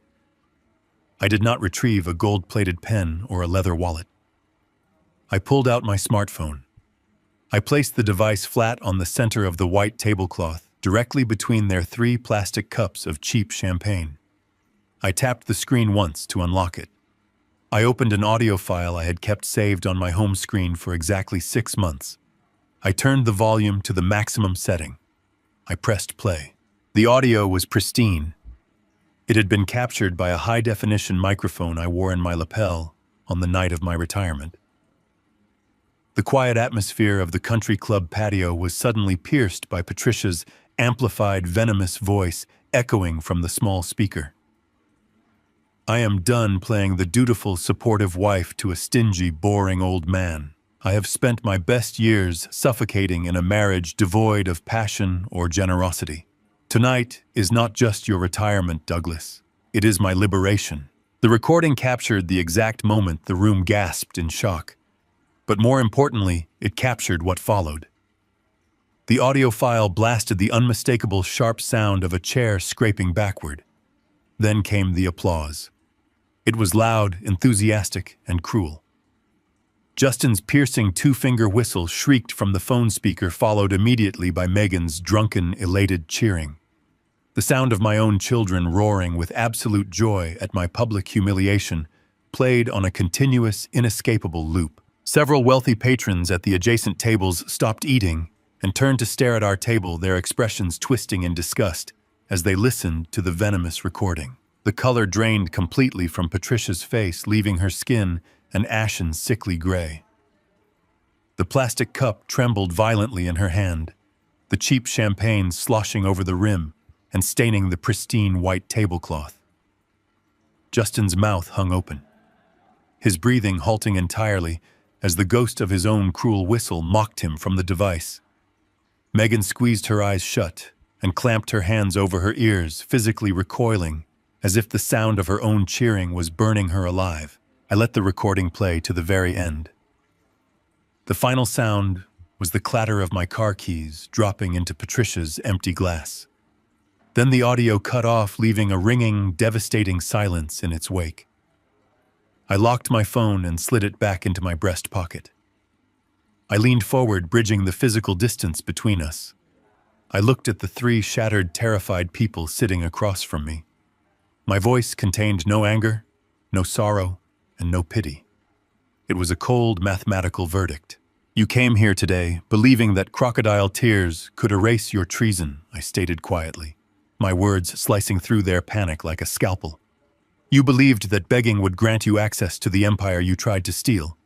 I did not retrieve a gold-plated pen or a leather wallet. I pulled out my smartphone. I placed the device flat on the center of the white tablecloth, directly between their 3 plastic cups of cheap champagne. I tapped the screen once to unlock it. I opened an audio file I had kept saved on my home screen for exactly 6 months. I turned the volume to the maximum setting. I pressed play. The audio was pristine. It had been captured by a high-definition microphone I wore in my lapel on the night of my retirement. The quiet atmosphere of the country club patio was suddenly pierced by Patricia's amplified, venomous voice echoing from the small speaker. I am done playing the dutiful, supportive wife to a stingy, boring old man. I have spent my best years suffocating in a marriage devoid of passion or generosity. Tonight is not just your retirement, Douglas. It is my liberation. The recording captured the exact moment the room gasped in shock. But more importantly, it captured what followed. The audio file blasted the unmistakable sharp sound of a chair scraping backward. Then came the applause. It was loud, enthusiastic, and cruel. Justin's piercing 2-finger whistle shrieked from the phone speaker, followed immediately by Megan's drunken, elated cheering. The sound of my own children roaring with absolute joy at my public humiliation played on a continuous, inescapable loop. Several wealthy patrons at the adjacent tables stopped eating and turned to stare at our table, their expressions twisting in disgust as they listened to the venomous recording. The color drained completely from Patricia's face, leaving her skin an ashen, sickly gray. The plastic cup trembled violently in her hand, the cheap champagne sloshing over the rim and staining the pristine white tablecloth. Justin's mouth hung open, his breathing halting entirely as the ghost of his own cruel whistle mocked him from the device. Megan squeezed her eyes shut and clamped her hands over her ears, physically recoiling, as if the sound of her own cheering was burning her alive. I let the recording play to the very end. The final sound was the clatter of my car keys dropping into Patricia's empty glass. Then the audio cut off, leaving a ringing, devastating silence in its wake. I locked my phone and slid it back into my breast pocket. I leaned forward, bridging the physical distance between us. I looked at the three shattered, terrified people sitting across from me. My voice contained no anger, no sorrow, and no pity. It was a cold, mathematical verdict. You came here today believing that crocodile tears could erase your treason, I stated quietly, my words slicing through their panic like a scalpel. You believed that begging would grant you access to the empire you tried to steal,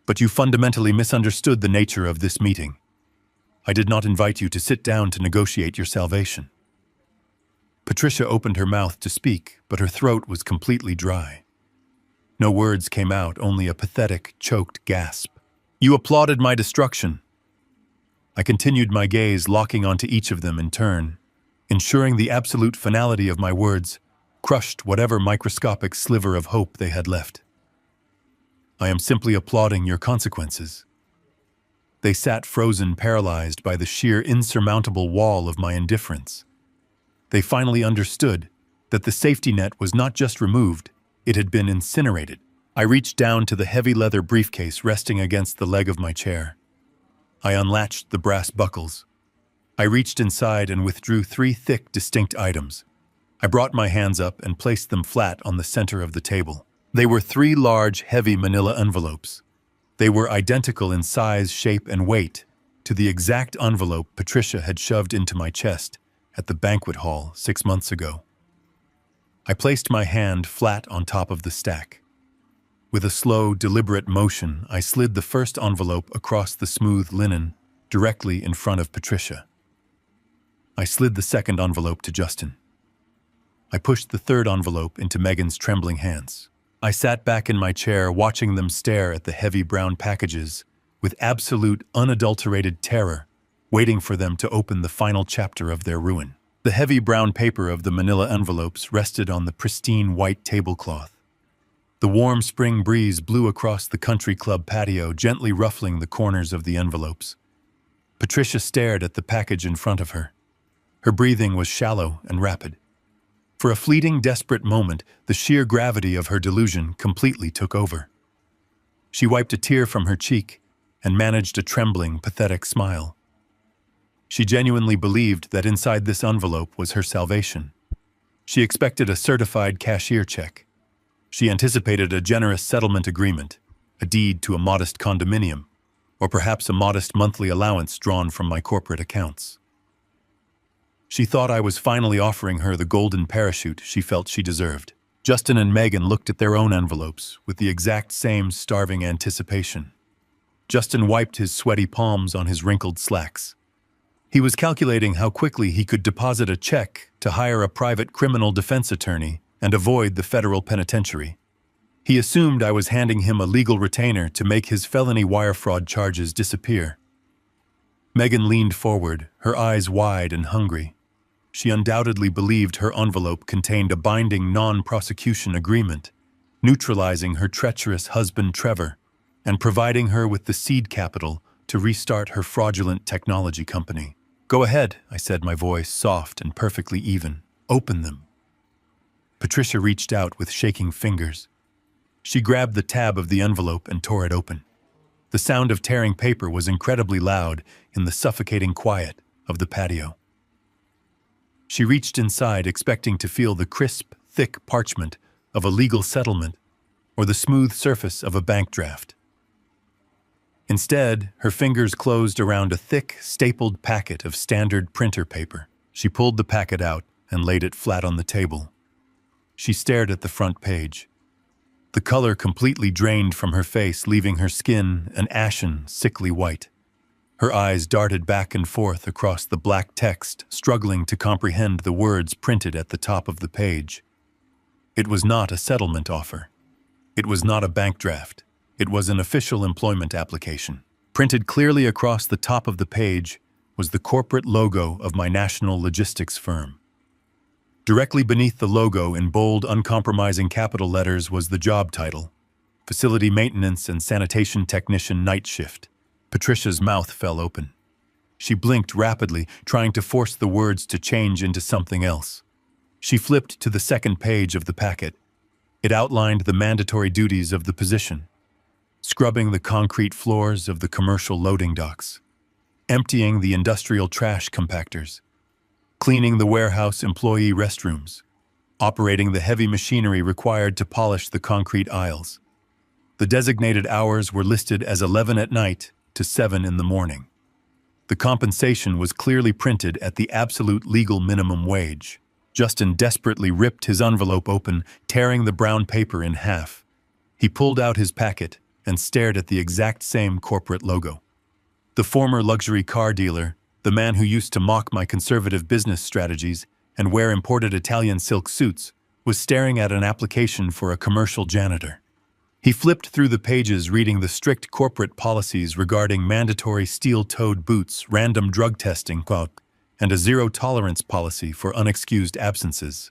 but you fundamentally misunderstood the nature of this meeting. I did not invite you to sit down to negotiate your salvation. Patricia opened her mouth to speak, but her throat was completely dry. No words came out, only a pathetic, choked gasp. You applauded my destruction. I continued my gaze, locking onto each of them in turn, ensuring the absolute finality of my words crushed whatever microscopic sliver of hope they had left. I am simply applauding your consequences. They sat frozen, paralyzed by the sheer insurmountable wall of my indifference. They finally understood that the safety net was not just removed, it had been incinerated. I reached down to the heavy leather briefcase resting against the leg of my chair. I unlatched the brass buckles. I reached inside and withdrew 3 thick, distinct items. I brought my hands up and placed them flat on the center of the table. They were 3 large, heavy manila envelopes. They were identical in size, shape, and weight to the exact envelope Patricia had shoved into my chest at the banquet hall 6 months ago. I placed my hand flat on top of the stack. With a slow, deliberate motion, I slid the first envelope across the smooth linen directly in front of Patricia. I slid the second envelope to Justin. I pushed the third envelope into Megan's trembling hands. I sat back in my chair, watching them stare at the heavy brown packages with absolute, unadulterated terror, waiting for them to open the final chapter of their ruin. The heavy brown paper of the manila envelopes rested on the pristine white tablecloth. The warm spring breeze blew across the country club patio, gently ruffling the corners of the envelopes. Patricia stared at the package in front of her. Her breathing was shallow and rapid. For a fleeting, desperate moment, the sheer gravity of her delusion completely took over. She wiped a tear from her cheek and managed a trembling, pathetic smile. She genuinely believed that inside this envelope was her salvation. She expected a certified cashier check. She anticipated a generous settlement agreement, a deed to a modest condominium, or perhaps a modest monthly allowance drawn from my corporate accounts. She thought I was finally offering her the golden parachute she felt she deserved. Justin and Megan looked at their own envelopes with the exact same starving anticipation. Justin wiped his sweaty palms on his wrinkled slacks. He was calculating how quickly he could deposit a check to hire a private criminal defense attorney and avoid the federal penitentiary. He assumed I was handing him a legal retainer to make his felony wire fraud charges disappear. Megan leaned forward, her eyes wide and hungry. She undoubtedly believed her envelope contained a binding non-prosecution agreement, neutralizing her treacherous husband Trevor and providing her with the seed capital to restart her fraudulent technology company. Go ahead, I said, my voice soft and perfectly even. Open them. Patricia reached out with shaking fingers. She grabbed the tab of the envelope and tore it open. The sound of tearing paper was incredibly loud in the suffocating quiet of the patio. She reached inside, expecting to feel the crisp, thick parchment of a legal settlement or the smooth surface of a bank draft. Instead, her fingers closed around a thick, stapled packet of standard printer paper. She pulled the packet out and laid it flat on the table. She stared at the front page. The color completely drained from her face, leaving her skin an ashen, sickly white. Her eyes darted back and forth across the black text, struggling to comprehend the words printed at the top of the page. It was not a settlement offer. It was not a bank draft. It was an official employment application. Printed clearly across the top of the page was the corporate logo of my national logistics firm. Directly beneath the logo, in bold, uncompromising capital letters, was the job title: Facility Maintenance and Sanitation Technician Night Shift. Patricia's mouth fell open. She blinked rapidly, trying to force the words to change into something else. She flipped to the second page of the packet. It outlined the mandatory duties of the position: scrubbing the concrete floors of the commercial loading docks, emptying the industrial trash compactors, cleaning the warehouse employee restrooms, operating the heavy machinery required to polish the concrete aisles. The designated hours were listed as 11 at night to 7 in the morning. The compensation was clearly printed at the absolute legal minimum wage. Justin desperately ripped his envelope open, tearing the brown paper in half. He pulled out his packet and stared at the exact same corporate logo. The former luxury car dealer, the man who used to mock my conservative business strategies and wear imported Italian silk suits, was staring at an application for a commercial janitor. He flipped through the pages reading the strict corporate policies regarding mandatory steel-toed boots, random drug testing, and a zero-tolerance policy for unexcused absences.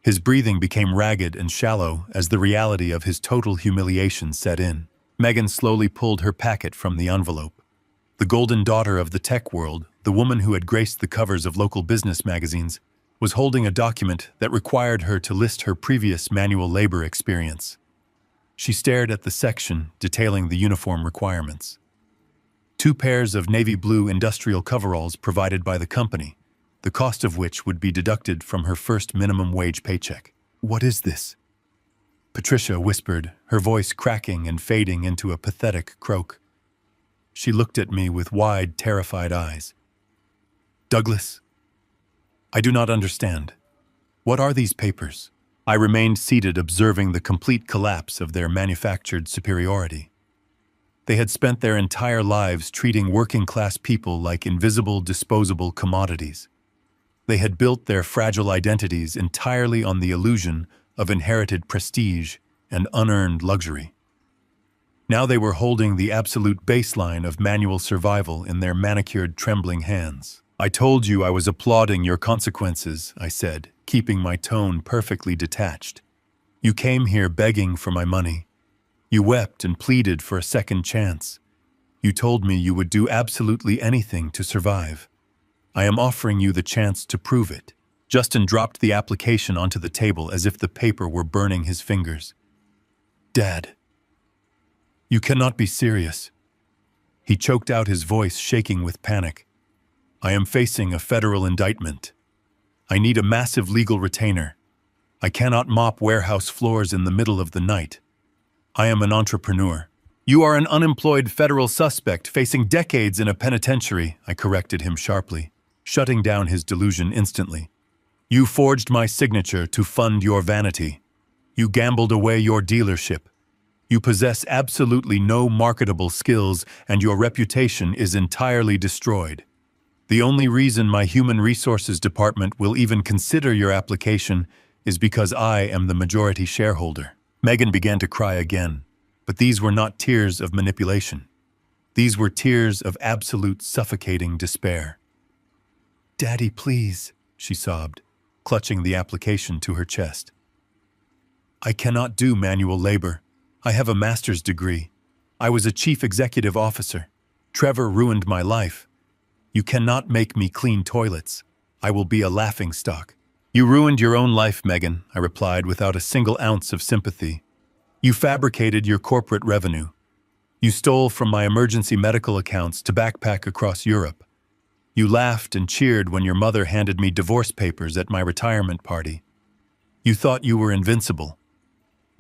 His breathing became ragged and shallow as the reality of his total humiliation set in. Megan slowly pulled her packet from the envelope. The golden daughter of the tech world, the woman who had graced the covers of local business magazines, was holding a document that required her to list her previous manual labor experience. She stared at the section detailing the uniform requirements. 2 pairs of navy blue industrial coveralls provided by the company, the cost of which would be deducted from her first minimum wage paycheck. "What is this?" Patricia whispered, her voice cracking and fading into a pathetic croak. She looked at me with wide, terrified eyes. "Douglas, I do not understand. What are these papers?" I remained seated, observing the complete collapse of their manufactured superiority. They had spent their entire lives treating working-class people like invisible, disposable commodities. They had built their fragile identities entirely on the illusion of inherited prestige and unearned luxury. Now they were holding the absolute baseline of manual survival in their manicured, trembling hands. "I told you I was applauding your consequences," I said, keeping my tone perfectly detached. "You came here begging for my money. You wept and pleaded for a second chance. You told me you would do absolutely anything to survive. I am offering you the chance to prove it." Justin dropped the application onto the table as if the paper were burning his fingers. "Dad, you cannot be serious." He choked out, his voice shaking with panic. "I am facing a federal indictment. I need a massive legal retainer. I cannot mop warehouse floors in the middle of the night. I am an entrepreneur." "You are an unemployed federal suspect facing decades in a penitentiary," I corrected him sharply, shutting down his delusion instantly. "You forged my signature to fund your vanity. You gambled away your dealership. You possess absolutely no marketable skills, and your reputation is entirely destroyed. The only reason my human resources department will even consider your application is because I am the majority shareholder." Megan began to cry again, but these were not tears of manipulation. These were tears of absolute suffocating despair. "Daddy, please," she sobbed, clutching the application to her chest. "I cannot do manual labor. I have a master's degree. I was a chief executive officer. Trevor ruined my life. You cannot make me clean toilets. I will be a laughingstock." "You ruined your own life, Megan," I replied without a single ounce of sympathy. "You fabricated your corporate revenue. You stole from my emergency medical accounts to backpack across Europe. You laughed and cheered when your mother handed me divorce papers at my retirement party. You thought you were invincible.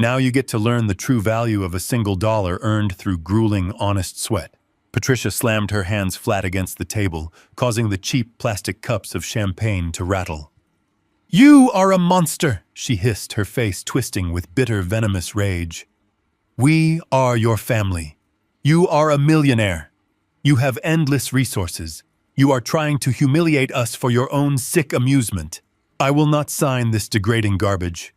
Now you get to learn the true value of a single dollar earned through grueling, honest sweat." Patricia slammed her hands flat against the table, causing the cheap plastic cups of champagne to rattle. "You are a monster," she hissed, her face twisting with bitter, venomous rage. "We are your family. You are a millionaire. You have endless resources. You are trying to humiliate us for your own sick amusement. I will not sign this degrading garbage.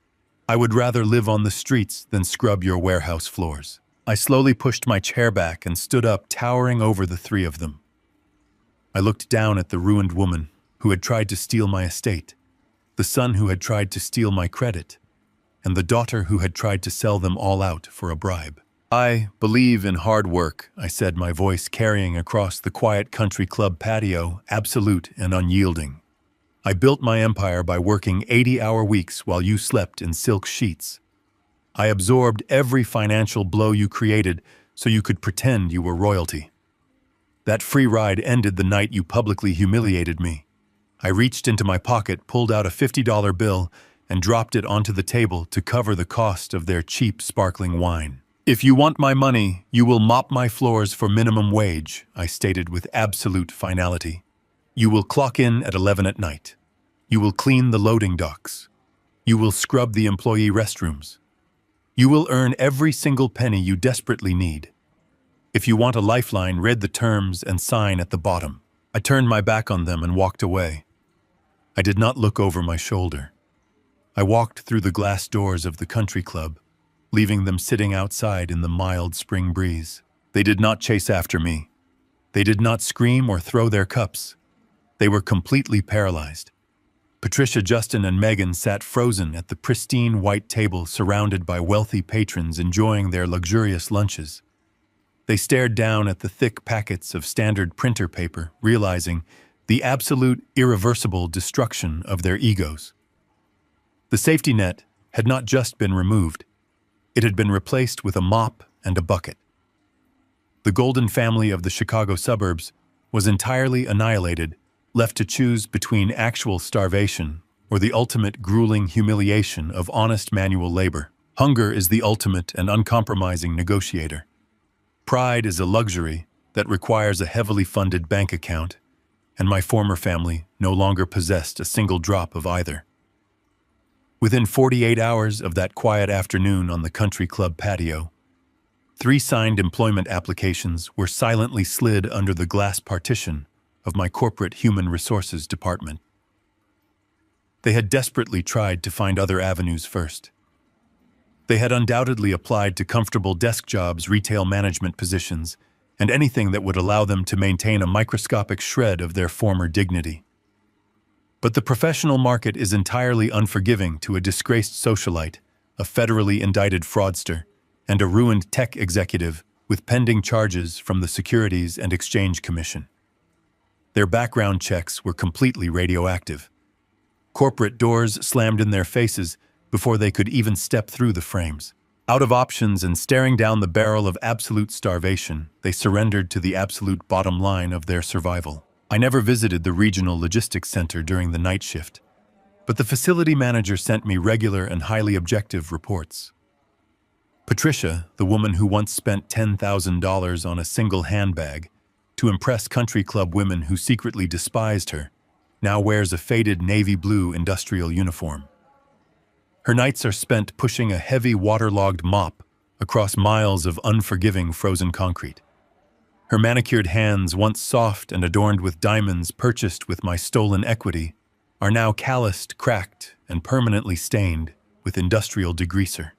I would rather live on the streets than scrub your warehouse floors." I slowly pushed my chair back and stood up, towering over the 3 of them. I looked down at the ruined woman who had tried to steal my estate, the son who had tried to steal my credit, and the daughter who had tried to sell them all out for a bribe. "I believe in hard work," I said, my voice carrying across the quiet country club patio, absolute and unyielding. "I built my empire by working 80-hour weeks while you slept in silk sheets. I absorbed every financial blow you created so you could pretend you were royalty. That free ride ended the night you publicly humiliated me. I reached into my pocket, pulled out a $50 bill, and dropped it onto the table to cover the cost of their cheap sparkling wine. If you want my money, you will mop my floors for minimum wage, I stated with absolute finality. You will clock in at 11 at night. You will clean the loading docks. You will scrub the employee restrooms. You will earn every single penny you desperately need. If you want a lifeline, read the terms and sign at the bottom. I turned my back on them and walked away. I did not look over my shoulder. I walked through the glass doors of the country club, leaving them sitting outside in the mild spring breeze. They did not chase after me. They did not scream or throw their cups. They were completely paralyzed. Patricia, Justin, and Megan sat frozen at the pristine white table surrounded by wealthy patrons enjoying their luxurious lunches. They stared down at the thick packets of standard printer paper, realizing the absolute irreversible destruction of their egos. The safety net had not just been removed. It had been replaced with a mop and a bucket. The golden family of the Chicago suburbs was entirely annihilated, left to choose between actual starvation or the ultimate grueling humiliation of honest manual labor. Hunger is the ultimate and uncompromising negotiator. Pride is a luxury that requires a heavily funded bank account, and my former family no longer possessed a single drop of either. Within 48 hours of that quiet afternoon on the country club patio, 3 signed employment applications were silently slid under the glass partition of my corporate human resources department. They had desperately tried to find other avenues first. They had undoubtedly applied to comfortable desk jobs, retail management positions, and anything that would allow them to maintain a microscopic shred of their former dignity. But the professional market is entirely unforgiving to a disgraced socialite, a federally indicted fraudster, and a ruined tech executive with pending charges from the Securities and Exchange Commission. Their background checks were completely radioactive. Corporate doors slammed in their faces before they could even step through the frames. Out of options and staring down the barrel of absolute starvation, they surrendered to the absolute bottom line of their survival. I never visited the regional logistics center during the night shift, but the facility manager sent me regular and highly objective reports. Patricia, the woman who once spent $10,000 on a single handbag to impress country club women who secretly despised her, now wears a faded navy blue industrial uniform. Her nights are spent pushing a heavy waterlogged mop across miles of unforgiving frozen concrete. Her manicured hands, once soft and adorned with diamonds purchased with my stolen equity, are now calloused, cracked, and permanently stained with industrial degreaser.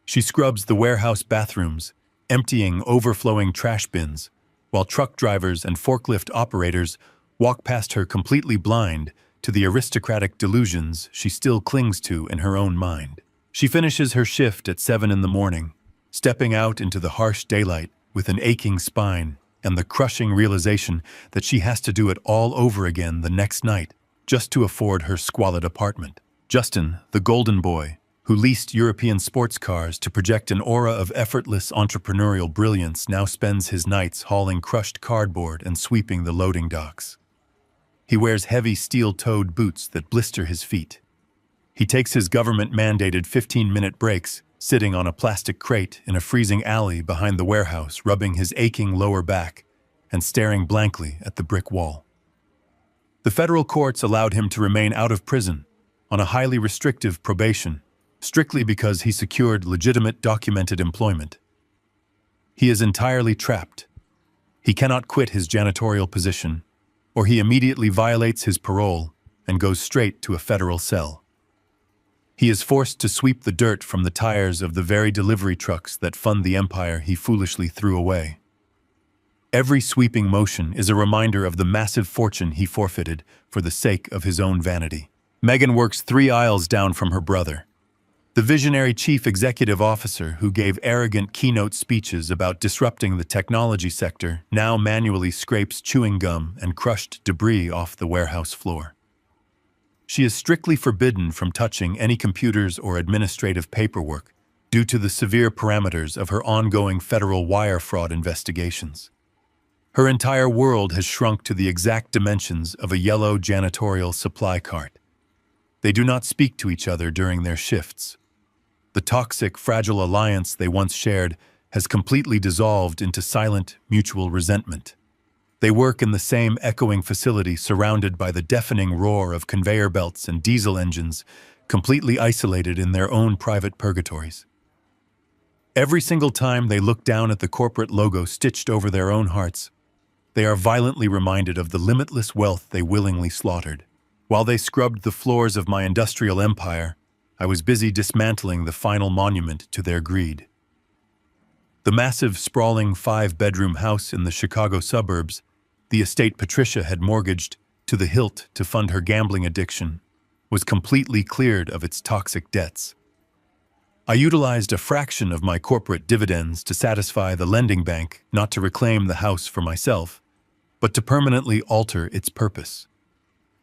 She scrubs the warehouse bathrooms, emptying overflowing trash bins, while truck drivers and forklift operators walk past her completely blind to the aristocratic delusions she still clings to in her own mind. She finishes her shift at 7 in the morning, stepping out into the harsh daylight with an aching spine and the crushing realization that she has to do it all over again the next night just to afford her squalid apartment. Justin, the golden boy, who leased European sports cars to project an aura of effortless entrepreneurial brilliance, now spends his nights hauling crushed cardboard and sweeping the loading docks. He wears heavy steel-toed boots that blister his feet. He takes his government-mandated 15-minute breaks, sitting on a plastic crate in a freezing alley behind the warehouse, rubbing his aching lower back and staring blankly at the brick wall. The federal courts allowed him to remain out of prison on a highly restrictive probation, strictly because he secured legitimate documented employment. He is entirely trapped. He cannot quit his janitorial position, or he immediately violates his parole and goes straight to a federal cell. He is forced to sweep the dirt from the tires of the very delivery trucks that fund the empire he foolishly threw away. Every sweeping motion is a reminder of the massive fortune he forfeited for the sake of his own vanity. Megan works 3 aisles down from her brother, the visionary chief executive officer who gave arrogant keynote speeches about disrupting the technology sector now manually scrapes chewing gum and crushed debris off the warehouse floor. She is strictly forbidden from touching any computers or administrative paperwork due to the severe parameters of her ongoing federal wire fraud investigations. Her entire world has shrunk to the exact dimensions of a yellow janitorial supply cart. They do not speak to each other during their shifts. The toxic, fragile alliance they once shared has completely dissolved into silent, mutual resentment. They work in the same echoing facility surrounded by the deafening roar of conveyor belts and diesel engines, completely isolated in their own private purgatories. Every single time they look down at the corporate logo stitched over their own hearts, they are violently reminded of the limitless wealth they willingly slaughtered. While they scrubbed the floors of my industrial empire, I was busy dismantling the final monument to their greed. The massive, sprawling 5-bedroom house in the Chicago suburbs, the estate Patricia had mortgaged to the hilt to fund her gambling addiction, was completely cleared of its toxic debts. I utilized a fraction of my corporate dividends to satisfy the lending bank, not to reclaim the house for myself, but to permanently alter its purpose.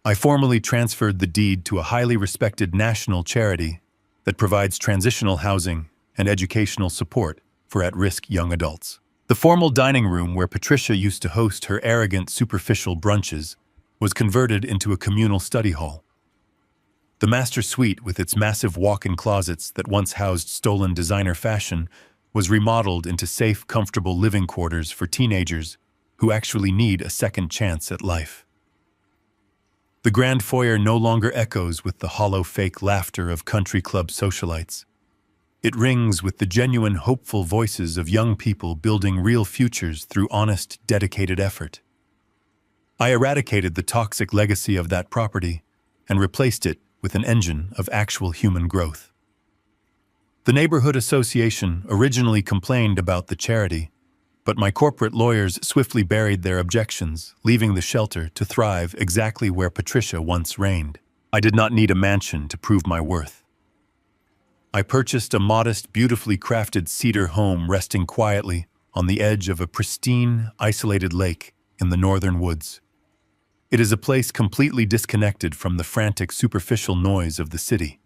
I formally transferred the deed to a highly respected national charity that provides transitional housing and educational support for at-risk young adults. The formal dining room where Patricia used to host her arrogant, superficial brunches was converted into a communal study hall. The master suite, with its massive walk-in closets that once housed stolen designer fashion, was remodeled into safe, comfortable living quarters for teenagers who actually need a second chance at life. The grand foyer no longer echoes with the hollow fake laughter of country club socialites. It rings with the genuine, hopeful voices of young people building real futures through honest, dedicated effort. I eradicated the toxic legacy of that property and replaced it with an engine of actual human growth. The neighborhood association originally complained about the charity, but my corporate lawyers swiftly buried their objections, leaving the shelter to thrive exactly where Patricia once reigned. I did not need a mansion to prove my worth. I purchased a modest, beautifully crafted cedar home resting quietly on the edge of a pristine, isolated lake in the northern woods. It is a place completely disconnected from the frantic, superficial noise of the city.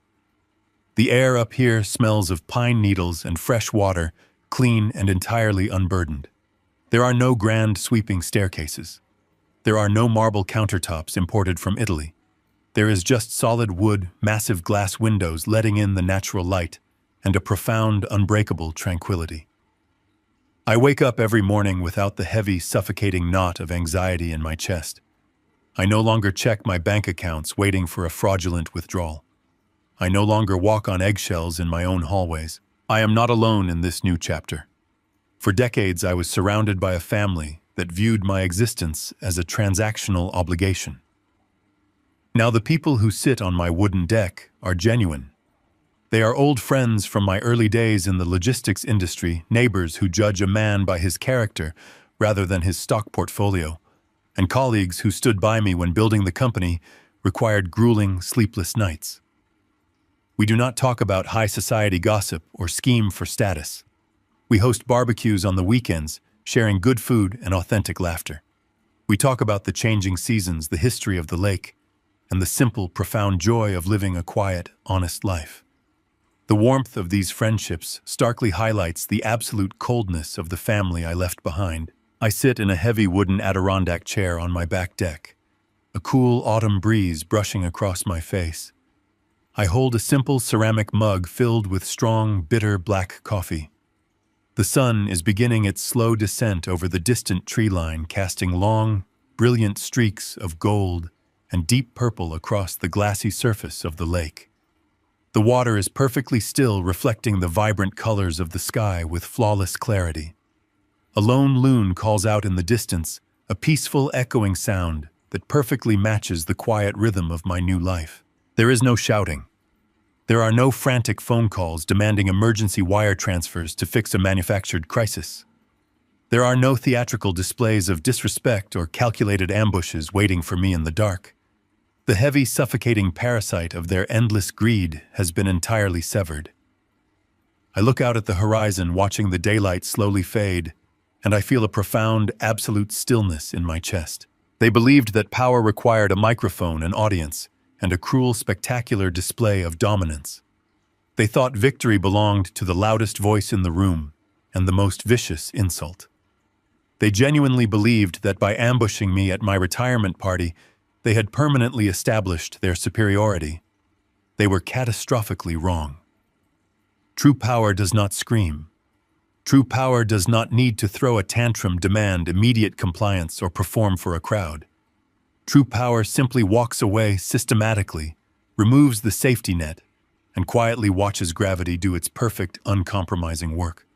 The air up here smells of pine needles and fresh water, clean and entirely unburdened. There are no grand, sweeping staircases. There are no marble countertops imported from Italy. There is just solid wood, massive glass windows letting in the natural light, and a profound, unbreakable tranquility. I wake up every morning without the heavy, suffocating knot of anxiety in my chest. I no longer check my bank accounts waiting for a fraudulent withdrawal. I no longer walk on eggshells in my own hallways. I am not alone in this new chapter. For decades, I was surrounded by a family that viewed my existence as a transactional obligation. Now the people who sit on my wooden deck are genuine. They are old friends from my early days in the logistics industry, neighbors who judge a man by his character rather than his stock portfolio, and colleagues who stood by me when building the company required grueling, sleepless nights. We do not talk about high society gossip or scheme for status. We host barbecues on the weekends, sharing good food and authentic laughter. We talk about the changing seasons, the history of the lake, and the simple, profound joy of living a quiet, honest life. The warmth of these friendships starkly highlights the absolute coldness of the family I left behind. I sit in a heavy wooden Adirondack chair on my back deck, a cool autumn breeze brushing across my face. I hold a simple ceramic mug filled with strong, bitter black coffee. The sun is beginning its slow descent over the distant tree line, casting long, brilliant streaks of gold and deep purple across the glassy surface of the lake. The water is perfectly still, reflecting the vibrant colors of the sky with flawless clarity. A lone loon calls out in the distance, a peaceful, echoing sound that perfectly matches the quiet rhythm of my new life. There is no shouting. There are no frantic phone calls demanding emergency wire transfers to fix a manufactured crisis. There are no theatrical displays of disrespect or calculated ambushes waiting for me in the dark. The heavy, suffocating parasite of their endless greed has been entirely severed. I look out at the horizon, watching the daylight slowly fade, and I feel a profound, absolute stillness in my chest. They believed that power required a microphone and audience, and a cruel, spectacular display of dominance. They thought victory belonged to the loudest voice in the room and the most vicious insult. They genuinely believed that by ambushing me at my retirement party, they had permanently established their superiority. They were catastrophically wrong. True power does not scream. True power does not need to throw a tantrum, demand immediate compliance, or perform for a crowd. True power simply walks away systematically, removes the safety net, and quietly watches gravity do its perfect, uncompromising work.